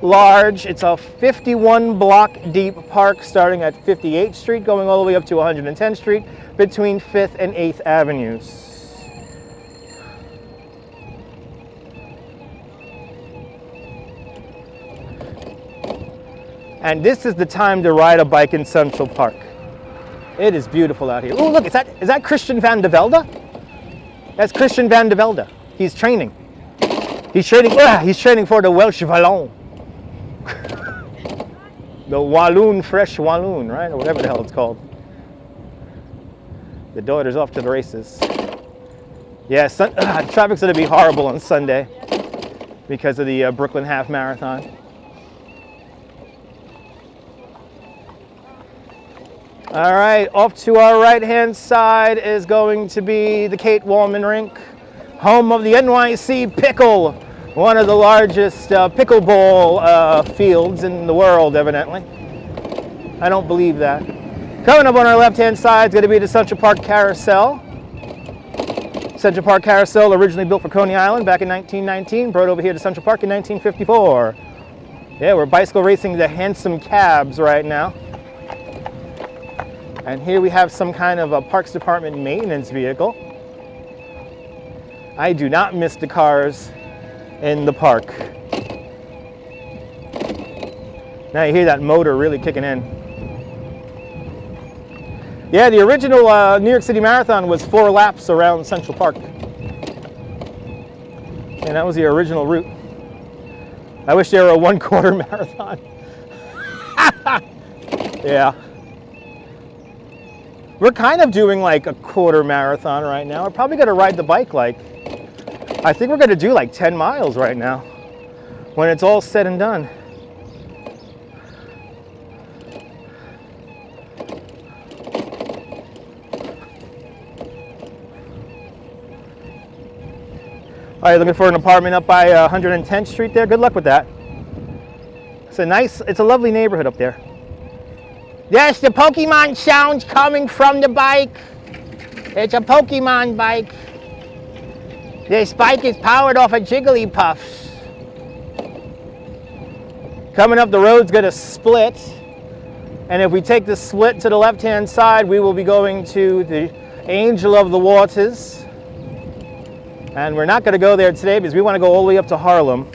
large. It's a 51-block deep park starting at 58th Street, going all the way up to 110th Street, between 5th and 8th Avenues. And this is the time to ride a bike in Central Park. It is beautiful out here. Oh, look, is that Christian van de Velde? That's Christian van de Velde. He's training. He's training for the Welsh Wallon. The Walloon, fresh Walloon, right? Or whatever the hell it's called. The daughter's off to the races. Yeah, traffic's going to be horrible on Sunday because of the Brooklyn Half Marathon. All right, off to our right-hand side is going to be the Kate Wallman Rink, home of the NYC Pickle, one of the largest pickleball fields in the world, evidently. I don't believe that. Coming up on our left-hand side is going to be the Central Park Carousel. Central Park Carousel, originally built for Coney Island back in 1919, brought over here to Central Park in 1954. Yeah, we're bicycle racing the handsome cabs right now. And here we have some kind of a Parks Department maintenance vehicle. I do not miss the cars in the park. Now you hear that motor really kicking in. Yeah, the original New York City Marathon was 4 laps around Central Park. And that was the original route. I wish there were a 1/4 marathon. Yeah. We're kind of doing like a 1/4 marathon right now. We're probably gonna ride the bike I think we're gonna do like 10 miles right now when it's all said and done. Are you looking for an apartment up by 110th Street there? Good luck with that. It's a lovely neighborhood up there. Yes, the Pokemon sound's coming from the bike. It's a Pokemon bike. This bike is powered off of Jigglypuffs. Coming up, the road's gonna split. And if we take the split to the left-hand side, we will be going to the Angel of the Waters. And we're not gonna go there today because we wanna go all the way up to Harlem.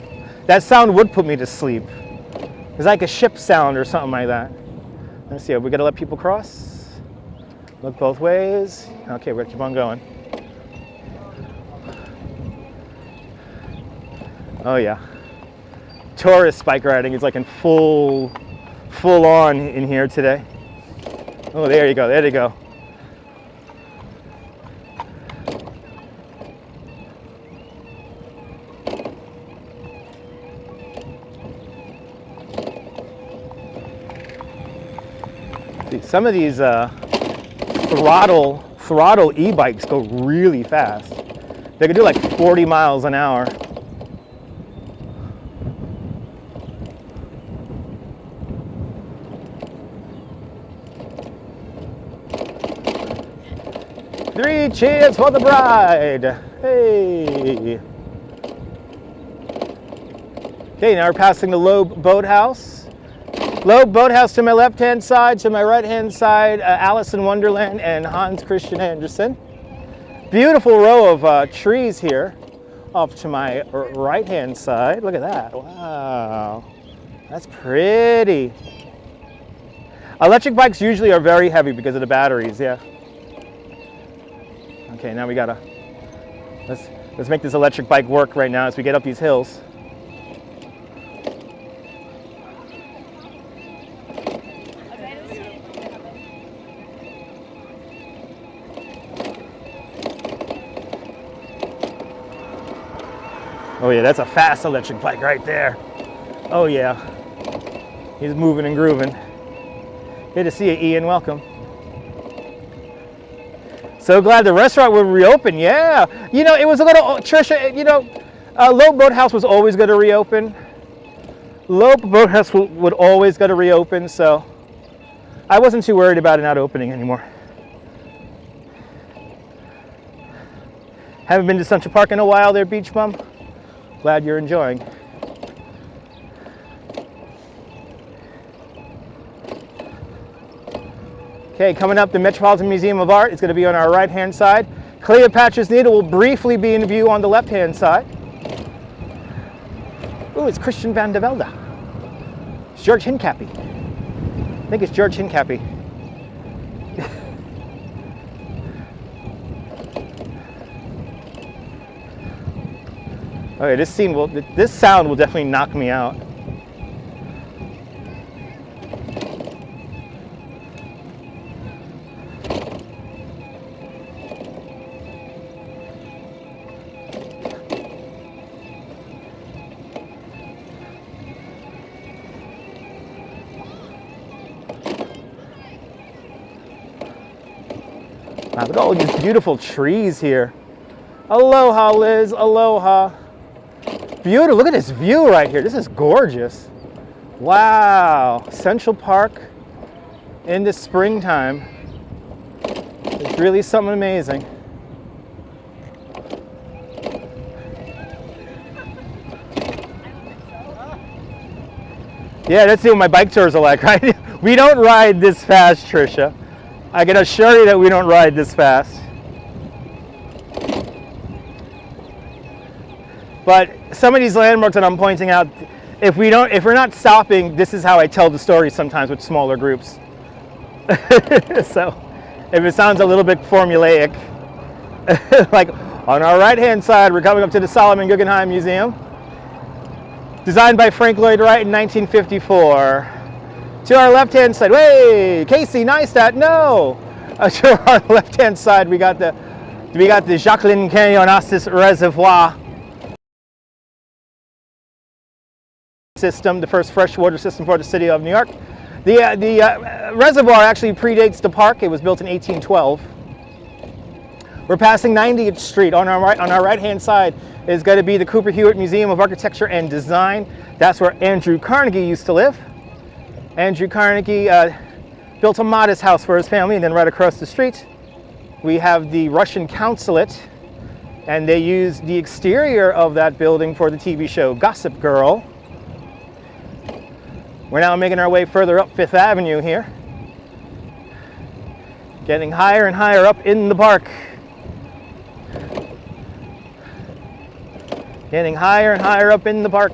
That sound would put me to sleep. It's like a ship sound or something like that. Let's see, we gotta let people cross. Look both ways. Okay, we're gonna keep on going. Oh yeah. Tourist bike riding is like in full on in here today. Oh, there you go, there you go. Some of these throttle e-bikes go really fast. They can do like 40 miles an hour. Three cheers for the bride. Hey. Okay, now we're passing the Loeb Boathouse. Loeb Boathouse to my left-hand side, to my right-hand side, Alice in Wonderland and Hans Christian Andersen. Beautiful row of trees here off to my right-hand side. Look at that, wow. That's pretty. Electric bikes usually are very heavy because of the batteries, yeah. Okay, now we gotta, let's make this electric bike work right now as we get up these hills. Oh yeah, that's a fast electric bike right there. Oh yeah, he's moving and grooving. Good to see you, Ian, welcome. So glad the restaurant would reopen, yeah. You know, it was a little, Trisha, you know, Loeb Boathouse was always going to reopen. Loeb Boathouse would always going to reopen, so I wasn't too worried about it not opening anymore. Haven't been to Central Park in a while there, Beach Bum. Glad you're enjoying. Okay, coming up, the Metropolitan Museum of Art is going to be on our right-hand side. Cleopatra's Needle will briefly be in view on the left-hand side. Ooh, it's Christian van der Velde. It's George Hincapie. I think it's George Hincapie. Okay, this sound will definitely knock me out. Wow, look at all these beautiful trees here. Aloha, Liz, aloha. Beautiful, look at this view right here. This is gorgeous. Wow, Central Park in the springtime. It's really something amazing. Yeah, let's see what my bike tours are like, right? We don't ride this fast, Trisha. I can assure you that we don't ride this fast. But some of these landmarks that I'm pointing out, if we're not stopping, this is how I tell the story sometimes with smaller groups. So if it sounds a little bit formulaic, like on our right-hand side, we're coming up to the Solomon Guggenheim Museum, designed by Frank Lloyd Wright in 1954. To our left-hand side, hey, Casey Neistat, no. To our left-hand side, we got the Jacqueline Canyonasis Reservoir system, the first freshwater system for the city of New York. The reservoir actually predates the park. It was built in 1812. We're passing 90th Street on our right-hand side. is going to be the Cooper Hewitt Museum of Architecture and Design. That's where Andrew Carnegie used to live. Andrew Carnegie built a modest house for his family, and then right across the street we have the Russian consulate, and they used the exterior of that building for the TV show Gossip Girl. We're now making our way further up Fifth Avenue here, getting higher and higher up in the park. Getting higher and higher up in the park.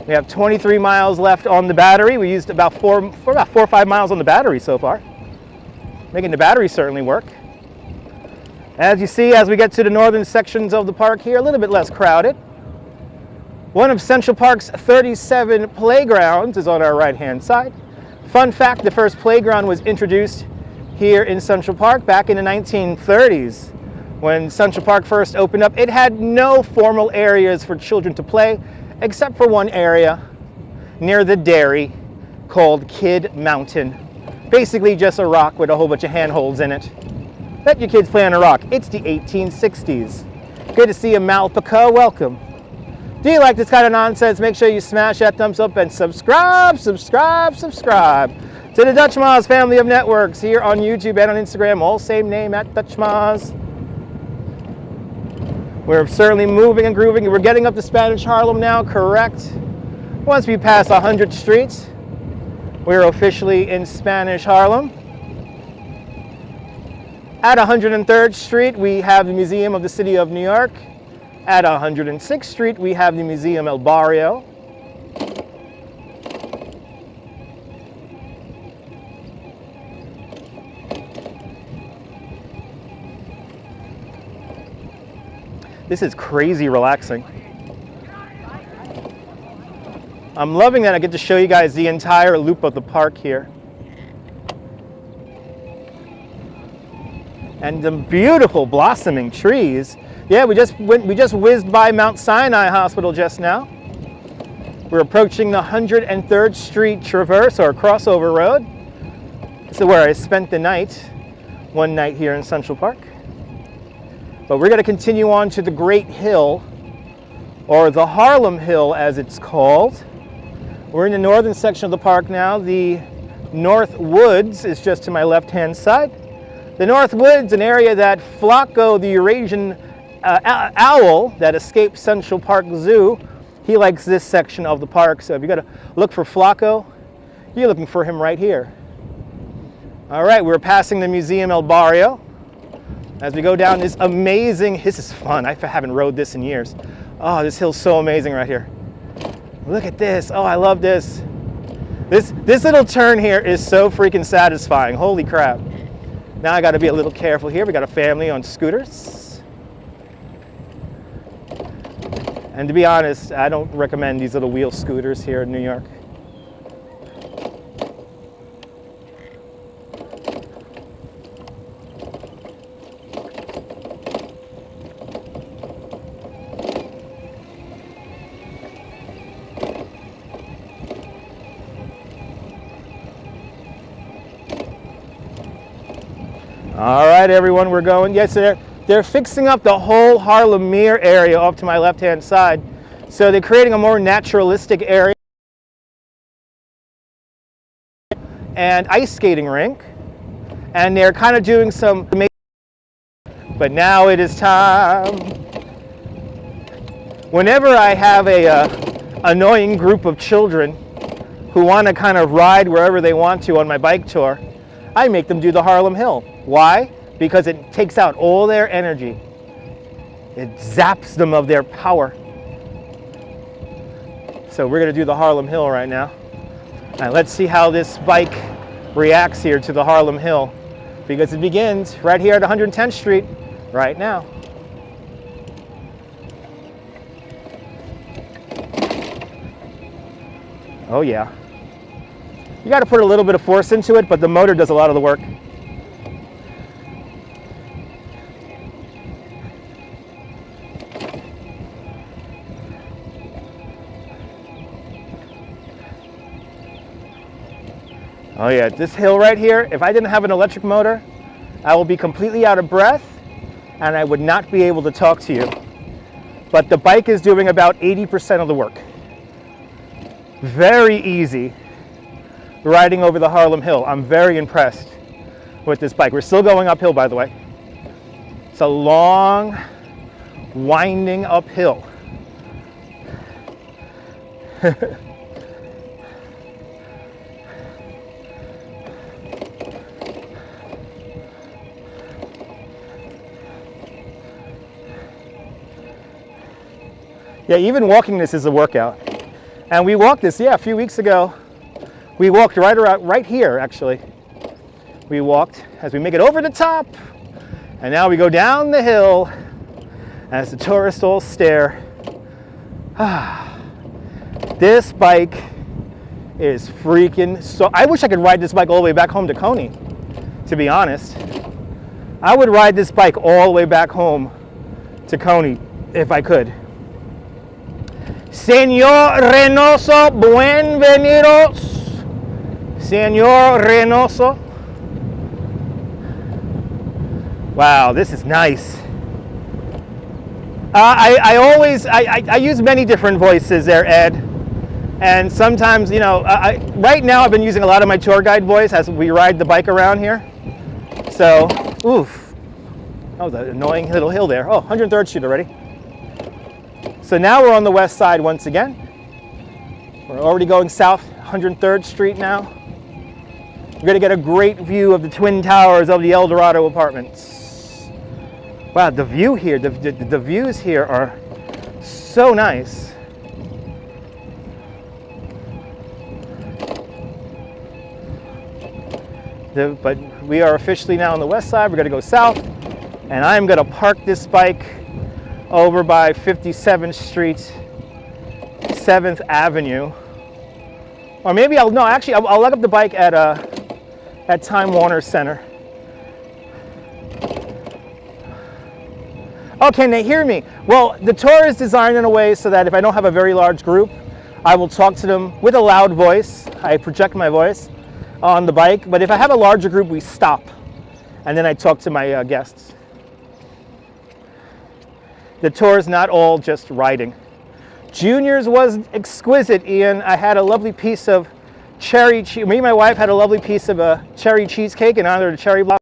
We have 23 miles left on the battery. We used about 4 or 5 miles on the battery so far, making the battery certainly work. As you see, as we get to the northern sections of the park here, a little bit less crowded. One of Central Park's 37 playgrounds is on our right-hand side. Fun fact, the first playground was introduced here in Central Park back in the 1930s. When Central Park first opened up, it had no formal areas for children to play, except for one area near the dairy called Kid Mountain. Basically just a rock with a whole bunch of handholds in it. Let your kids play on a rock. It's the 1860s. Good to see you, Malpica. Welcome. Do you like this kind of nonsense? Make sure you smash that thumbs up and subscribe to the Dutch Moz family of networks here on YouTube and on Instagram, all same name at Dutch Moz. We're certainly moving and grooving. We're getting up to Spanish Harlem now, correct? Once we pass 100th Street, we're officially in Spanish Harlem. At 103rd Street, we have the Museum of the City of New York. At 106th Street, we have the Museum El Barrio. This is crazy relaxing. I'm loving that I get to show you guys the entire loop of the park here. And the beautiful blossoming trees. Yeah, we just whizzed by Mount Sinai Hospital just now. We're approaching the 103rd Street Traverse, or crossover road. This is where I spent the night, one night here in Central Park. But we're going to continue on to the Great Hill, or the Harlem Hill as it's called. We're in the northern section of the park now. The North Woods is just to my left-hand side. The North Woods, an area that Flacco, the Eurasian owl that escaped Central Park Zoo, he likes this section of the park. So if you got to look for Flacco, you're looking for him right here. All right, we're passing the Museum El Barrio. As we go down this amazing, this is fun. I haven't rode this in years. Oh, this hill's so amazing right here. Look at this. Oh, I love this. This little turn here is so freaking satisfying. Holy crap. Now I got to be a little careful here. We got a family on scooters. And to be honest, I don't recommend these little wheel scooters here in New York. All right, everyone, we're going. Yes, they're fixing up the whole Harlem Mere area off to my left-hand side. So they're creating a more naturalistic area and ice skating rink. And they're kind of doing some, but now it is time. Whenever I have a annoying group of children who want to kind of ride wherever they want to on my bike tour, I make them do the Harlem Hill. Why? Because it takes out all their energy. It zaps them of their power. So we're going to do the Harlem Hill right now. And let's see how this bike reacts here to the Harlem Hill, because it begins right here at 110th Street right now. Oh yeah. You got to put a little bit of force into it, but the motor does a lot of the work. Oh yeah, this hill right here, if I didn't have an electric motor, I will be completely out of breath and I would not be able to talk to you. But the bike is doing about 80% of the work. Very easy riding over the Harlem Hill. I'm very impressed with this bike. We're still going uphill, by the way. It's a long, winding uphill. Yeah, even walking this is a workout. And we walked this, yeah, a few weeks ago. We walked right around, right here, actually. We walked as we make it over the top. And now we go down the hill as the tourists all stare. This bike is freaking so... I wish I could ride this bike all the way back home to Coney, to be honest. I would ride this bike all the way back home to Coney if I could. Señor Reynoso, bienvenidos. Señor Reynoso. Wow, this is nice. I use many different voices there, Ed. And sometimes, you know, right now I've been using a lot of my tour guide voice as we ride the bike around here. So, oof. That was an annoying little hill there. Oh, 103rd Street already. So now we're on the west side once again. We're already going south 103rd Street now. We're going to get a great view of the Twin Towers of the El Dorado apartments. Wow, the view here, the views here are so nice. But we are officially now on the west side. We're going to go south, and I'm going to park this bike over by 57th Street, 7th Avenue. Or maybe I'll look up the bike at Time Warner Center. Oh, can they hear me? Well, the tour is designed in a way so that if I don't have a very large group, I will talk to them with a loud voice. I project my voice on the bike, but if I have a larger group, we stop, and then I talk to my guests. The tour is not all just riding. Junior's was exquisite, Ian. I had a lovely piece of cherry cheese. Me and my wife had a lovely piece of a cherry cheesecake in honor of the cherry blossom.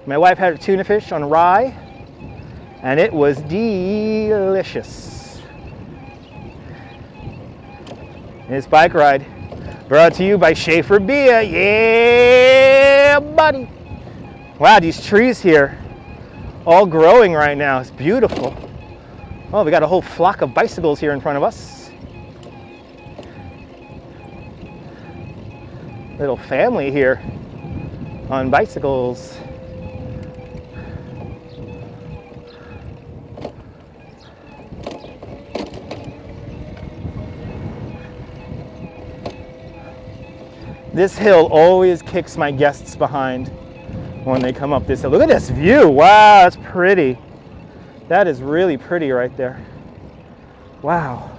My wife had a tuna fish on rye, and it was delicious. This bike ride brought to you by Schaefer Beer. Yeah, buddy. Wow, these trees here all growing right now. It's beautiful. Oh, we got a whole flock of bicycles here in front of us. Little family here on bicycles. This hill always kicks my guests behind when they come up this hill. Look at this view. Wow, that's pretty. That is really pretty right there. Wow.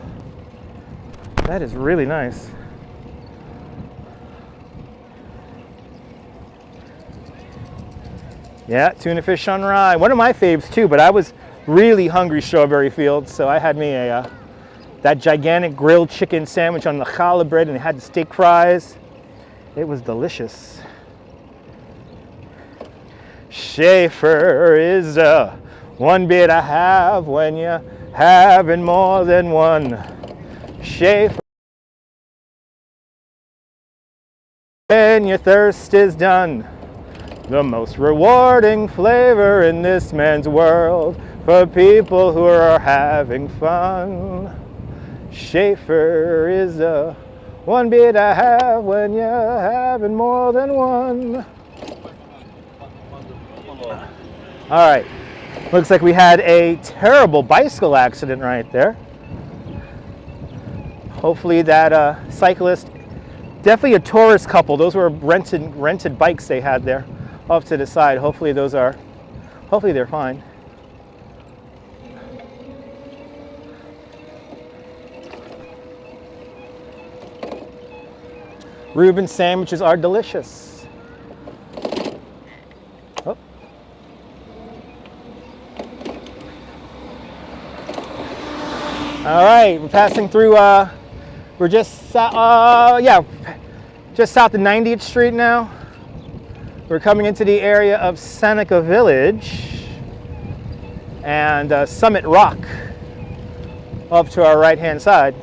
That is really nice. Yeah, tuna fish on rye. One of my faves too, but I was really hungry strawberry fields, so I had me that gigantic grilled chicken sandwich on the challah bread, and it had the steak fries. It was delicious. Schaefer is the one bit I have when you're having more than one. Schaefer. When your thirst is done. The most rewarding flavor in this man's world for people who are having fun. Schaefer is the one bit I have when you're having more than one. All right, looks like we had a terrible bicycle accident right there. Hopefully that cyclist, definitely a tourist couple. Those were rented bikes they had there off to the side. Hopefully they're fine. Reuben sandwiches are delicious. Oh. All right, we're passing through, we're just, just south of 90th Street now. We're coming into the area of Seneca Village and Summit Rock off to our right-hand side.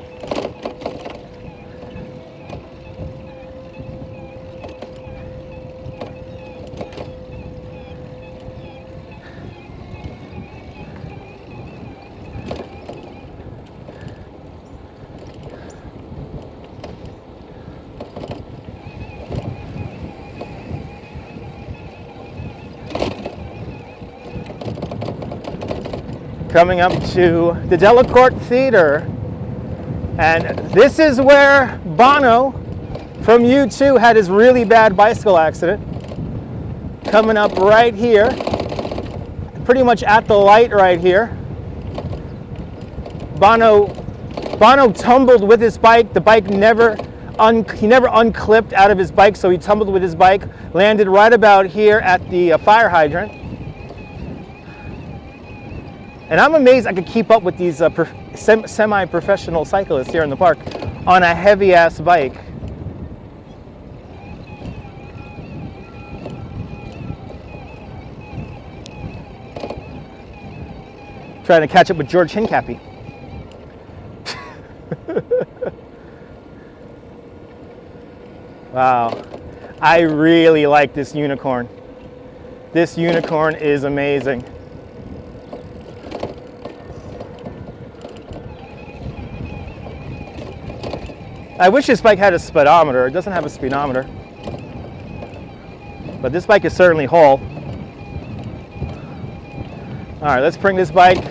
Coming up to the Delacorte Theater, and this is where Bono from U2 had his really bad bicycle accident. Coming up right here, pretty much at the light right here. Bono tumbled with his bike. The bike he never unclipped out of his bike, so he tumbled with his bike, landed right about here at the fire hydrant. And I'm amazed I could keep up with these semi-professional cyclists here in the park on a heavy-ass bike. Trying to catch up with George Hincapie. Wow, I really like this unicorn. This unicorn is amazing. I wish this bike had a speedometer. It doesn't have a speedometer. But this bike is certainly whole. All right, let's bring this bike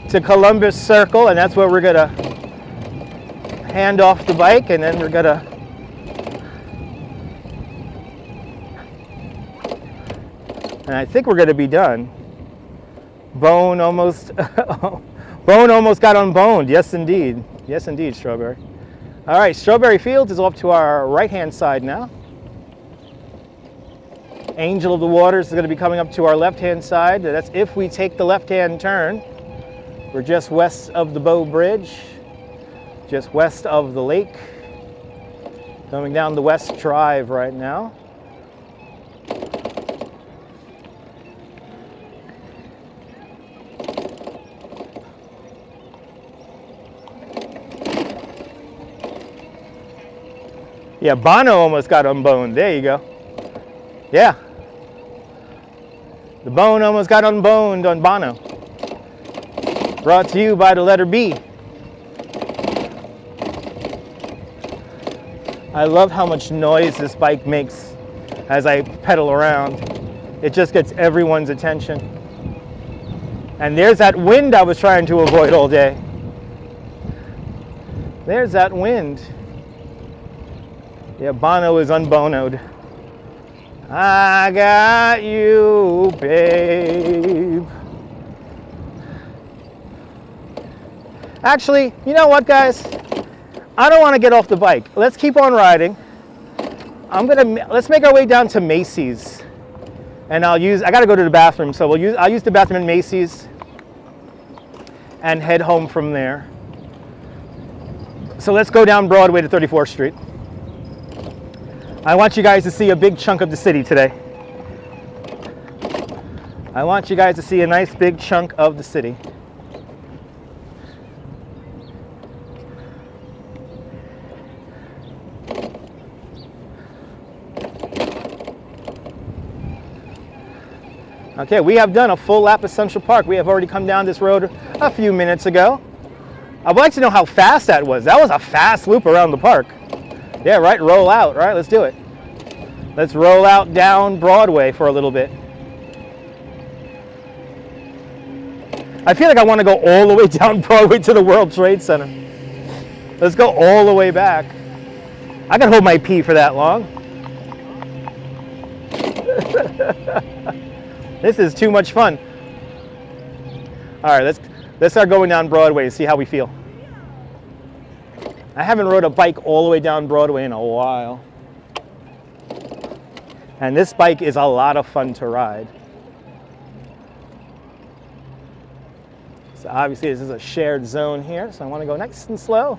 to Columbus Circle, and that's where we're gonna hand off the bike, and then we're gonna and I think we're gonna be done. Bone almost Bone almost got unboned. Yes indeed. Yes indeed, Strawberry. All right, Strawberry Fields is off to our right-hand side now. Angel of the Waters is going to be coming up to our left-hand side. That's if we take the left-hand turn. We're just west of the Bow Bridge, just west of the lake. Coming down the West Drive right now. Yeah, Bono almost got unboned. There you go. Yeah. The bone almost got unboned on Bono. Brought to you by the letter B. I love how much noise this bike makes as I pedal around. It just gets everyone's attention. And there's that wind I was trying to avoid all day. There's that wind. Yeah, Bono is unbonoed. I got you, babe. Actually, you know what, guys? I don't want to get off the bike. Let's keep on riding. Let's make our way down to Macy's. And I got to go to the bathroom, so I'll use the bathroom in Macy's and head home from there. So let's go down Broadway to 34th Street. I want you guys to see a big chunk of the city today. I want you guys to see a nice big chunk of the city. Okay, we have done a full lap of Central Park. We have already come down this road a few minutes ago. I'd like to know how fast that was. That was a fast loop around the park. Yeah, right, roll out, right? Let's do it. Let's roll out down Broadway for a little bit. I feel like I want to go all the way down Broadway to the World Trade Center. Let's go all the way back. I can hold my pee for that long. This is too much fun. All right, let's start going down Broadway and see how we feel. I haven't rode a bike all the way down Broadway in a while. And this bike is a lot of fun to ride. So obviously this is a shared zone here, so I want to go nice and slow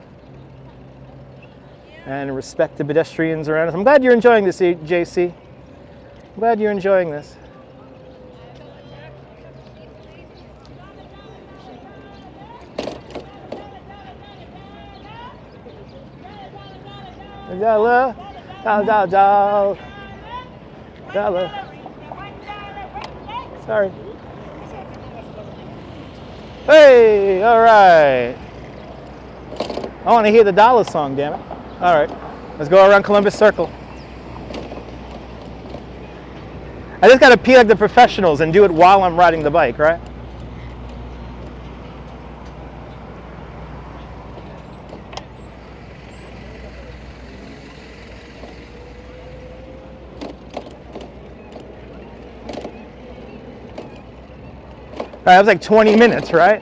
and respect the pedestrians around us. I'm glad you're enjoying this, JC. I'm glad you're enjoying this. Dollar, dollar, dollar, dollar. Sorry. Hey, all right. I want to hear the dollar song, damn it. All right, let's go around Columbus Circle. I just got to pee like the professionals and do it while I'm riding the bike, right? All right, that was like 20 minutes, right?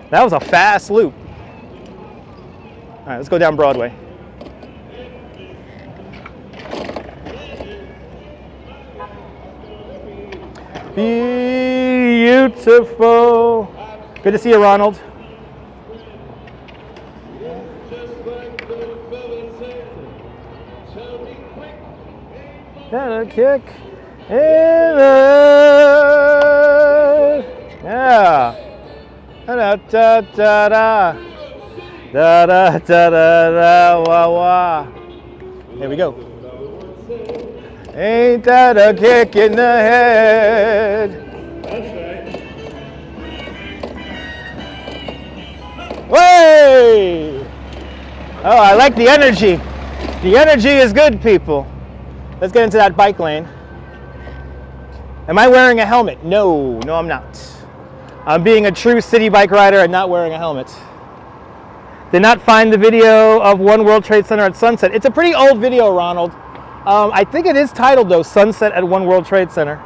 That was a fast loop. All right, let's go down Broadway. Beautiful. Good to see you, Ronald. Got a kick in the... Yeah. Da da da da da da da da wah wah. There we go. Ain't that a kick in the head? Way! Oh, I like the energy. The energy is good, people. Let's get into that bike lane. Am I wearing a helmet? No, no, I'm not. I'm being a true city bike rider and not wearing a helmet. Did not find the video of One World Trade Center at sunset. It's a pretty old video, Ronald. I think it is titled, though, Sunset at One World Trade Center.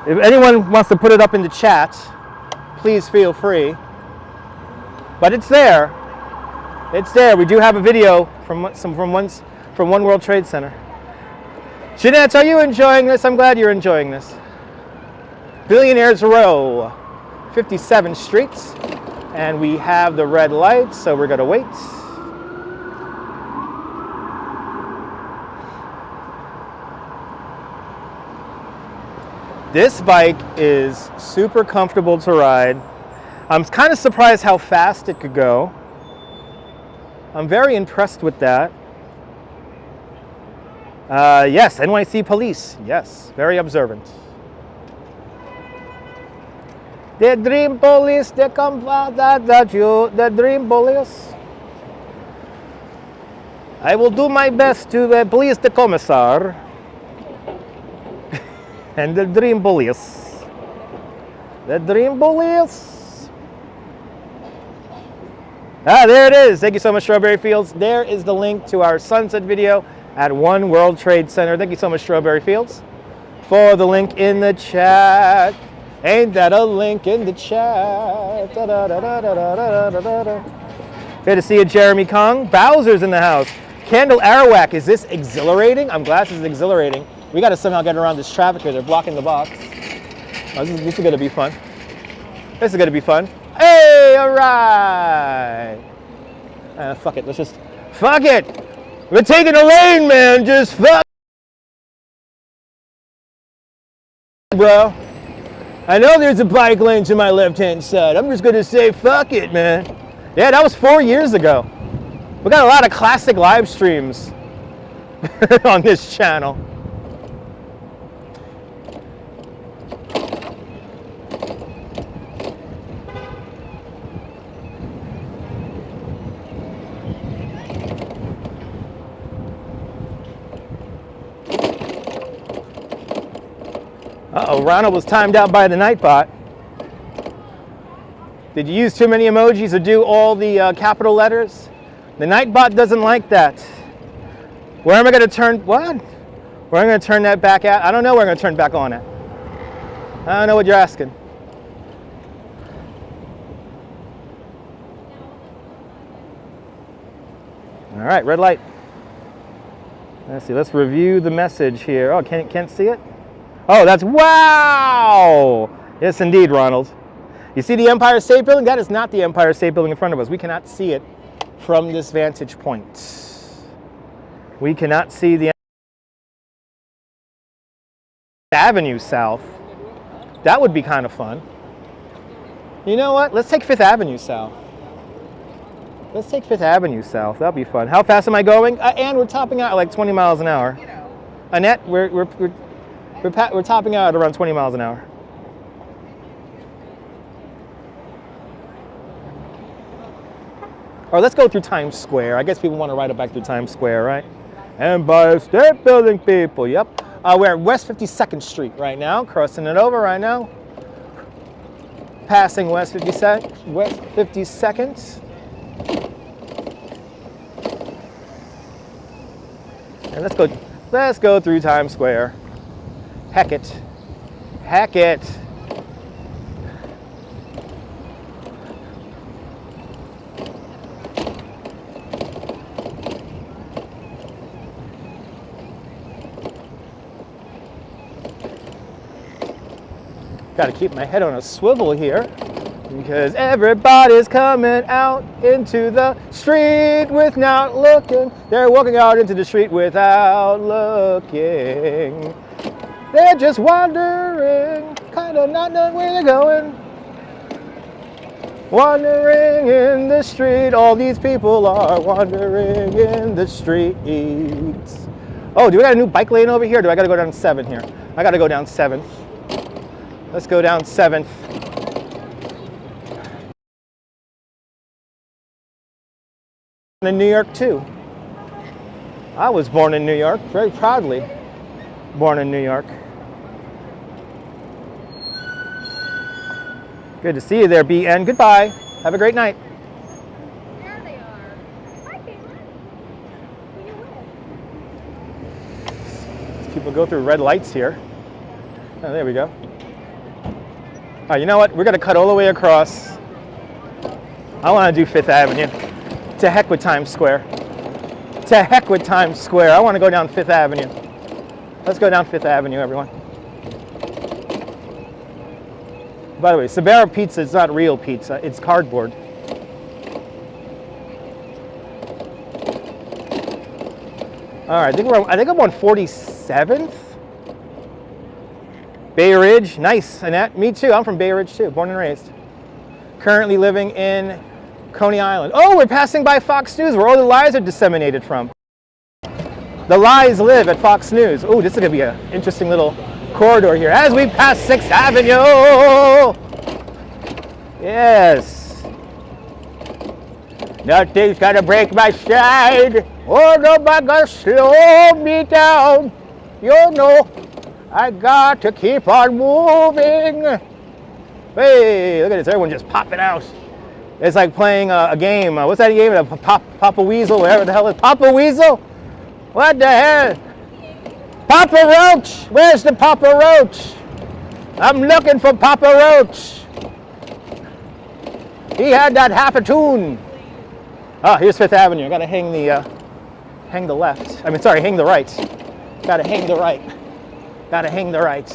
If anyone wants to put it up in the chat, please feel free. But it's there. It's there. We do have a video from One World Trade Center. Jeanette, are you enjoying this? I'm glad you're enjoying this. Billionaires Row, 57th Street. And we have the red light, so we're going to wait. This bike is super comfortable to ride. I'm kind of surprised how fast it could go. I'm very impressed with that. Yes, NYC police. Yes, very observant. The dream police, they come that you, the dream police. I will do my best to please the commissar. And the dream police. The dream police. Ah, there it is. Thank you so much, Strawberry Fields. There is the link to our sunset video at One World Trade Center. Thank you so much, Strawberry Fields, for the link in the chat. Ain't that a link in the chat? Da, da, da, da, da, da, da, da, da. Good to see you, Jeremy Kong. Bowser's in the house. Candle Arawak, is this exhilarating? I'm glad this is exhilarating. We got to somehow get around this traffic here. They're blocking the box. Oh, this is going to be fun. This is going to be fun. Hey, all right. Fuck it. Let's just... Fuck it. We're taking a lane, man. Just fuck. Bro. I know there's a bike lane to my left-hand side. I'm just going to say fuck it, man. Yeah, that was 4 years ago. We got a lot of classic live streams on this channel. Uh-oh, Ronald was timed out by the Nightbot. Did you use too many emojis or do all the capital letters? The Nightbot doesn't like that. Where am I going to turn, what? Where am I going to turn that back at? I don't know where I'm going to turn back on at. I don't know what you're asking. right, red light. Let's see, let's review the message here. Oh, can't see it? Oh, that's, wow! Yes, indeed, Ronald. You see the Empire State Building? That is not the Empire State Building in front of us. We cannot see it from this vantage point. We cannot see the Avenue South. That would be kind of fun. You know what? Let's take 5th Avenue South. Let's take 5th Avenue South. That'll be fun. How fast am I going? And we're topping out at like 20 miles an hour. Annette, we're topping out at around 20 miles an hour. Or let's go through Times Square. I guess people want to ride it back through Times Square, right? Empire State Building, people. Yep. We're at West 52nd Street right now. Crossing it over right now. Passing West 52nd. And let's go through Times Square. Heck it. Heck it. Got to keep my head on a swivel here because everybody's coming out into the street without looking. They're walking out into the street without looking. They're just wandering, kind of not knowing where they're going. Wandering in the street. All these people are wandering in the streets. Oh, do we got a new bike lane over here? Or do I got to go down 7 here? I got to go down 7th. Let's go down 7th. In New York too. I was born in New York, very proudly born in New York. Good to see you there, BN. Goodbye. Have a great night. There they are. Hi, Caitlin. Who you with? People go through red lights here. Oh, there we go. All right, you know what? We're going to cut all the way across. I want to do 5th Avenue. To heck with Times Square. To heck with Times Square. I want to go down 5th Avenue. Let's go down 5th Avenue, everyone. By the way, Sbarro pizza is not real pizza. It's cardboard. All right, I think I'm on 47th. Bay Ridge, nice, Annette. Me too, I'm from Bay Ridge too, born and raised. Currently living in Coney Island. Oh, we're passing by Fox News, where all the lies are disseminated from. The lies live at Fox News. Oh, this is gonna be an interesting little corridor here as we pass 6th Avenue. Yes. Nothing's gonna break my stride. Oh, nobody's gonna slow me down. You know. I got to keep on moving. Hey, look at this, everyone just popping out. It's like playing a game. What's that game? Papa Weasel, whatever the hell is Papa Weasel? What the hell? Papa Roach, where's the Papa Roach? I'm looking for Papa Roach. He had that half a tune. Oh, here's 5th Avenue. I gotta hang the left. I mean, sorry, hang the right. Gotta hang the right. Gotta hang the right.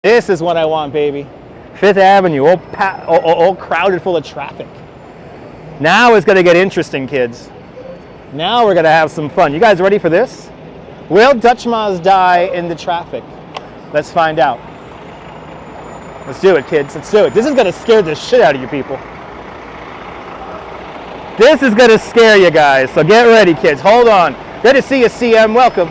This is what I want, baby. 5th Avenue, all crowded full of traffic. Now it's gonna get interesting, kids. Now we're gonna have some fun. You guys ready for this? Will Dutch Moz die in the traffic? Let's find out. Let's do it, kids. Let's do it. This is gonna scare the shit out of you people. This is gonna scare you guys, so get ready, kids. Hold on. Good to see you, CM. Welcome.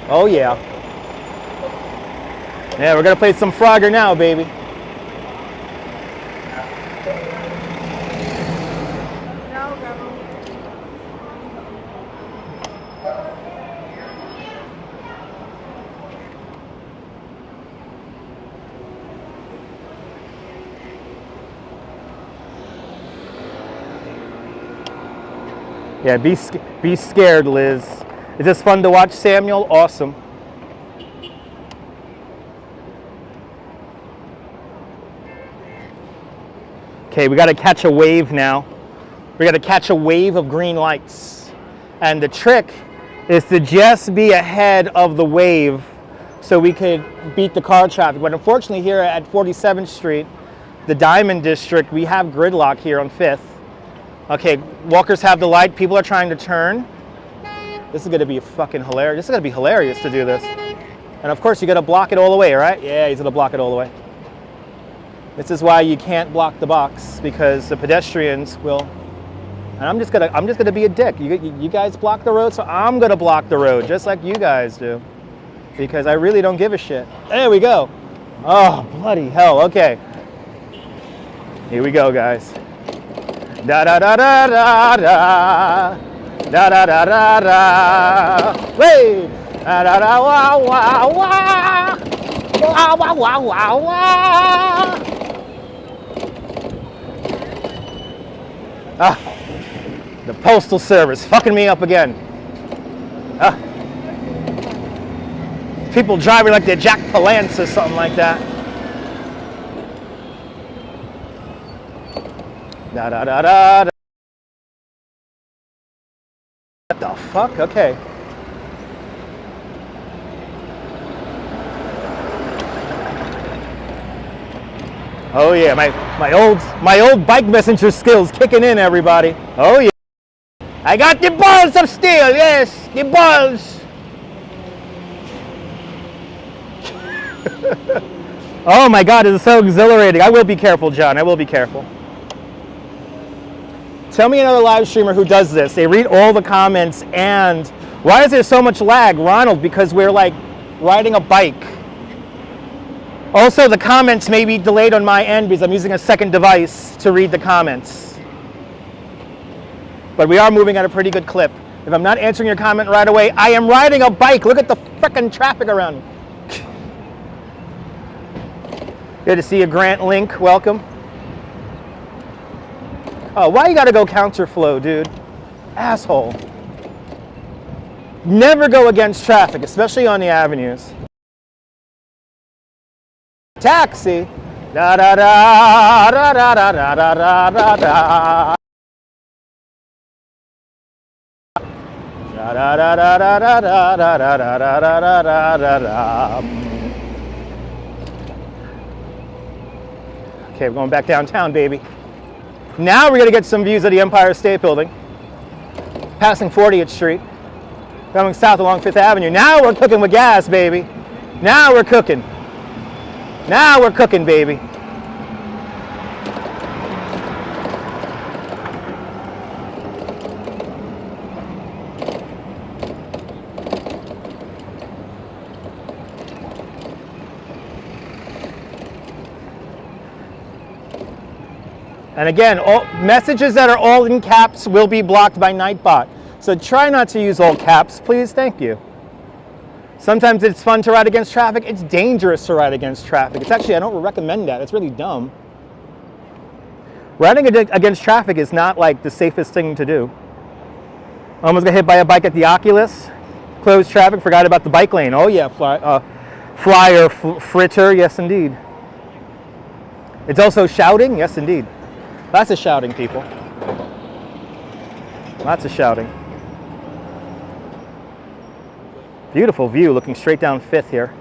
Oh yeah. Yeah, we're gonna play some Frogger now, baby. Yeah, be scared, Liz. Is this fun to watch, Samuel? Awesome. Okay, we got to catch a wave now. We got to catch a wave of green lights. And the trick is to just be ahead of the wave so we could beat the car traffic. But unfortunately here at 47th Street, the Diamond District, we have gridlock here on 5th. Okay, walkers have the light. People are trying to turn. This is going to be fucking hilarious. This is going to be hilarious to do this. And of course, you got to block it all the way, right? Yeah, he's going to block it all the way. This is why you can't block the box, because the pedestrians will. And I'm just gonna be a dick. You guys block the road, so I'm gonna block the road, just like you guys do, because I really don't give a shit. There we go. Oh, bloody hell. Okay. Here we go, guys. Da da da da da da. Da da da da da. Wait. Da da da wah wah wah. Wah wah wah wah wah. Ah, the Postal Service fucking me up again. Ah. People driving like they're Jack Palance or something like that. Da da da da da. What the fuck? Okay. Oh yeah, my old bike messenger skills kicking in, everybody. Oh yeah. I got the balls of steel, yes, the balls. Oh my God, it is so exhilarating. I will be careful, John. I will be careful. Tell me another live streamer who does this. They read all the comments, and why is there so much lag? Ronald, because we're like riding a bike. Also, the comments may be delayed on my end because I'm using a second device to read the comments. But we are moving at a pretty good clip. If I'm not answering your comment right away, I am riding a bike. Look at the frickin' traffic around me. Good to see you, Grant Link. Welcome. Oh, why you gotta go counterflow, dude? Asshole. Never go against traffic, especially on the avenues. Taxi. Da da da da da da da da da da. Da da da da da da da da da da da da da da. Okay, we're going back downtown, baby. Now we're gonna get some views of the Empire State Building, passing 40th Street, going south along 5th Avenue. Now we're cooking with gas, baby. Now we're cooking. Now we're cooking, baby. And again, all messages that are all in caps will be blocked by Nightbot. So try not to use all caps, please. Thank you. Sometimes it's fun to ride against traffic. It's dangerous to ride against traffic. It's actually, I don't recommend that. It's really dumb. Riding against traffic is not like the safest thing to do. Almost got hit by a bike at the Oculus. Closed traffic, forgot about the bike lane. Oh yeah, flyer, fritter, yes indeed. It's also shouting, yes indeed. Lots of shouting, people. Lots of shouting. Beautiful view, looking straight down 5th here.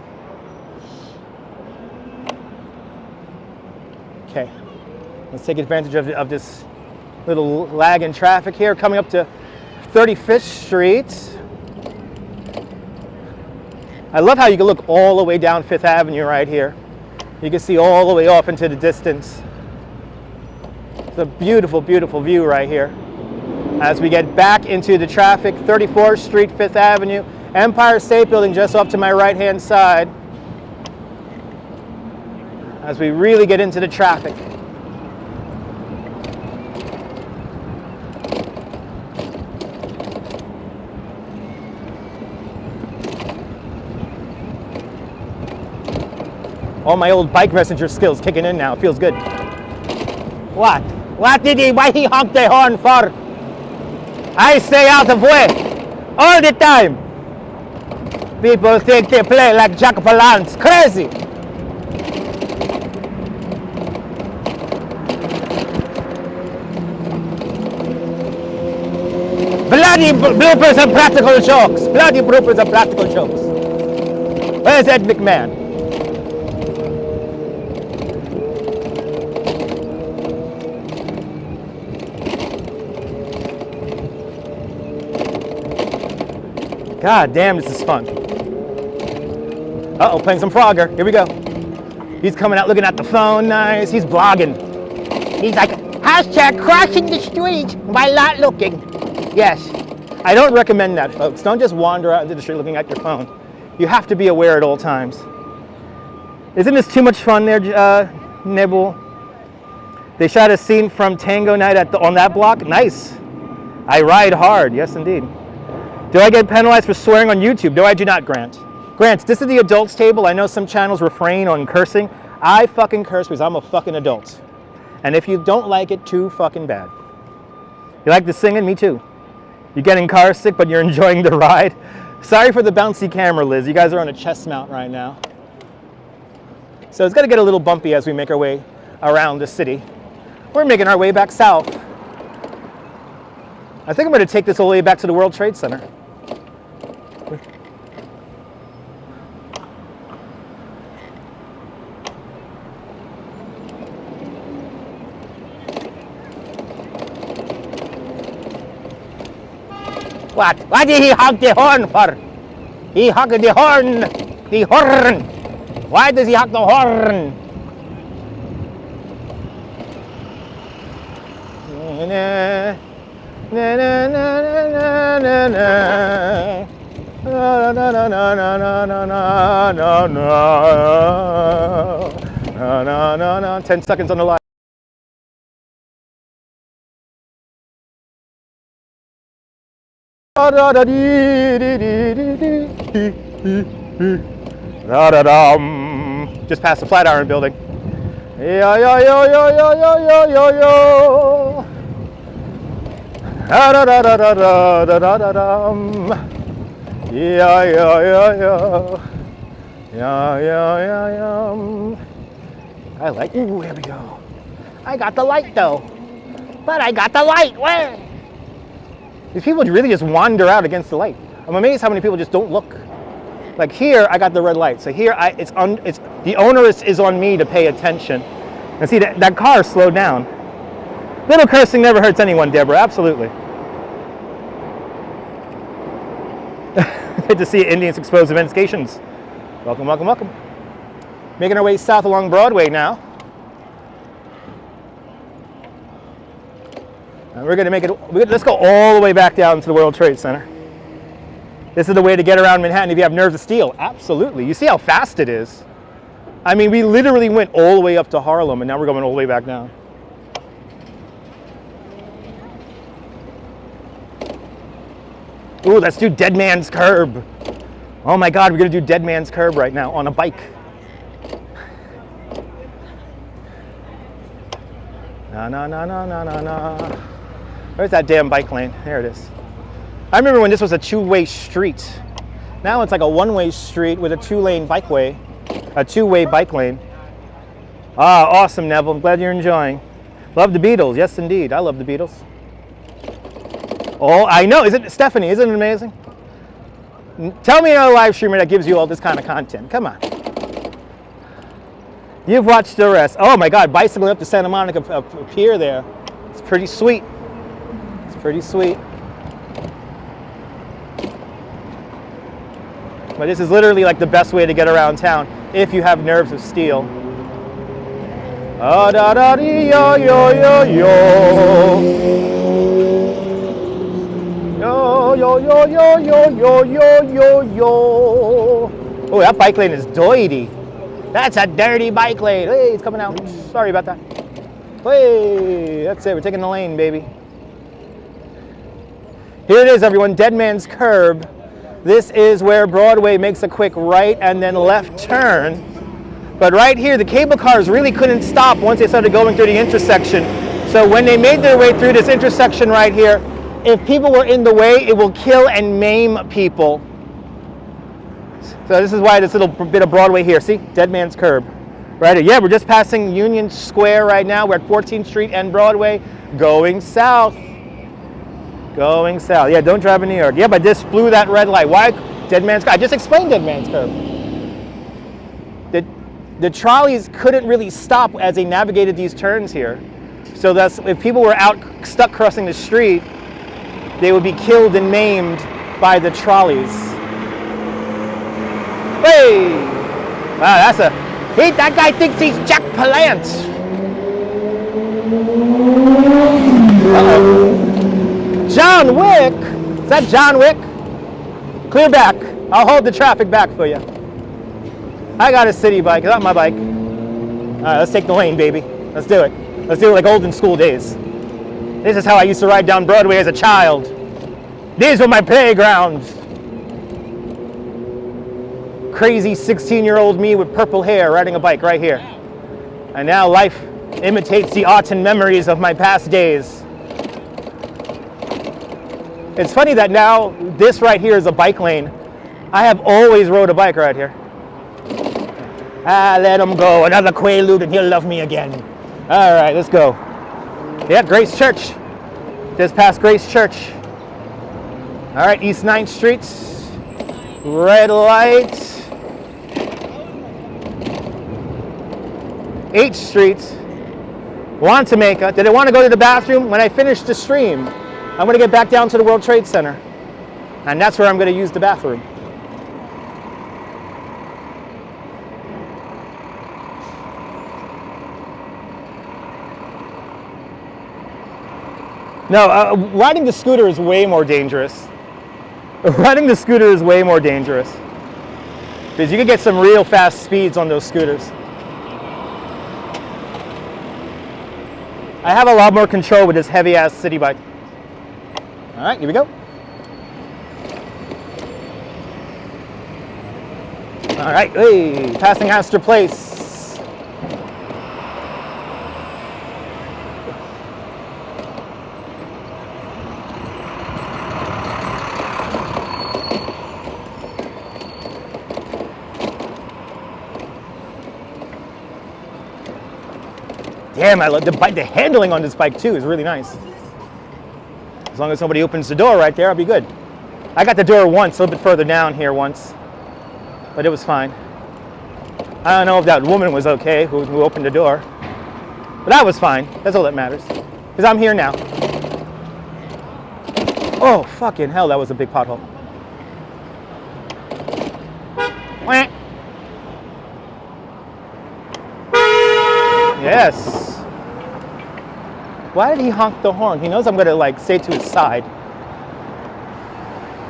Okay, let's take advantage of this little lag in traffic here. Coming up to 35th Street. I love how you can look all the way down 5th Avenue right here. You can see all the way off into the distance. It's a beautiful, beautiful view right here. As we get back into the traffic, 34th Street, 5th Avenue, Empire State Building just off to my right-hand side. As we really get into the traffic. All my old bike messenger skills kicking in now. It feels good. What? Why he honked the horn for? I stay out of way all the time. People think they play like Jack Palance. Crazy. Bloody bloopers and practical jokes. Bloody bloopers and practical jokes. Where's Ed McMahon? God damn, this is fun. Uh-oh, playing some Frogger. Here we go. He's coming out looking at the phone. Nice. He's blogging. He's like, hashtag crossing the street by not looking. Yes. I don't recommend that, folks. Don't just wander out into the street looking at your phone. You have to be aware at all times. Isn't this too much fun there, Nibble? They shot a scene from Tango Night on that block. Nice. I ride hard. Yes, indeed. Do I get penalized for swearing on YouTube? No, I do not, Grant. Grant, this is the adults table. I know some channels refrain on cursing. I fucking curse because I'm a fucking adult. And if you don't like it, too fucking bad. You like the singing? Me too. You're getting car sick, but you're enjoying the ride. Sorry for the bouncy camera, Liz. You guys are on a chest mount right now. So it's gonna get a little bumpy as we make our way around the city. We're making our way back south. I think I'm gonna take this all the way back to the World Trade Center. What? What did he honk the horn for? He honked the horn. The horn. Why does he honk the horn? Na na na na na na na. Na na na na na na na na na na na na. 10 seconds on the live. Just past the Flatiron building. Yo yo yo yo yo yo yo yo yo. Da da da da da da da da da. Yeah yeah yeah yeah. Yeah yeah yeah yeah. I like. Ooh, here we go. I got the light though, but I got the light. Where? These people really just wander out against the light. I'm amazed how many people just don't look. Like here, I got the red light. So here, it's the onus is on me to pay attention. And see, that car slowed down. Little cursing never hurts anyone, Deborah. Absolutely. Good to see Indians expose investigations. Welcome, welcome, welcome. Making our way south along Broadway now. And we're going to make it, let's go all the way back down to the World Trade Center. This is the way to get around Manhattan if you have nerves of steel. Absolutely. You see how fast it is. I mean, we literally went all the way up to Harlem, and now we're going all the way back down. Ooh, let's do Dead Man's Curb. Oh my God, we're going to do Dead Man's Curb right now on a bike. Na na na na na na na. Where's that damn bike lane? There it is. I remember when this was a two-way street. Now it's like a one-way street with a two-lane bikeway, a two-way bike lane. Ah, awesome, Neville. I'm glad you're enjoying. Love the Beatles. Yes, indeed. I love the Beatles. Oh, I know. Isn't it, Stephanie? Isn't it amazing? Tell me another live streamer that gives you all this kind of content. Come on. You've watched the rest. Oh my God, bicycling up to Santa Monica pier there. It's pretty sweet. It's pretty sweet. But this is literally like the best way to get around town if you have nerves of steel. Oh, da da dee yo yo yo yo. Yo yo yo yo yo yo yo yo yo. Oh, that bike lane is doity. That's a dirty bike lane. Hey, it's coming out. Sorry about that. Hey, that's it. We're taking the lane, baby. Here it is, everyone. Dead Man's Curb. This is where Broadway makes a quick right and then left turn. But right here, the cable cars really couldn't stop once they started going through the intersection. So when they made their way through this intersection right here, if people were in the way, it will kill and maim people. So this is why this little bit of Broadway here, see? Dead Man's Curb. Right here. Yeah, we're just passing Union Square right now. We're at 14th Street and Broadway, going south. Going south. Yeah, don't drive in New York. Yeah, but I just blew that red light. Why? Dead Man's Curb. I just explained Dead Man's Curb. The trolleys couldn't really stop as they navigated these turns here. So that's, if people were out stuck crossing the street, they would be killed and maimed by the trolleys. Hey! Wow, that's a... that guy thinks he's Jack Palance. Uh-oh. John Wick? Is that John Wick? Clear back. I'll hold the traffic back for you. I got a city bike. It's not my bike. All right, let's take the lane, baby. Let's do it. Let's do it like olden school days. This is how I used to ride down Broadway as a child. These were my playgrounds. Crazy 16-year-old me with purple hair riding a bike right here. And now life imitates the art and memories of my past days. It's funny that now this right here is a bike lane. I have always rode a bike right here. Ah, let him go. Another Quaalude and he'll love me again. All right, let's go. Yeah, Grace Church. Just past Grace Church. All right, East 9th Street. Red light. 8th Street. Wantameka. Did I want to go to the bathroom? When I finish the stream, I'm going to get back down to the World Trade Center. And that's where I'm going to use the bathroom. No, riding the scooter is way more dangerous. Riding the scooter is way more dangerous. Because you can get some real fast speeds on those scooters. I have a lot more control with this heavy-ass city bike. All right, here we go. All right, hey, passing Astor Place. Damn, I love the bike. The handling on this bike too is really nice. As long as somebody opens the door right there, I'll be good. I got the door once, a little bit further down here once, but it was fine. I don't know if that woman was okay who opened the door, but I was fine. That's all that matters, because I'm here now. Oh, fucking hell, that was a big pothole. Wah. Yes. Why did he honk the horn? He knows I'm going to like stay to his side.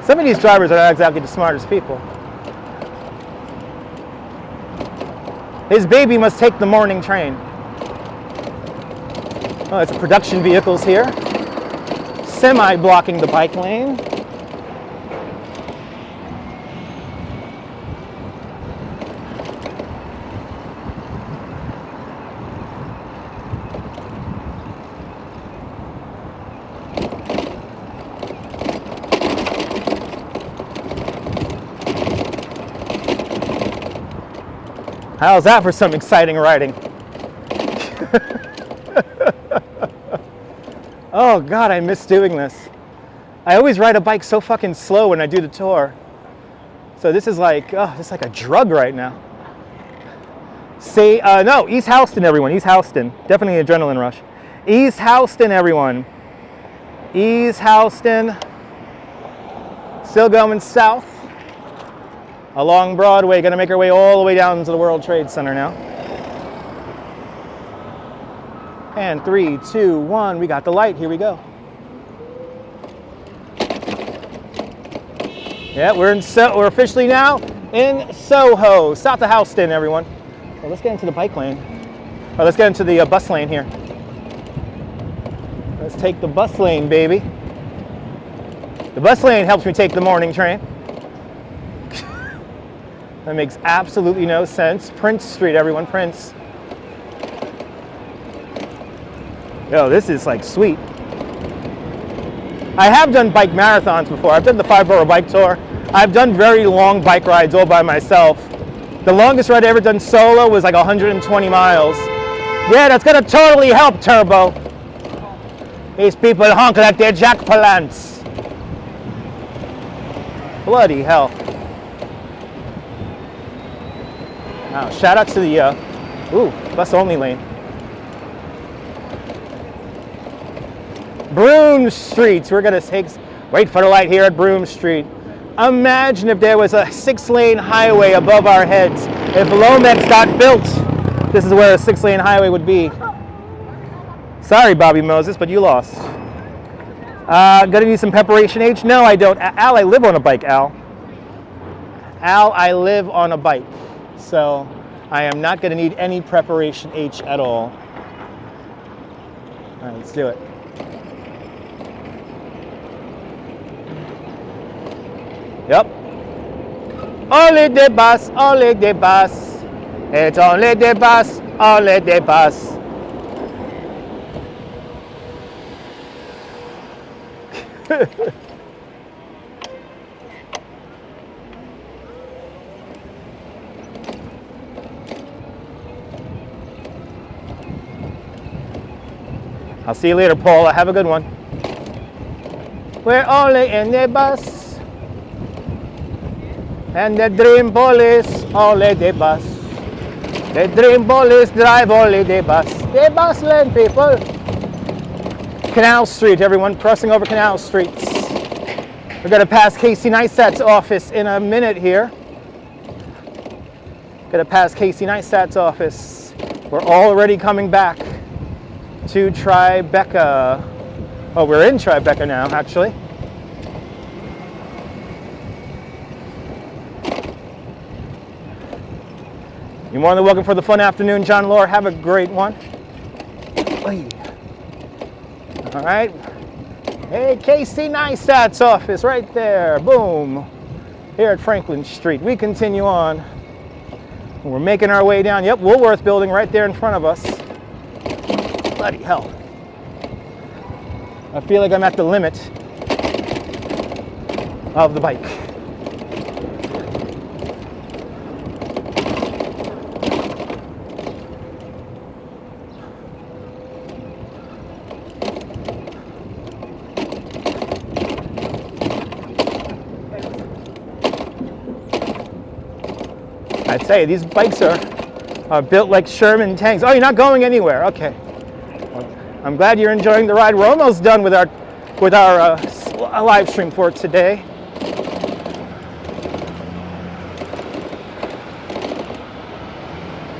Some of these drivers are not exactly the smartest people. His baby must take the morning train. Oh, it's production vehicles here. Semi blocking the bike lane. How's that for some exciting riding? Oh God, I miss doing this. I always ride a bike so fucking slow when I do the tour. So this is like, oh, this is like a drug right now. Say, no, East Houston, everyone, East Houston. Definitely an adrenaline rush. East Houston, everyone. East Houston. Still going south. Along Broadway, gonna make our way all the way down to the World Trade Center now. And 3, 2, 1, we got the light, here we go. Yeah, we're officially now in Soho, south of Houston, everyone. Well, let's get into the bike lane. Oh, let's get into the bus lane here. Let's take the bus lane, baby. The bus lane helps me take the morning train. That makes absolutely no sense. Prince Street, everyone, Prince. Yo, this is like sweet. I have done bike marathons before. I've done the 5-borough bike tour. I've done very long bike rides all by myself. The longest ride I ever done solo was like 120 miles. Yeah, that's gonna totally help, Turbo. These people honk like they're jack palance. Bloody hell. Wow, shout out to the, bus only lane. Broome Street, we're gonna wait for the light here at Broome Street. Imagine if there was a 6-lane highway above our heads. If Lomex got built, this is where a 6-lane highway would be. Sorry, Bobby Moses, but you lost. Gonna need some preparation H? No, I don't. Al, I live on a bike, Al. Al, I live on a bike. So I am not gonna need any preparation H at all. All right, let's do it. Yep. Only the bus, only the bus. It's only the bus, only the bus. I'll see you later, Paula. Have a good one. We're only in the bus. And the dream police, only the bus. The dream police drive only the bus. The bus lane, people. Canal Street, everyone, crossing over Canal Street. We're gonna pass Casey Neistat's office in a minute here. Gonna pass Casey Neistat's office. We're already coming back to Tribeca. Oh, we're in Tribeca now, actually. You're more than welcome for the fun afternoon, John Lore. Have a great one. All right. Hey, Casey Neistat's office right there. Boom. Here at Franklin Street. We continue on. We're making our way down. Yep, Woolworth building right there in front of us. Bloody hell. I feel like I'm at the limit of the bike. I'd say these bikes are built like Sherman tanks. Oh, you're not going anywhere. Okay. Well, I'm glad you're enjoying the ride. We're almost done with our live stream for today.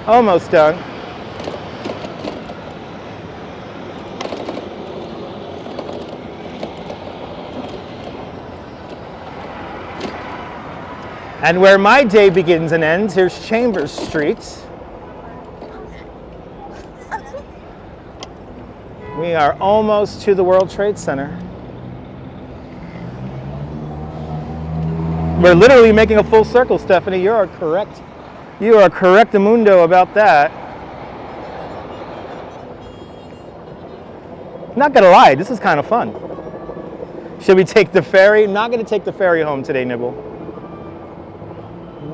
Almost done. And where my day begins and ends, here's Chambers Street. We are almost to the World Trade Center. We're literally making a full circle, Stephanie. You are correct. You are correctamundo about that. Not gonna lie, this is kind of fun. Should we take the ferry? Not gonna take the ferry home today, Nibble.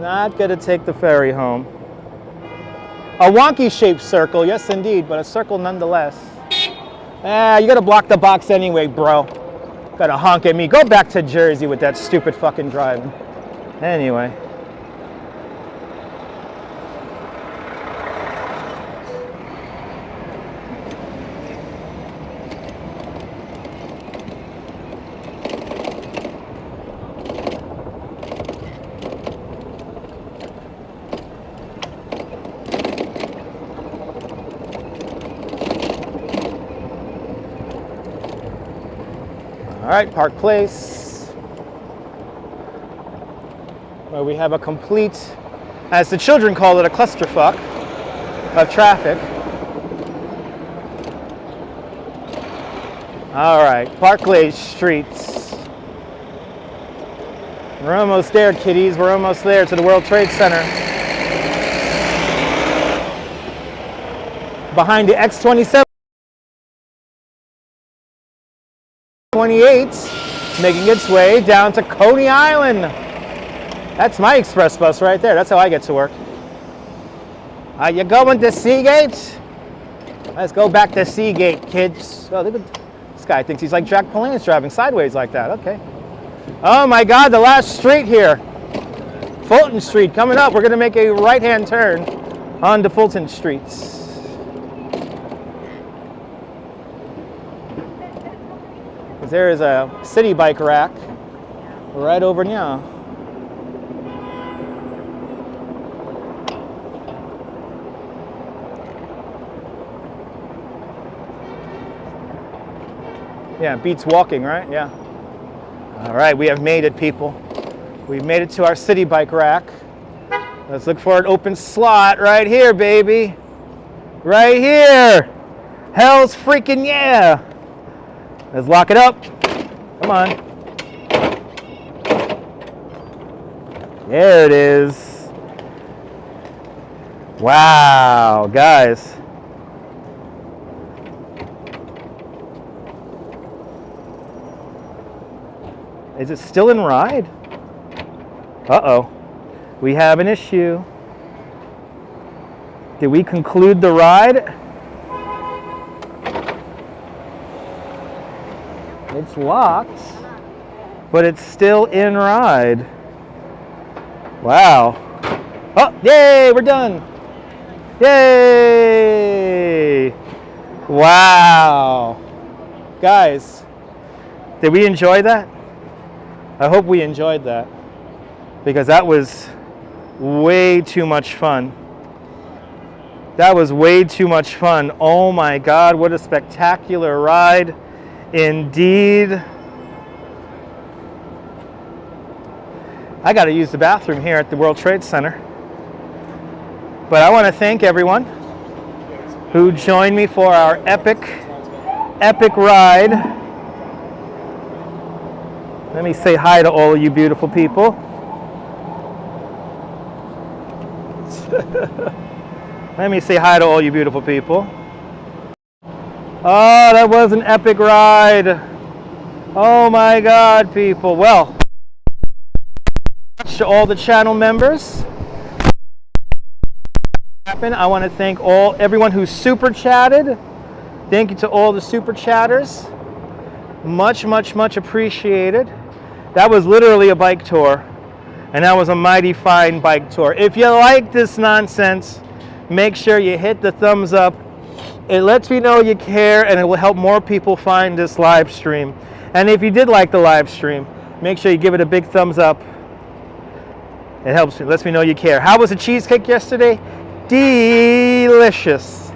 Not gonna take the ferry home. A wonky shaped circle, yes indeed, but a circle nonetheless. You gotta block the box anyway, bro. Gotta honk at me. Go back to Jersey with that stupid fucking driving. Anyway. All right, Park Place, where we have a complete, as the children call it, a clusterfuck of traffic. All right, Parkway Streets. We're almost there, kiddies. We're almost there to the World Trade Center. Behind the X-27. 28, making its way down to Coney Island. That's my express bus right there. That's how I get to work. Are you going to Seagate? Let's go back to Seagate, kids. Oh, look at this guy thinks he's like Jack Palane's driving sideways like that. Okay. Oh my God, the last street here. Fulton Street coming up. We're going to make a right-hand turn onto Fulton Streets. There is a city bike rack right over now. Yeah, it beats walking, right? Yeah. All right, we have made it, people. We've made it to our city bike rack. Let's look for an open slot right here, baby. Right here. Hell's freaking yeah. Let's lock it up. Come on. There it is. Wow, guys. Is it still in ride? Uh-oh. We have an issue. Did we conclude the ride? It's locked, but it's still in ride. Wow. Oh, yay, we're done. Yay. Wow. Guys, did we enjoy that? I hope we enjoyed that, because that was way too much fun. That was way too much fun. Oh my God, what a spectacular ride. Indeed. I got to use the bathroom here at the World Trade Center. But I want to thank everyone who joined me for our epic ride. Let me say hi to all of you beautiful people. Let me say hi to all you beautiful people. Oh, that was an epic ride. Oh my God, people. Well, to all the channel members, I want to thank everyone who super chatted. Thank you to all the super chatters. Much, much, much appreciated. That was literally a bike tour, and that was a mighty fine bike tour. If you like this nonsense, make sure you hit the thumbs up. It lets me know you care, and it will help more people find this live stream. And if you did like the live stream, make sure you give it a big thumbs up. It helps me, lets me know you care. How was the cheesecake yesterday? Delicious.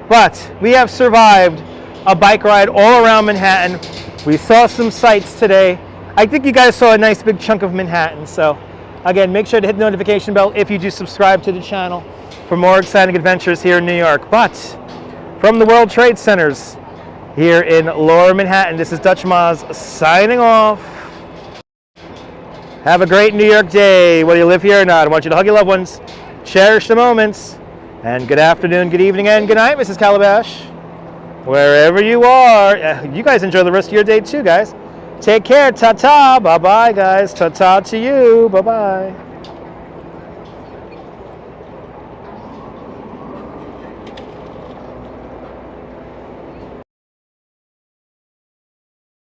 But we have survived a bike ride all around Manhattan. We saw some sights today. I think you guys saw a nice big chunk of Manhattan. So again, make sure to hit the notification bell if you do subscribe to the channel for more exciting adventures here in New York. But from the World Trade Centers here in Lower Manhattan, this is Dutch Maz signing off. Have a great New York day, whether you live here or not. I want you to hug your loved ones, cherish the moments, and good afternoon, good evening, and good night, Mrs. Calabash. Wherever you are, you guys enjoy the rest of your day too, guys. Take care, ta-ta, bye-bye, guys. Ta-ta to you, bye-bye.